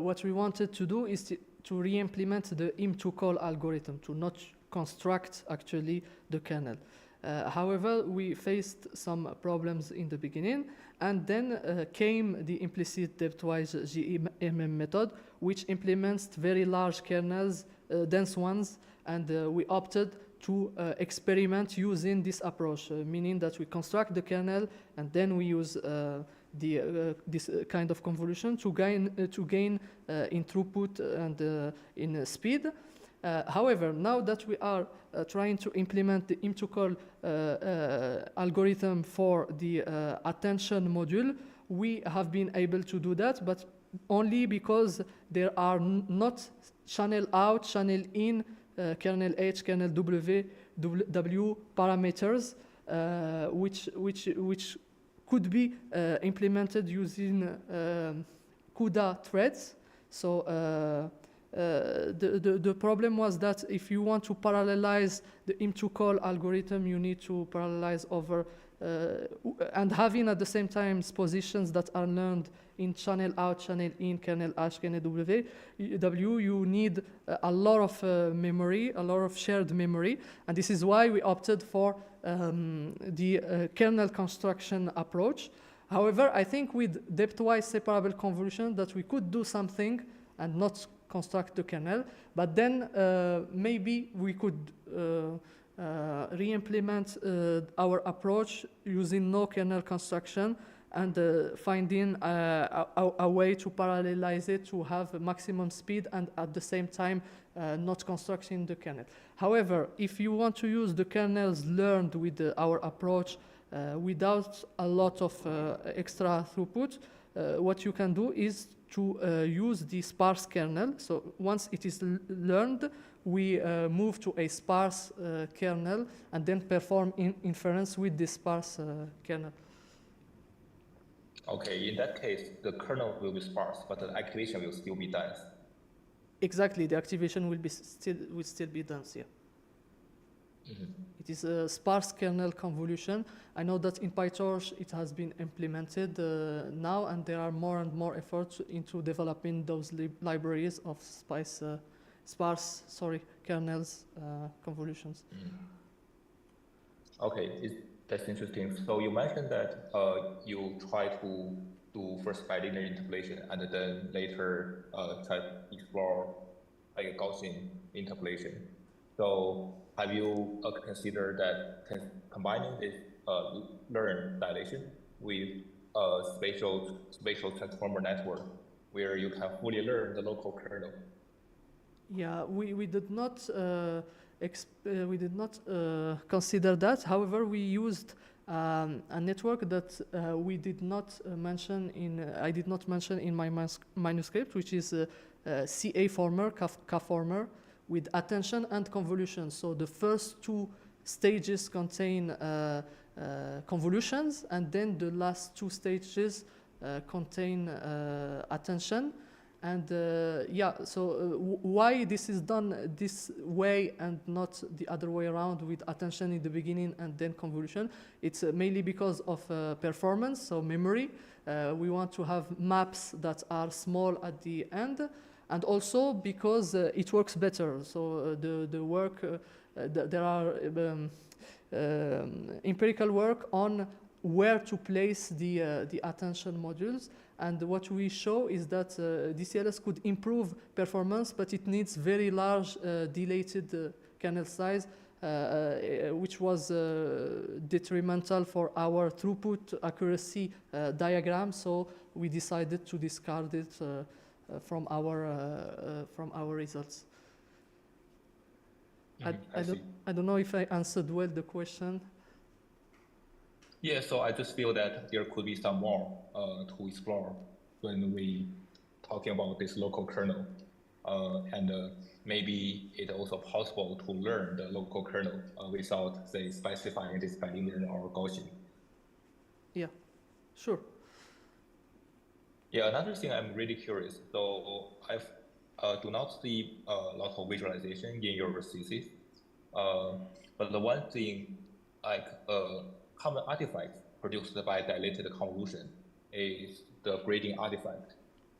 what we wanted to do is to re-implement the im2 call algorithm, to not construct actually the kernel. However, we faced some problems in the beginning, and then came the implicit depthwise GMM method, which implements very large kernels, dense ones, and we opted to experiment using this approach, meaning that we construct the kernel and then we use this kind of convolution to gain in throughput and in speed. However, now that we are trying to implement the im2 call algorithm for the attention module, we have been able to do that, but only because there are not channel out, channel in, kernel H, kernel W parameters, which could be implemented using CUDA threads. So the problem was that if you want to parallelize the im2 call algorithm, you need to parallelize over and having at the same time positions that are learned in channel out, channel in, kernel H, kernel W, you need a lot of memory, a lot of shared memory, and this is why we opted for the kernel construction approach. However, I think with depthwise separable convolution that we could do something and not construct the kernel, but then maybe we could re-implement our approach using no kernel construction and finding a way to parallelize it to have maximum speed and at the same time not constructing the kernel. However, if you want to use the kernels learned with our approach without a lot of extra throughput, what you can do is to use the sparse kernel. So once it is learned, we move to a sparse kernel and then perform inference with the sparse kernel. Okay, in that case, the kernel will be sparse, but the activation will still be dense. Exactly, the activation will still be dense, yeah. Mm-hmm. It is a sparse kernel convolution. I know that in PyTorch it has been implemented now, and there are more and more efforts into developing those libraries of sparse kernels convolutions. Mm-hmm. Okay, That's interesting. So you mentioned that you try to do first bilinear interpolation and then later try to explore like a Gaussian interpolation. So have you considered that combining this learned dilation with spatial transformer network where you can fully learn the local kernel? Yeah, we did not consider that. However, we used a network that we did not mention in. I did not mention in my manuscript, which is CA former, K former, with attention and convolution. So the first two stages contain convolutions, and then the last two stages contain attention. And yeah, so why this is done this way and not the other way around with attention in the beginning and then convolution? It's mainly because of performance, so memory. We want to have maps that are small at the end, and also because it works better. So the work, there are empirical work on where to place the attention modules. And what we show is that DCLS could improve performance, but it needs very large dilated kernel size, which was detrimental for our throughput accuracy diagram. So we decided to discard it from our results. I don't know if I answered well the question. Yeah, so I just feel that there could be some more to explore when we talking about this local kernel, and maybe it's also possible to learn the local kernel without, say, specifying this bilinear or Gaussian. Yeah, sure. Yeah, another thing I'm really curious. So I do not see a lot of visualization in your thesis, but the one thing like common artifact produced by dilated convolution is the grading artifact.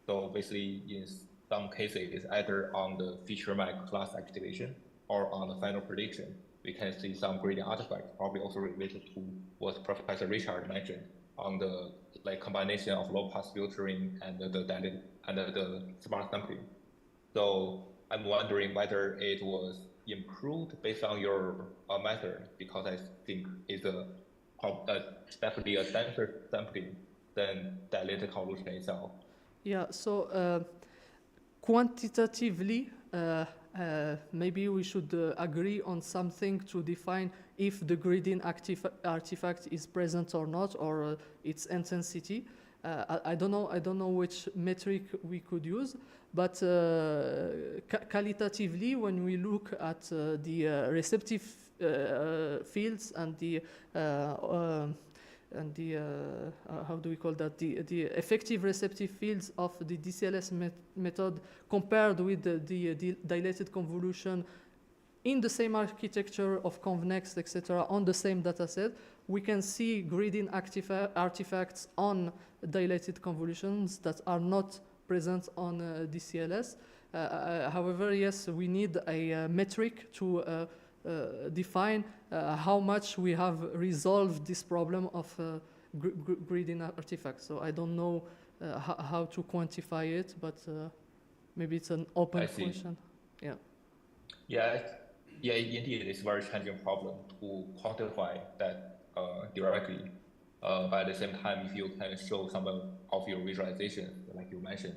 So basically, in some cases, it's either on the feature map class activation or on the final prediction. We can see some grading artifact, probably also related to what Professor Richard mentioned on the combination of low pass filtering and the dilated and the smart sampling. So I'm wondering whether it was improved based on your method, because I think it's definitely a denser sampling than dilated convolution itself. Yeah, so quantitatively, maybe we should agree on something to define if the grading artifact is present or not, or its intensity. I don't know which metric we could use, but qualitatively, when we look at the receptive fields and the how do we call that, the effective receptive fields of the DCLS method compared with the dilated convolution in the same architecture of convnext, etc., on the same data set, we can see grading artifacts on dilated convolutions that are not present on DCLS. However, yes, we need a metric to define how much we have resolved this problem of grading artifacts. So I don't know how to quantify it, but maybe it's an open question. Yeah. Yeah, indeed, it's a very challenging problem to quantify that directly. But at the same time, if you can show some of your visualization, like you mentioned,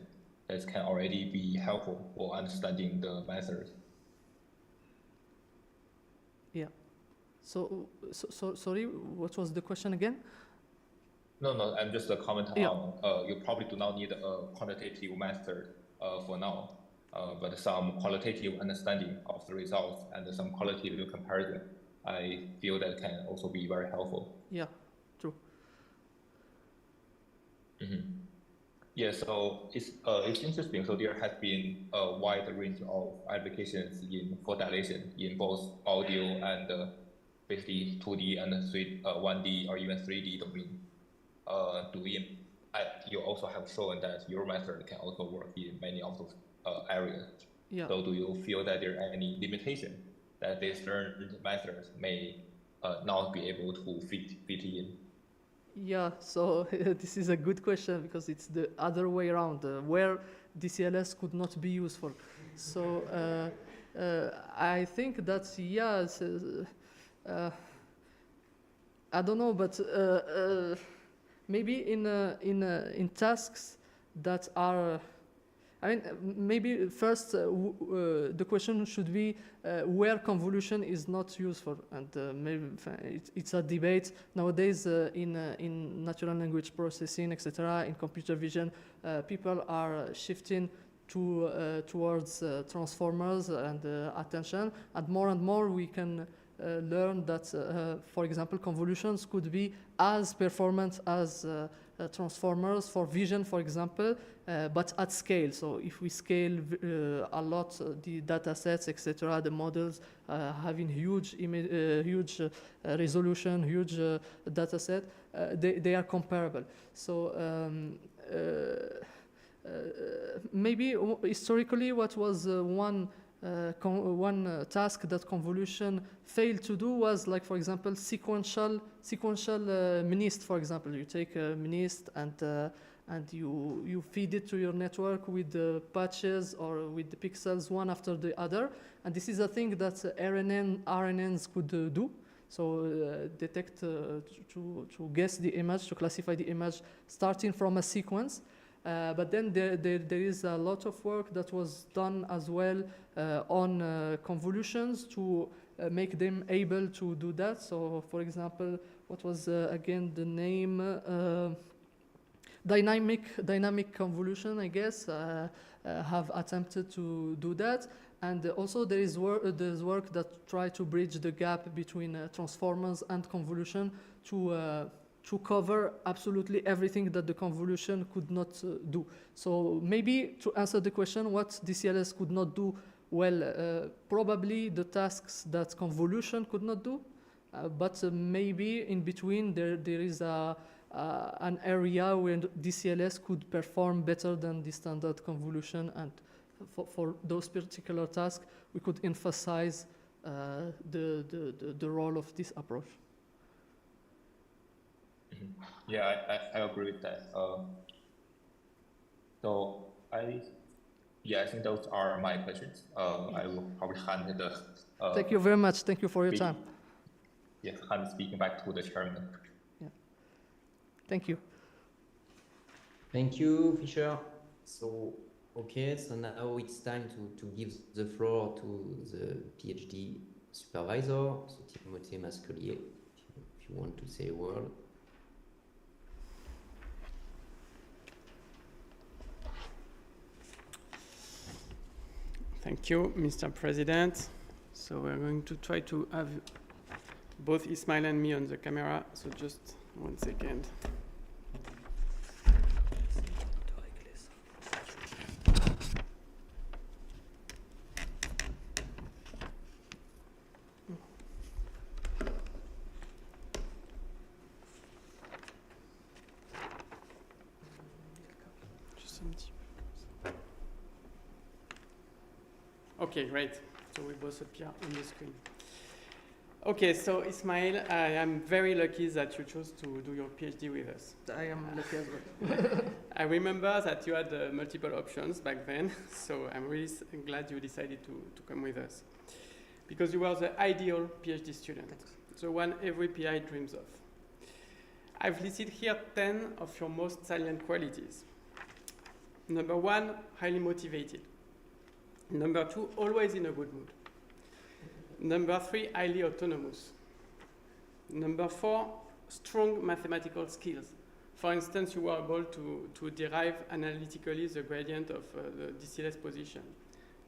that can already be helpful for understanding the methods. Yeah. So sorry, what was the question again? No, I'm just commenting on, you probably do not need a quantitative method for now, but some qualitative understanding of the results and some qualitative comparison, I feel that can also be very helpful. Yeah, true. Mm-hmm. Yeah, so it's interesting. So there has been a wide range of applications for dilation in both audio and basically 2D and 1D or even 3D domain. You also have shown that your method can also work in many of those areas. Yeah. So do you feel that there are any limitation that these learned methods may not be able to fit in? Yeah, so this is a good question because it's the other way around, where DCLS could not be useful. So I think that, yeah, I don't know, but maybe in tasks that are, I mean, maybe first the question should be where convolution is not useful, and maybe it's a debate nowadays in natural language processing, etc. In computer vision, people are shifting towards transformers and attention, and more we can learn that, for example, convolutions could be as performant as transformers for vision, for example, but at scale. So if we scale a lot the data sets, etc., the models having huge resolution, huge data set, they are comparable. So maybe historically what was one task that convolution failed to do was, like, for example, sequential MNIST, for example. You take a MNIST and you feed it to your network with the patches or with the pixels one after the other. And this is a thing that RNNs could do. So detect, to guess the image, to classify the image starting from a sequence. But then there is a lot of work that was done as well on convolutions to make them able to do that. So, for example, what was again the name? Dynamic convolution, I guess, have attempted to do that. And also there's work that try to bridge the gap between transformers and convolution to cover absolutely everything that the convolution could not do. So maybe to answer the question, what DCLS could not do, well, probably the tasks that convolution could not do, but maybe in between there is an area where DCLS could perform better than the standard convolution, and for those particular tasks we could emphasize the role of this approach. Yeah, I agree with that. So I think those are my questions. I will probably hand the. Thank you very much. Thank you for your time. Yes, hand speaking back to the chairman. Yeah. Thank you. Thank you, Fischer. So, okay, so now it's time to give the floor to the PhD supervisor, so Timothée MASQUELIER, if you want to say a word. Thank you, Mr. President. So we're going to try to have both Ismail and me on the camera. So just 1 second. Okay, great. So we both appear on the screen. Okay, so Ismail, I am very lucky that you chose to do your PhD with us. I am lucky as well. I remember that you had multiple options back then, so I'm really glad you decided to come with us. Because you were the ideal PhD student, the one every PI dreams of. I've listed here 10 of your most salient qualities. Number 1, highly motivated. Number 2, always in a good mood. Number 3, highly autonomous. Number 4, strong mathematical skills. For instance, you were able to derive analytically the gradient of the DCLS position.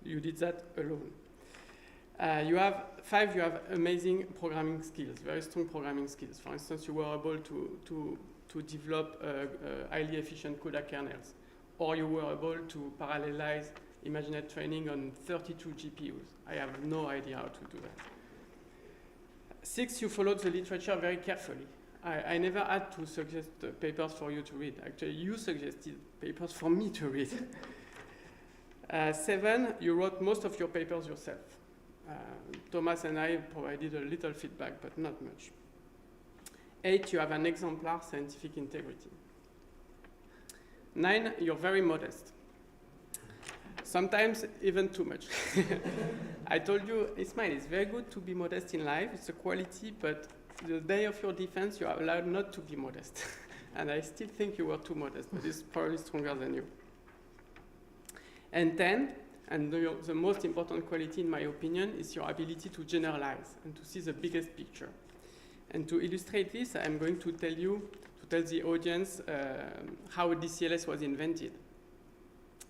You did that alone. You have amazing programming skills, very strong programming skills. For instance, you were able to develop highly efficient CUDA kernels, or you were able to parallelize ImageNet training on 32 GPUs. I have no idea how to do that. 6, you followed the literature very carefully. I never had to suggest papers for you to read. Actually, you suggested papers for me to read. 7, you wrote most of your papers yourself. Thomas and I provided a little feedback, but not much. 8, you have an exemplar scientific integrity. 9, you're very modest. Sometimes even too much. I told you, Ismail, it's very good to be modest in life. It's a quality, but the day of your defense, you are allowed not to be modest. And I still think you were too modest, but it's probably stronger than you. And 10, and the most important quality, in my opinion, is your ability to generalize and to see the biggest picture. And to illustrate this, I'm going to tell the audience how DCLS was invented.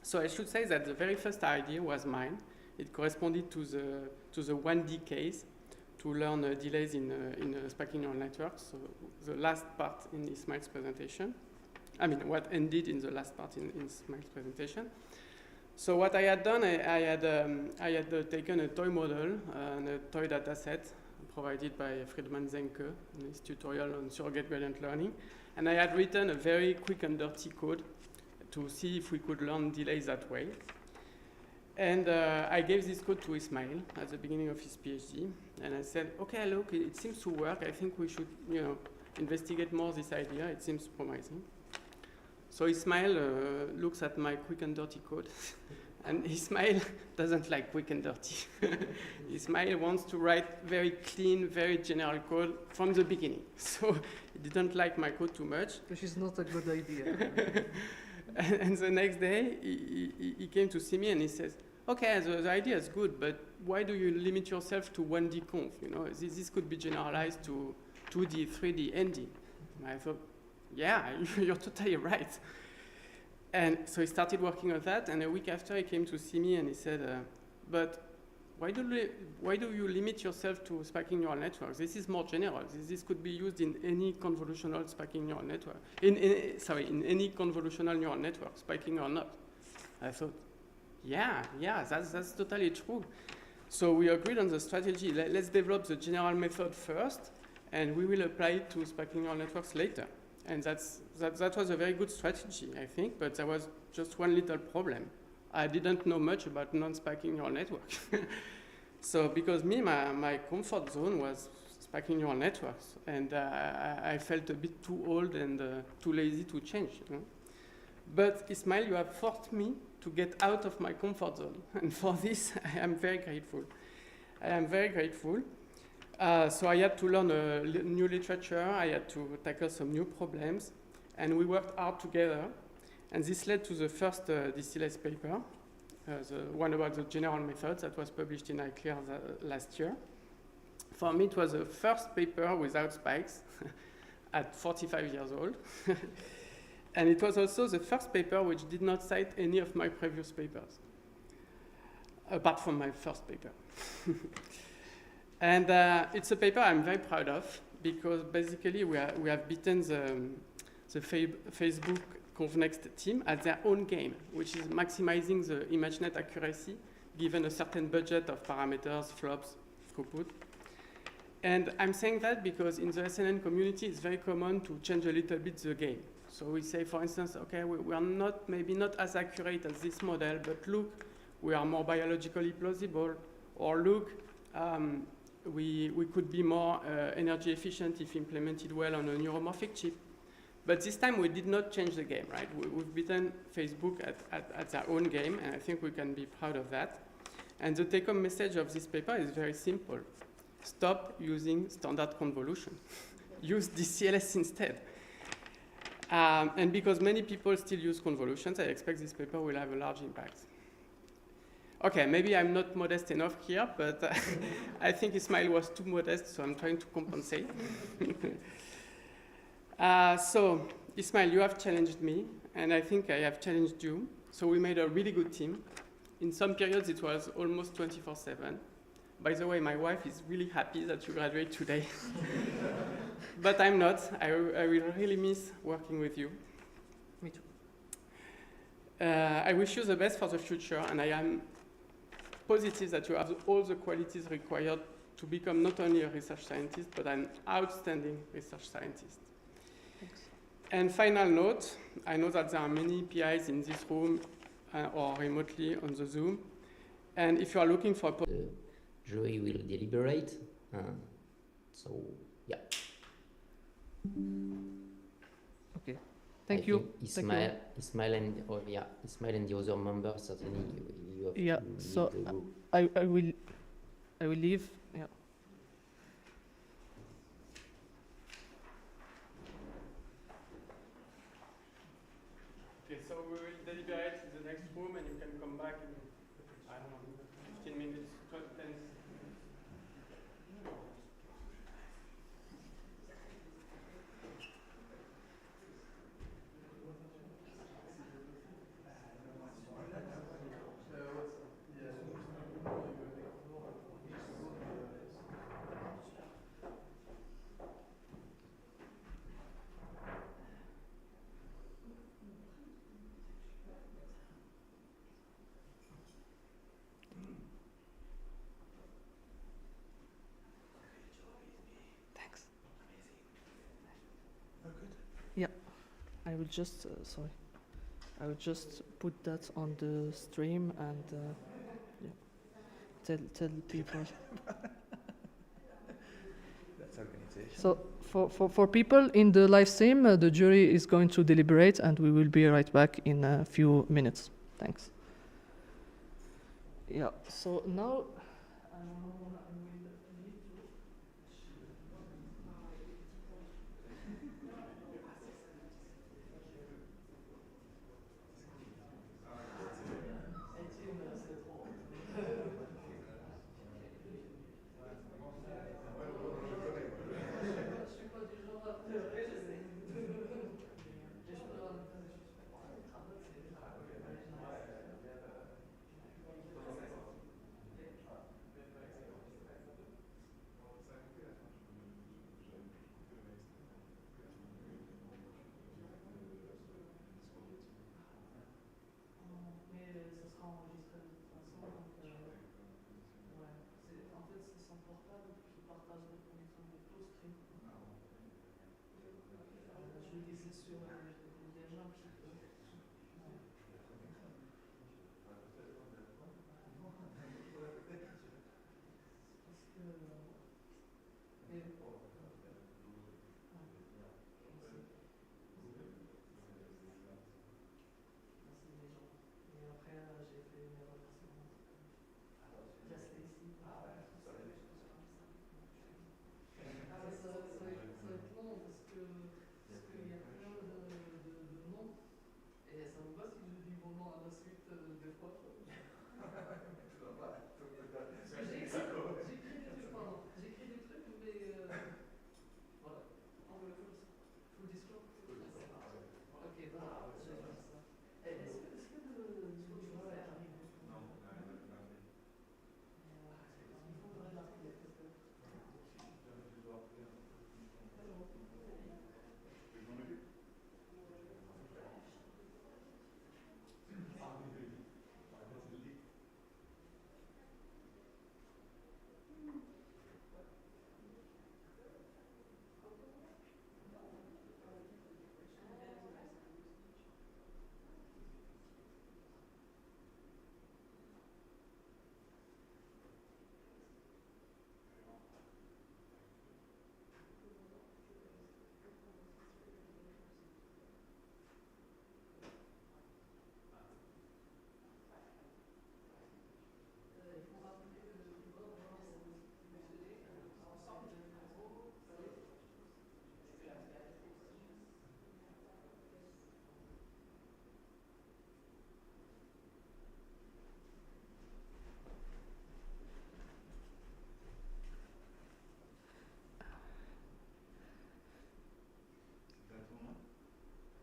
So I should say that the very first idea was mine. It corresponded to the 1D case to learn delays in spiking neural networks. So the last part in Ismail's presentation. I mean, what ended in the last part in Ismail's presentation. So what I had done, I had taken a toy model and a toy data set provided by Friedman Zenke in his tutorial on surrogate gradient learning. And I had written a very quick and dirty code to see if we could learn delays that way. And I gave this code to Ismail at the beginning of his PhD. And I said, okay, look, it seems to work. I think we should, investigate more this idea. It seems promising. So Ismail looks at my quick and dirty code. And Ismail doesn't like quick and dirty. Ismail wants to write very clean, very general code from the beginning. So he didn't like my code too much. Which is not a good idea. And the next day, he came to see me and he says, okay, the idea is good, but why do you limit yourself to 1D conv? This could be generalized to 2D, 3D, ND. And I thought, yeah, you're totally right. And so he started working on that, and a week after he came to see me and he said, but why do you limit yourself to spiking neural networks? This is more general. This could be used in any convolutional spiking neural network. In any convolutional neural network, spiking or not. I thought, yeah, that's totally true. So we agreed on the strategy. Let's develop the general method first, and we will apply it to spiking neural networks later. And that was a very good strategy, I think, but there was just one little problem. I didn't know much about non-spiking neural networks. So because my comfort zone was spiking neural networks, and I felt a bit too old and too lazy to change. But Ismail, you have forced me to get out of my comfort zone. And for this, I am very grateful. So I had to learn new literature, I had to tackle some new problems, and we worked hard together. And this led to the first DCLS paper, the one about the general methods that was published in iClear last year. For me, it was the first paper without spikes at 45 years old. And it was also the first paper which did not cite any of my previous papers, apart from my first paper. And it's a paper I'm very proud of, because basically we have beaten the Facebook ConvNext team at their own game, which is maximizing the ImageNet accuracy given a certain budget of parameters, flops, throughput. And I'm saying that because in the SNN community, it's very common to change a little bit the game. So we say, for instance, okay, we are maybe not as accurate as this model, but look, we are more biologically plausible, or look, we could be more energy efficient if implemented well on a neuromorphic chip. But this time we did not change the game, right? We've beaten Facebook at their own game, and I think we can be proud of that. And the take-home message of this paper is very simple. Stop using standard convolution. Use DCLS instead. And because many people still use convolutions, I expect this paper will have a large impact. Okay, maybe I'm not modest enough here, but I think Ismail was too modest, so I'm trying to compensate. So, Ismail, you have challenged me, and I think I have challenged you. So we made a really good team. In some periods, it was almost 24/7. By the way, my wife is really happy that you graduate today. But I'm not. I will really miss working with you. Me too. I wish you the best for the future, and I am positive that you have all the qualities required to become not only a research scientist, but an outstanding research scientist. Thanks. And final note, I know that there are many PIs in this room or remotely on the Zoom, and if you are looking for jury will deliberate. So, yeah. Okay. Thank you. Ismail, Ismail and Ismail and the other members certainly you have Yeah. to leave So the group. I will leave. Yeah. Okay, so we will deliberate in the next room, and you can come back in, I don't know, 15 minutes, 10 minutes. Thanks. Yeah. I will just sorry. I will just put that on the stream and yeah. Tell people. That's organization. So for people in the live stream, the jury is going to deliberate, and we will be right back in a few minutes. Thanks. Yeah. So now.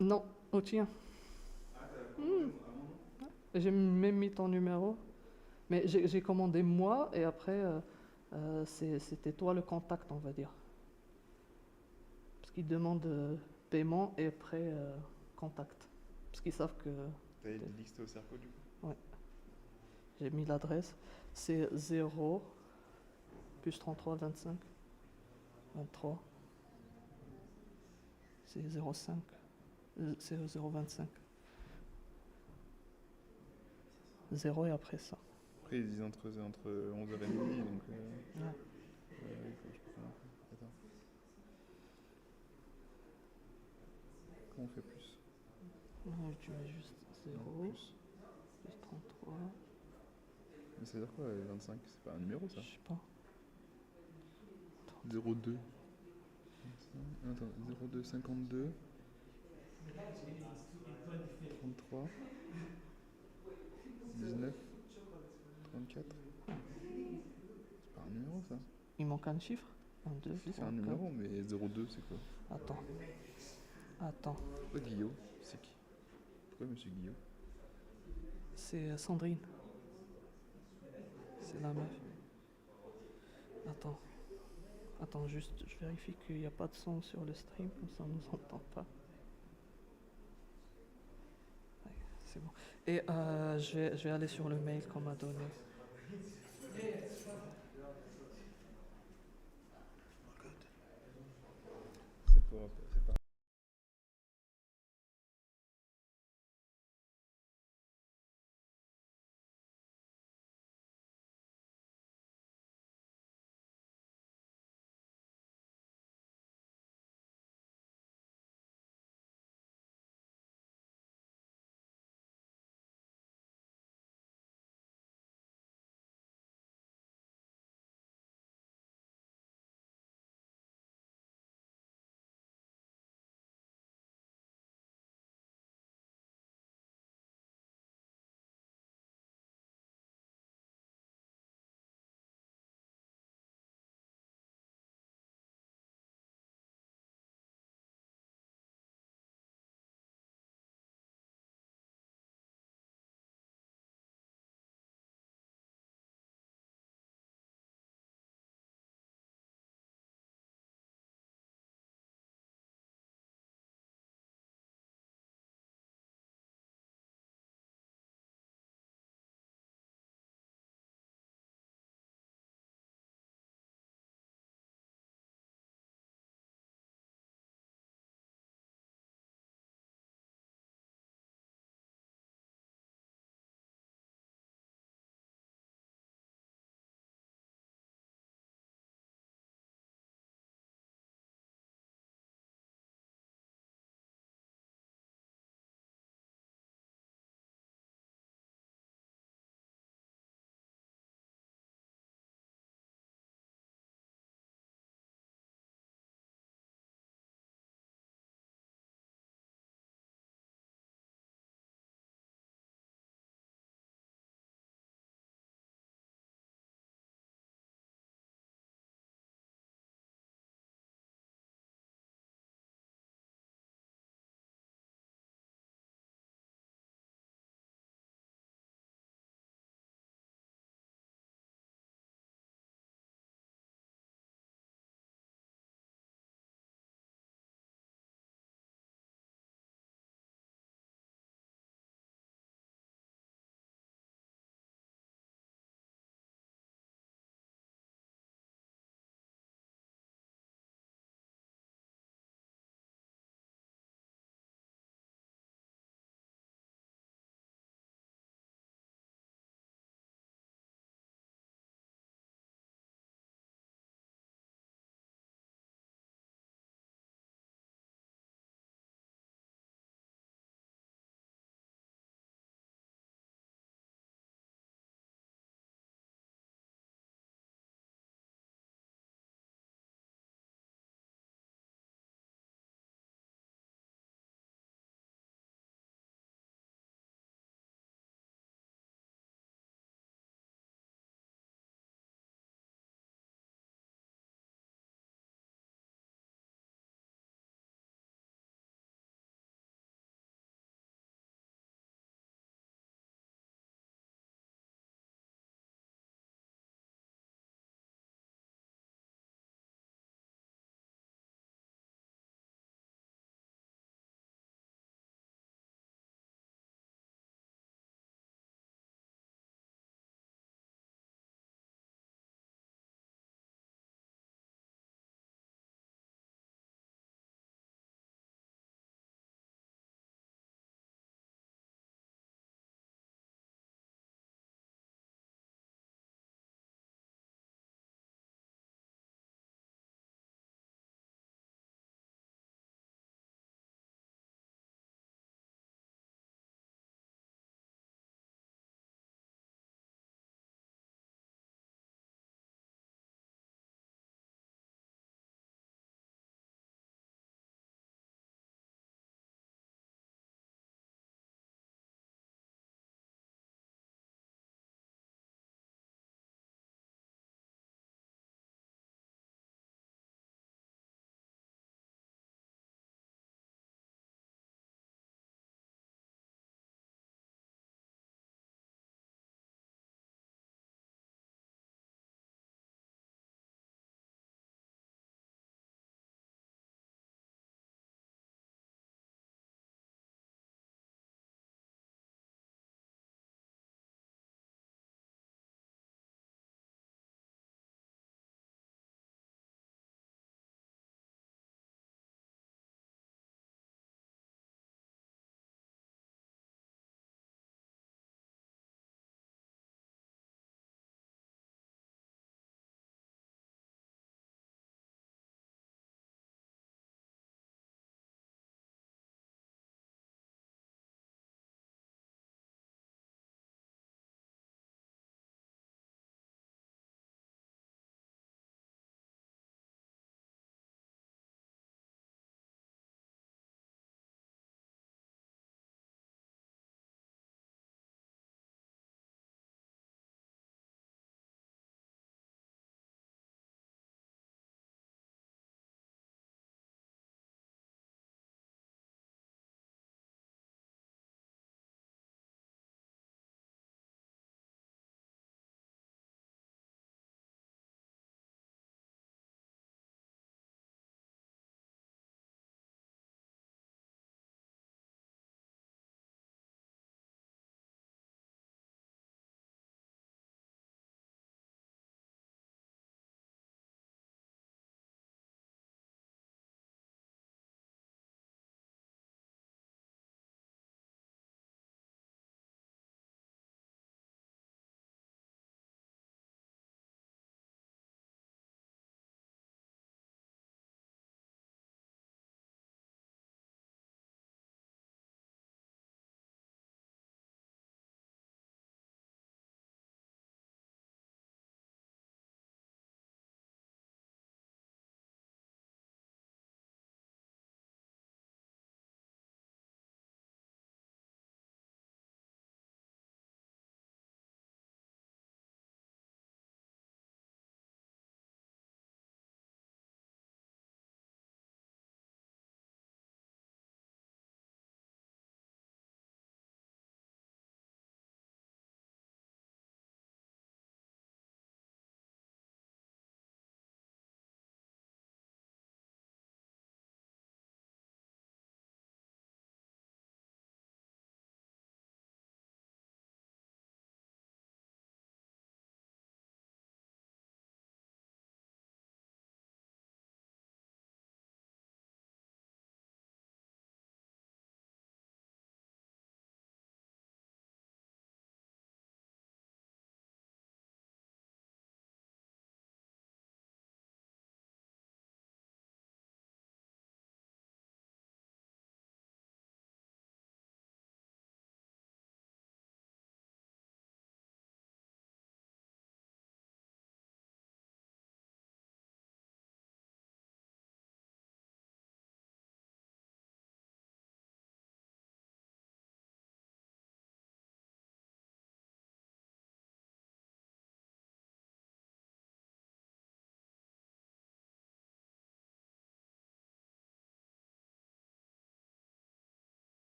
Non, au tien. J'ai même mis ton numéro. Mais j'ai commandé moi et après, c'était toi le contact, on va dire. Parce qu'ils demandent paiement et après contact. Parce qu'ils savent que... T'as dit que c'était au CerCo du coup? Ouais. J'ai mis l'adresse. C'est 0 plus 33 25 23. C'est 05. C'est 025. 0 et après ça. Après, ils disent entre 11h30, donc... Ouais. il faut que je prenne un peu. Attends. Comment on fait plus? Ouais, tu mets juste 0, Non, plus 33, mais ça veut dire quoi, 25? C'est pas un numéro, ça? je sais pas. 02. Attends, 02, 52. 33. 19. 34. C'est pas un numéro, ça? Il manque un chiffre? 1, 2, Si, c'est 3, un 4. numéro, mais 02, c'est quoi? Attends. Pourquoi Guillaume? C'est qui? Pourquoi monsieur Guillaume? C'est Sandrine. C'est la meuf. Attends, juste, je vérifie qu'il n'y a pas de son sur le stream, comme ça on ne nous entend pas. Ouais, c'est bon. Et je vais aller sur le mail qu'on m'a donné. C'est pas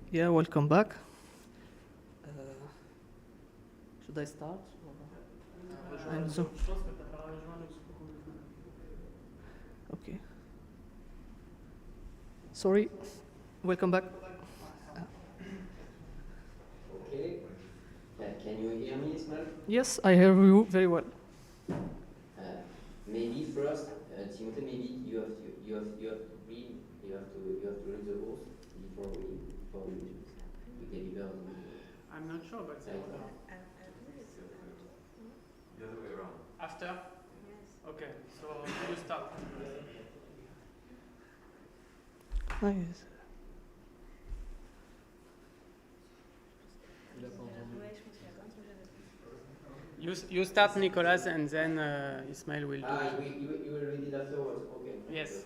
Yeah, welcome back. Should I start? Okay. Sorry. Welcome back. Okay. Can you hear me, Ismail? Yes, I hear you very well. Maybe first, Timothée, maybe you have to read the rules before we deliver. I'm not sure, but The other way around. after? Yes. Okay, so you start. Nice. You start, Nicolas, and then Ismail will do it. You will read it afterwards. Okay. Yes.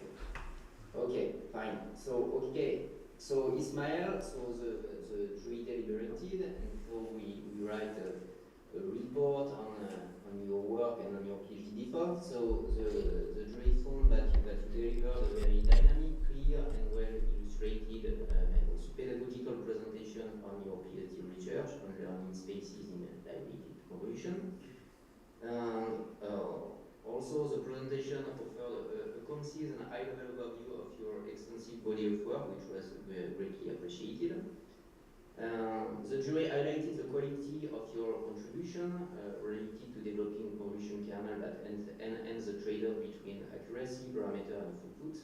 Okay, fine. So Ismail, so the jury deliberated, and so we write a report on your work and on your PhD effort. So the jury found that you delivered a very dynamic, clear, and well illustrated and also pedagogical presentation on your PhD research on learning spaces in dilated convolution. Also, the presentation offered a concise and high-level overview of your extensive body of work, which was greatly appreciated. The jury highlighted the quality of your contribution related to developing convolution kernel that enhance the trade-off between accuracy, parameter, and throughput.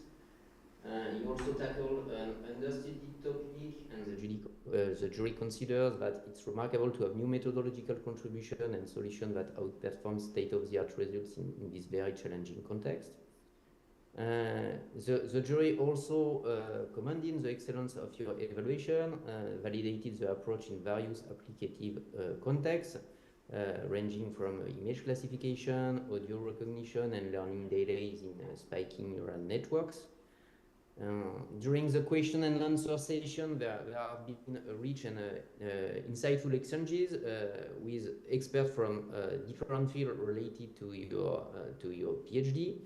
You also tackled an understudied topic, and the jury considers that it's remarkable to have new methodological contribution and solution that outperform state-of-the-art results in this very challenging context. The jury also commended the excellence of your evaluation, validated the approach in various applicative contexts, ranging from image classification, audio recognition, and learning delays in spiking neural networks. During the question and answer session, there have been rich and insightful exchanges with experts from different fields related to your PhD.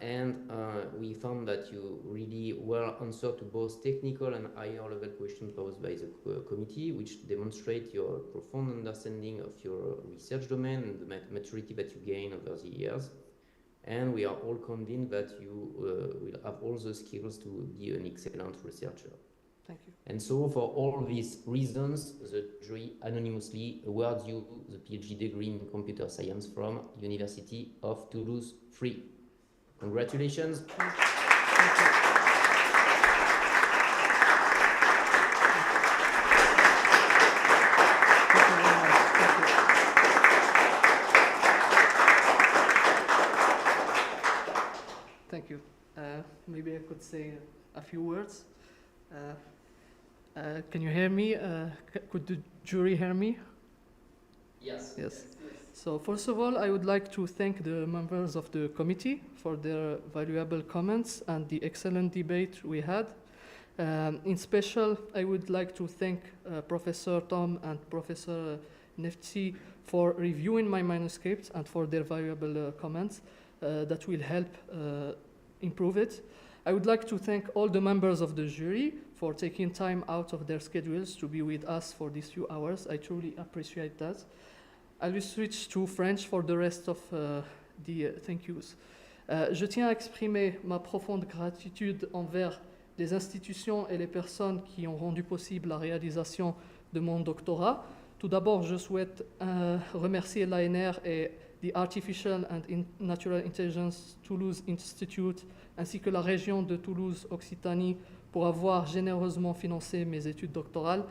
And we found that you really well answered to both technical and higher level questions posed by the committee, which demonstrate your profound understanding of your research domain and the maturity that you gain over the years. And we are all convinced that you will have all the skills to be an excellent researcher. Thank you. And so for all these reasons, the jury anonymously awards you the PhD degree in computer science from University of Toulouse free. Congratulations. Thank you. Thank you. Maybe I could say a few words. Can you hear me? Could the jury hear me? Yes. Yes. So first of all, I would like to thank the members of the committee for their valuable comments and the excellent debate we had. In special, I would like to thank Professor THOME and Professor NEFTCI for reviewing my manuscript and for their valuable comments that will help improve it. I would like to thank all the members of the jury for taking time out of their schedules to be with us for these few hours. I truly appreciate that. I will switch to French for the rest of the thank yous. Je tiens à exprimer ma profonde gratitude envers les institutions et les personnes qui ont rendu possible la réalisation de mon doctorat. Tout d'abord, je souhaite remercier l'ANR et the Artificial and Natural Intelligence Toulouse Institute ainsi que la région de Toulouse-Occitanie pour avoir généreusement financé mes études doctorales.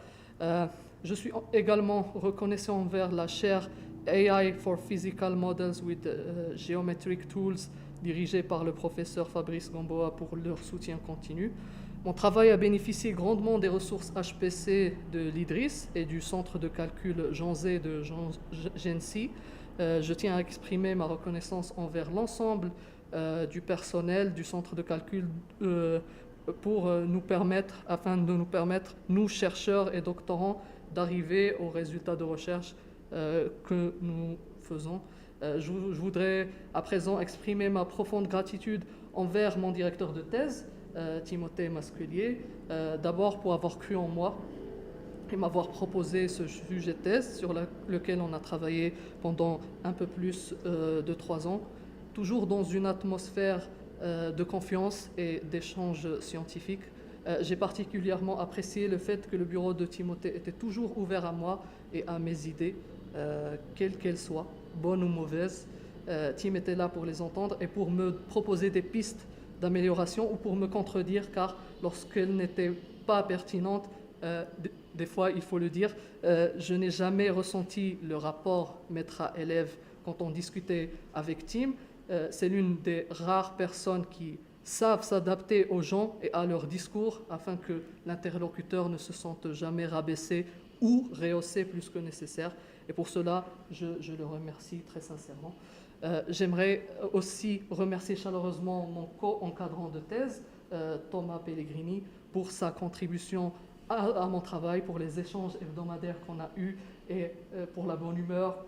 Je suis également reconnaissant envers la chaire AI for Physical Models with Geometric Tools dirigée par le professeur Fabrice Gamboa pour leur soutien continu. Mon travail a bénéficié grandement des ressources HPC de l'IDRIS et du centre de calcul Jean Zé de GENSI. Je tiens à exprimer ma reconnaissance envers l'ensemble du personnel du centre de calcul afin de nous permettre, nous chercheurs et doctorants, d'arriver aux résultats de recherche que nous faisons. Je voudrais à présent exprimer ma profonde gratitude envers mon directeur de thèse, Timothée et MASQUELIER, d'abord pour avoir cru en moi et m'avoir proposé ce sujet de thèse sur lequel on a travaillé pendant un peu plus de 3 ans, toujours dans une atmosphère de confiance et d'échange scientifique. J'ai particulièrement apprécié le fait que le bureau de Timothée était toujours ouvert à moi et à mes idées, quelles qu'elles soient, bonnes ou mauvaises. Tim était là pour les entendre et pour me proposer des pistes d'amélioration ou pour me contredire, car lorsqu'elles n'étaient pas pertinentes, des fois, il faut le dire, je n'ai jamais ressenti le rapport maître-élève quand on discutait avec Tim. C'est l'une des rares personnes qui savent s'adapter aux gens et à leur discours afin que l'interlocuteur ne se sente jamais rabaissé ou rehaussé plus que nécessaire. Et pour cela, je le remercie très sincèrement. J'aimerais aussi remercier chaleureusement mon co-encadrant de thèse, Thomas Pellegrini, pour sa contribution à mon travail, pour les échanges hebdomadaires qu'on a eus et pour la bonne humeur,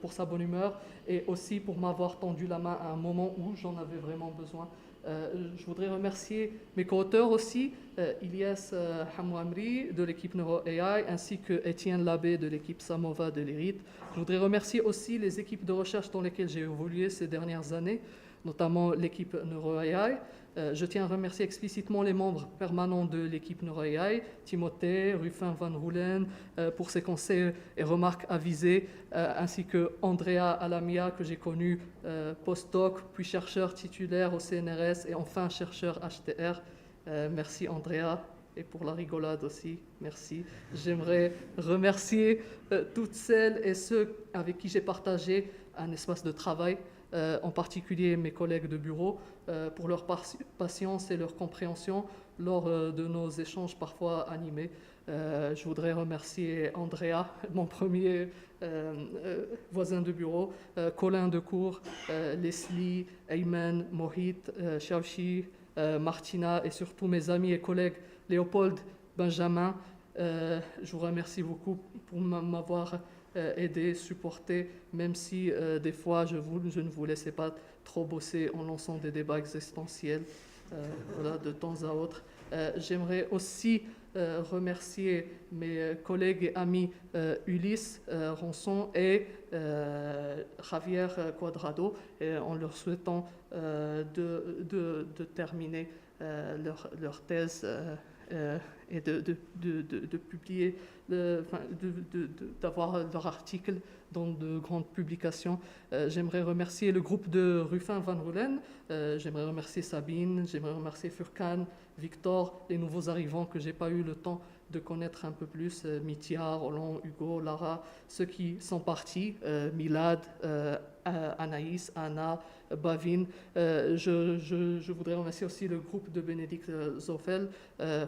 pour sa bonne humeur et aussi pour m'avoir tendu la main à un moment où j'en avais vraiment besoin. Je voudrais remercier mes co-auteurs aussi, Ilyas Hamouamri de l'équipe NeuroAI ainsi que Étienne Labbé de l'équipe Samova de l'IRIT. Je voudrais remercier aussi les équipes de recherche dans lesquelles j'ai évolué ces dernières années, notamment l'équipe NeuroAI. Je tiens à remercier explicitement les membres permanents de l'équipe NeuroAI, Timothée, Ruffin Van Roulen, pour ses conseils et remarques avisées, ainsi que Andrea Alamia, que j'ai connu postdoc, puis chercheur titulaire au CNRS et enfin chercheur HTR. Merci Andrea, et pour la rigolade aussi, merci. J'aimerais remercier toutes celles et ceux avec qui j'ai partagé un espace de travail, en particulier mes collègues de bureau, pour leur patience et leur compréhension lors de nos échanges parfois animés. Je voudrais remercier Andrea, mon premier voisin de bureau, Colin de cours, Leslie, Ayman, Mohit, Xiaoxi, Martina et surtout mes amis et collègues Léopold, Benjamin. Je vous remercie beaucoup pour m'avoir aidé, supporté, même si des fois je ne vous laissais pas trop bosser en lançant des débats existentiels voilà, de temps à autre. J'aimerais aussi remercier mes collègues et amis Ulysse Ronson et Javier Cuadrado en leur souhaitant de terminer leur thèse et de publier, d'avoir leur article dans de grandes publications. J'aimerais remercier le groupe de Ruffin Van Roulen, j'aimerais remercier Sabine, j'aimerais remercier Furkan, Victor, les nouveaux arrivants que je n'ai pas eu le temps de connaître un peu plus, Mithia, Roland, Hugo, Lara, ceux qui sont partis, Milad, Anaïs, Anna, Bavin. Je voudrais remercier aussi le groupe de Bénédicte Zoffel,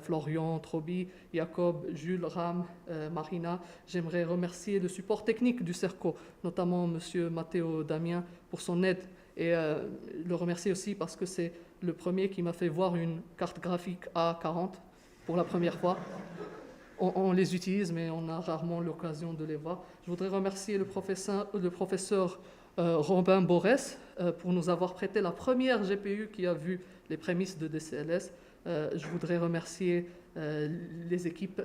Florian, Trobi, Jacob, Jules, Ram, Marina. J'aimerais remercier le support technique du CerCo, notamment M. Matteo Damien pour son aide et le remercier aussi parce que c'est le premier qui m'a fait voir une carte graphique A40 pour la première fois. On les utilise, mais on a rarement l'occasion de les voir. Je voudrais remercier le professeur Robin Borès pour nous avoir prêté la première GPU qui a vu les prémices de DCLS. Je voudrais remercier les équipes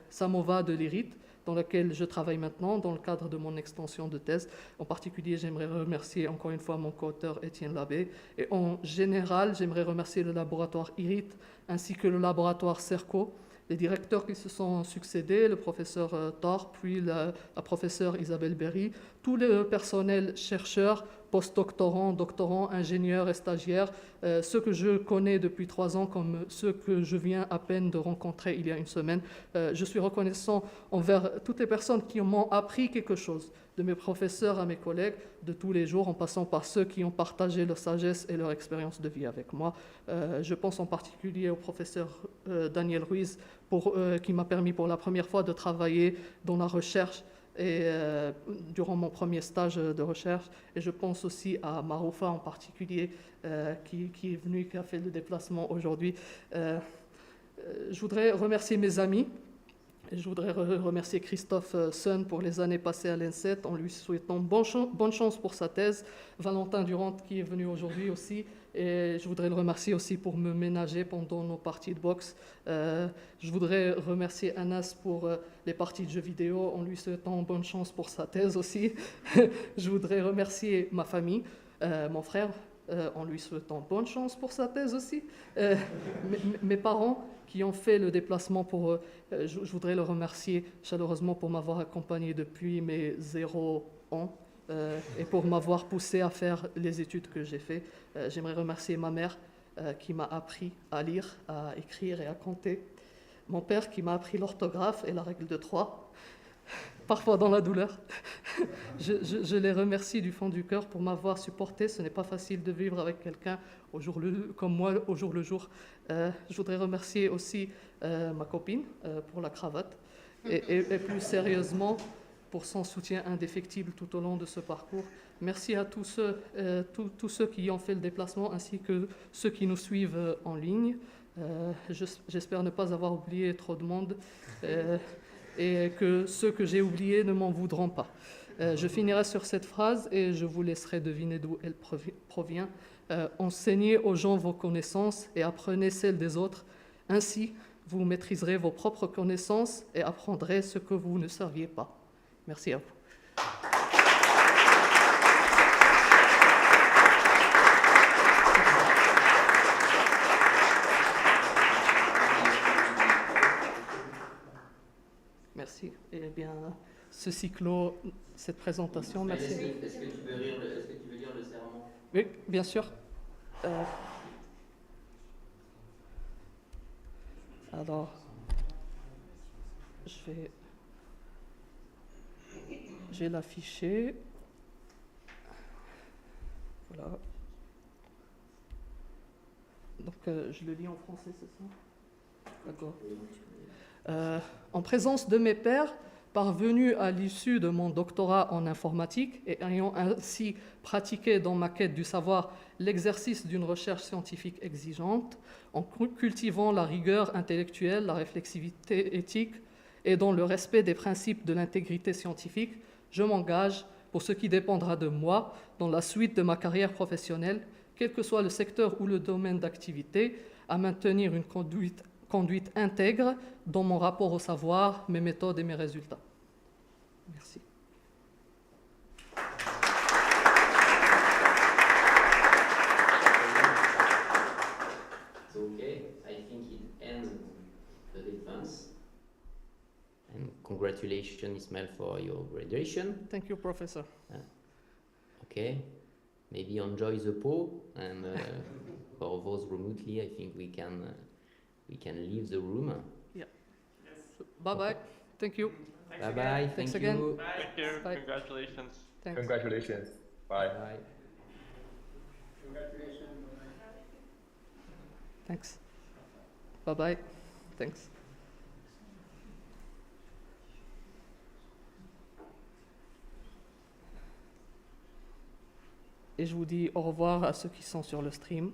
Samova de l'IRIT, dans laquelle je travaille maintenant, dans le cadre de mon extension de thèse. En particulier, j'aimerais remercier encore une fois mon co-auteur Étienne Labbé. Et en général, j'aimerais remercier le laboratoire IRIT ainsi que le laboratoire CerCo, les directeurs qui se sont succédés, le professeur Thor, puis la professeure Isabelle Berry, tout le personnel chercheurs, postdoctorants, doctorants, ingénieurs et stagiaires, ceux que je connais depuis 3 ans comme ceux que je viens à peine de rencontrer il y a une semaine. Je suis reconnaissant envers toutes les personnes qui m'ont appris quelque chose, de mes professeurs à mes collègues, de tous les jours, en passant par ceux qui ont partagé leur sagesse et leur expérience de vie avec moi. Je pense en particulier au professeur Daniel Ruiz, qui m'a permis pour la première fois de travailler dans la recherche et durant mon premier stage de recherche. Et je pense aussi à Maroufa en particulier, qui est venu, qui a fait le déplacement aujourd'hui. Je voudrais remercier mes amis Et je voudrais remercier Christophe Sun pour les années passées à l'ENSET en lui souhaitant bonne chance pour sa thèse. Valentin Durand qui est venu aujourd'hui aussi. Et je voudrais le remercier aussi pour me ménager pendant nos parties de boxe. Je voudrais remercier Anas pour les parties de jeux vidéo en lui souhaitant bonne chance pour sa thèse aussi. Je voudrais remercier ma famille, mon frère, en lui souhaitant bonne chance pour sa thèse aussi. Mes parents qui ont fait le déplacement pour... je voudrais le remercier chaleureusement pour m'avoir accompagné depuis mes 0 ans et pour m'avoir poussé à faire les études que j'ai fait. J'aimerais remercier ma mère qui m'a appris à lire, à écrire et à compter. Mon père qui m'a appris l'orthographe et la règle de 3. Parfois dans la douleur. Je les remercie du fond du cœur pour m'avoir supporté. Ce n'est pas facile de vivre avec quelqu'un comme moi au jour le jour. Je voudrais remercier aussi ma copine pour la cravate et plus sérieusement pour son soutien indéfectible tout au long de ce parcours. Merci à tous ceux qui ont fait le déplacement ainsi que ceux qui nous suivent en ligne. J'espère ne pas avoir oublié trop de monde. Et que ceux que j'ai oubliés ne m'en voudront pas. Je finirai sur cette phrase et je vous laisserai deviner d'où elle provient. Enseignez aux gens vos connaissances et apprenez celles des autres. Ainsi, vous maîtriserez vos propres connaissances et apprendrez ce que vous ne saviez pas. Merci à vous. Merci. Eh bien, ceci clôt cette présentation. Merci. Est-ce que tu veux lire le serment? Oui, bien sûr. Alors, je vais l'afficher. Voilà. Donc, je le lis en français, c'est ça? D'accord. En présence de mes pairs, parvenus à l'issue de mon doctorat en informatique et ayant ainsi pratiqué dans ma quête du savoir l'exercice d'une recherche scientifique exigeante, en cultivant la rigueur intellectuelle, la réflexivité éthique et dans le respect des principes de l'intégrité scientifique, je m'engage, pour ce qui dépendra de moi, dans la suite de ma carrière professionnelle, quel que soit le secteur ou le domaine d'activité, à maintenir une conduite intègre dans mon rapport au savoir, mes méthodes et mes résultats. Merci. So, okay, I think it ends the defense. And congratulations, Ismail, for your graduation. Thank you, Professor. Okay, maybe enjoy the po, and for those remotely, I think we can leave the room. Yeah. Yes. Bye-bye. Thank you. Bye-bye. Thanks Thank again. you. Thank you. Bye. Congratulations. Thanks. Congratulations. Bye. Bye. Congratulations. Thanks. Bye-bye. Thanks. Et je vous dis au revoir à ceux qui sont sur le stream.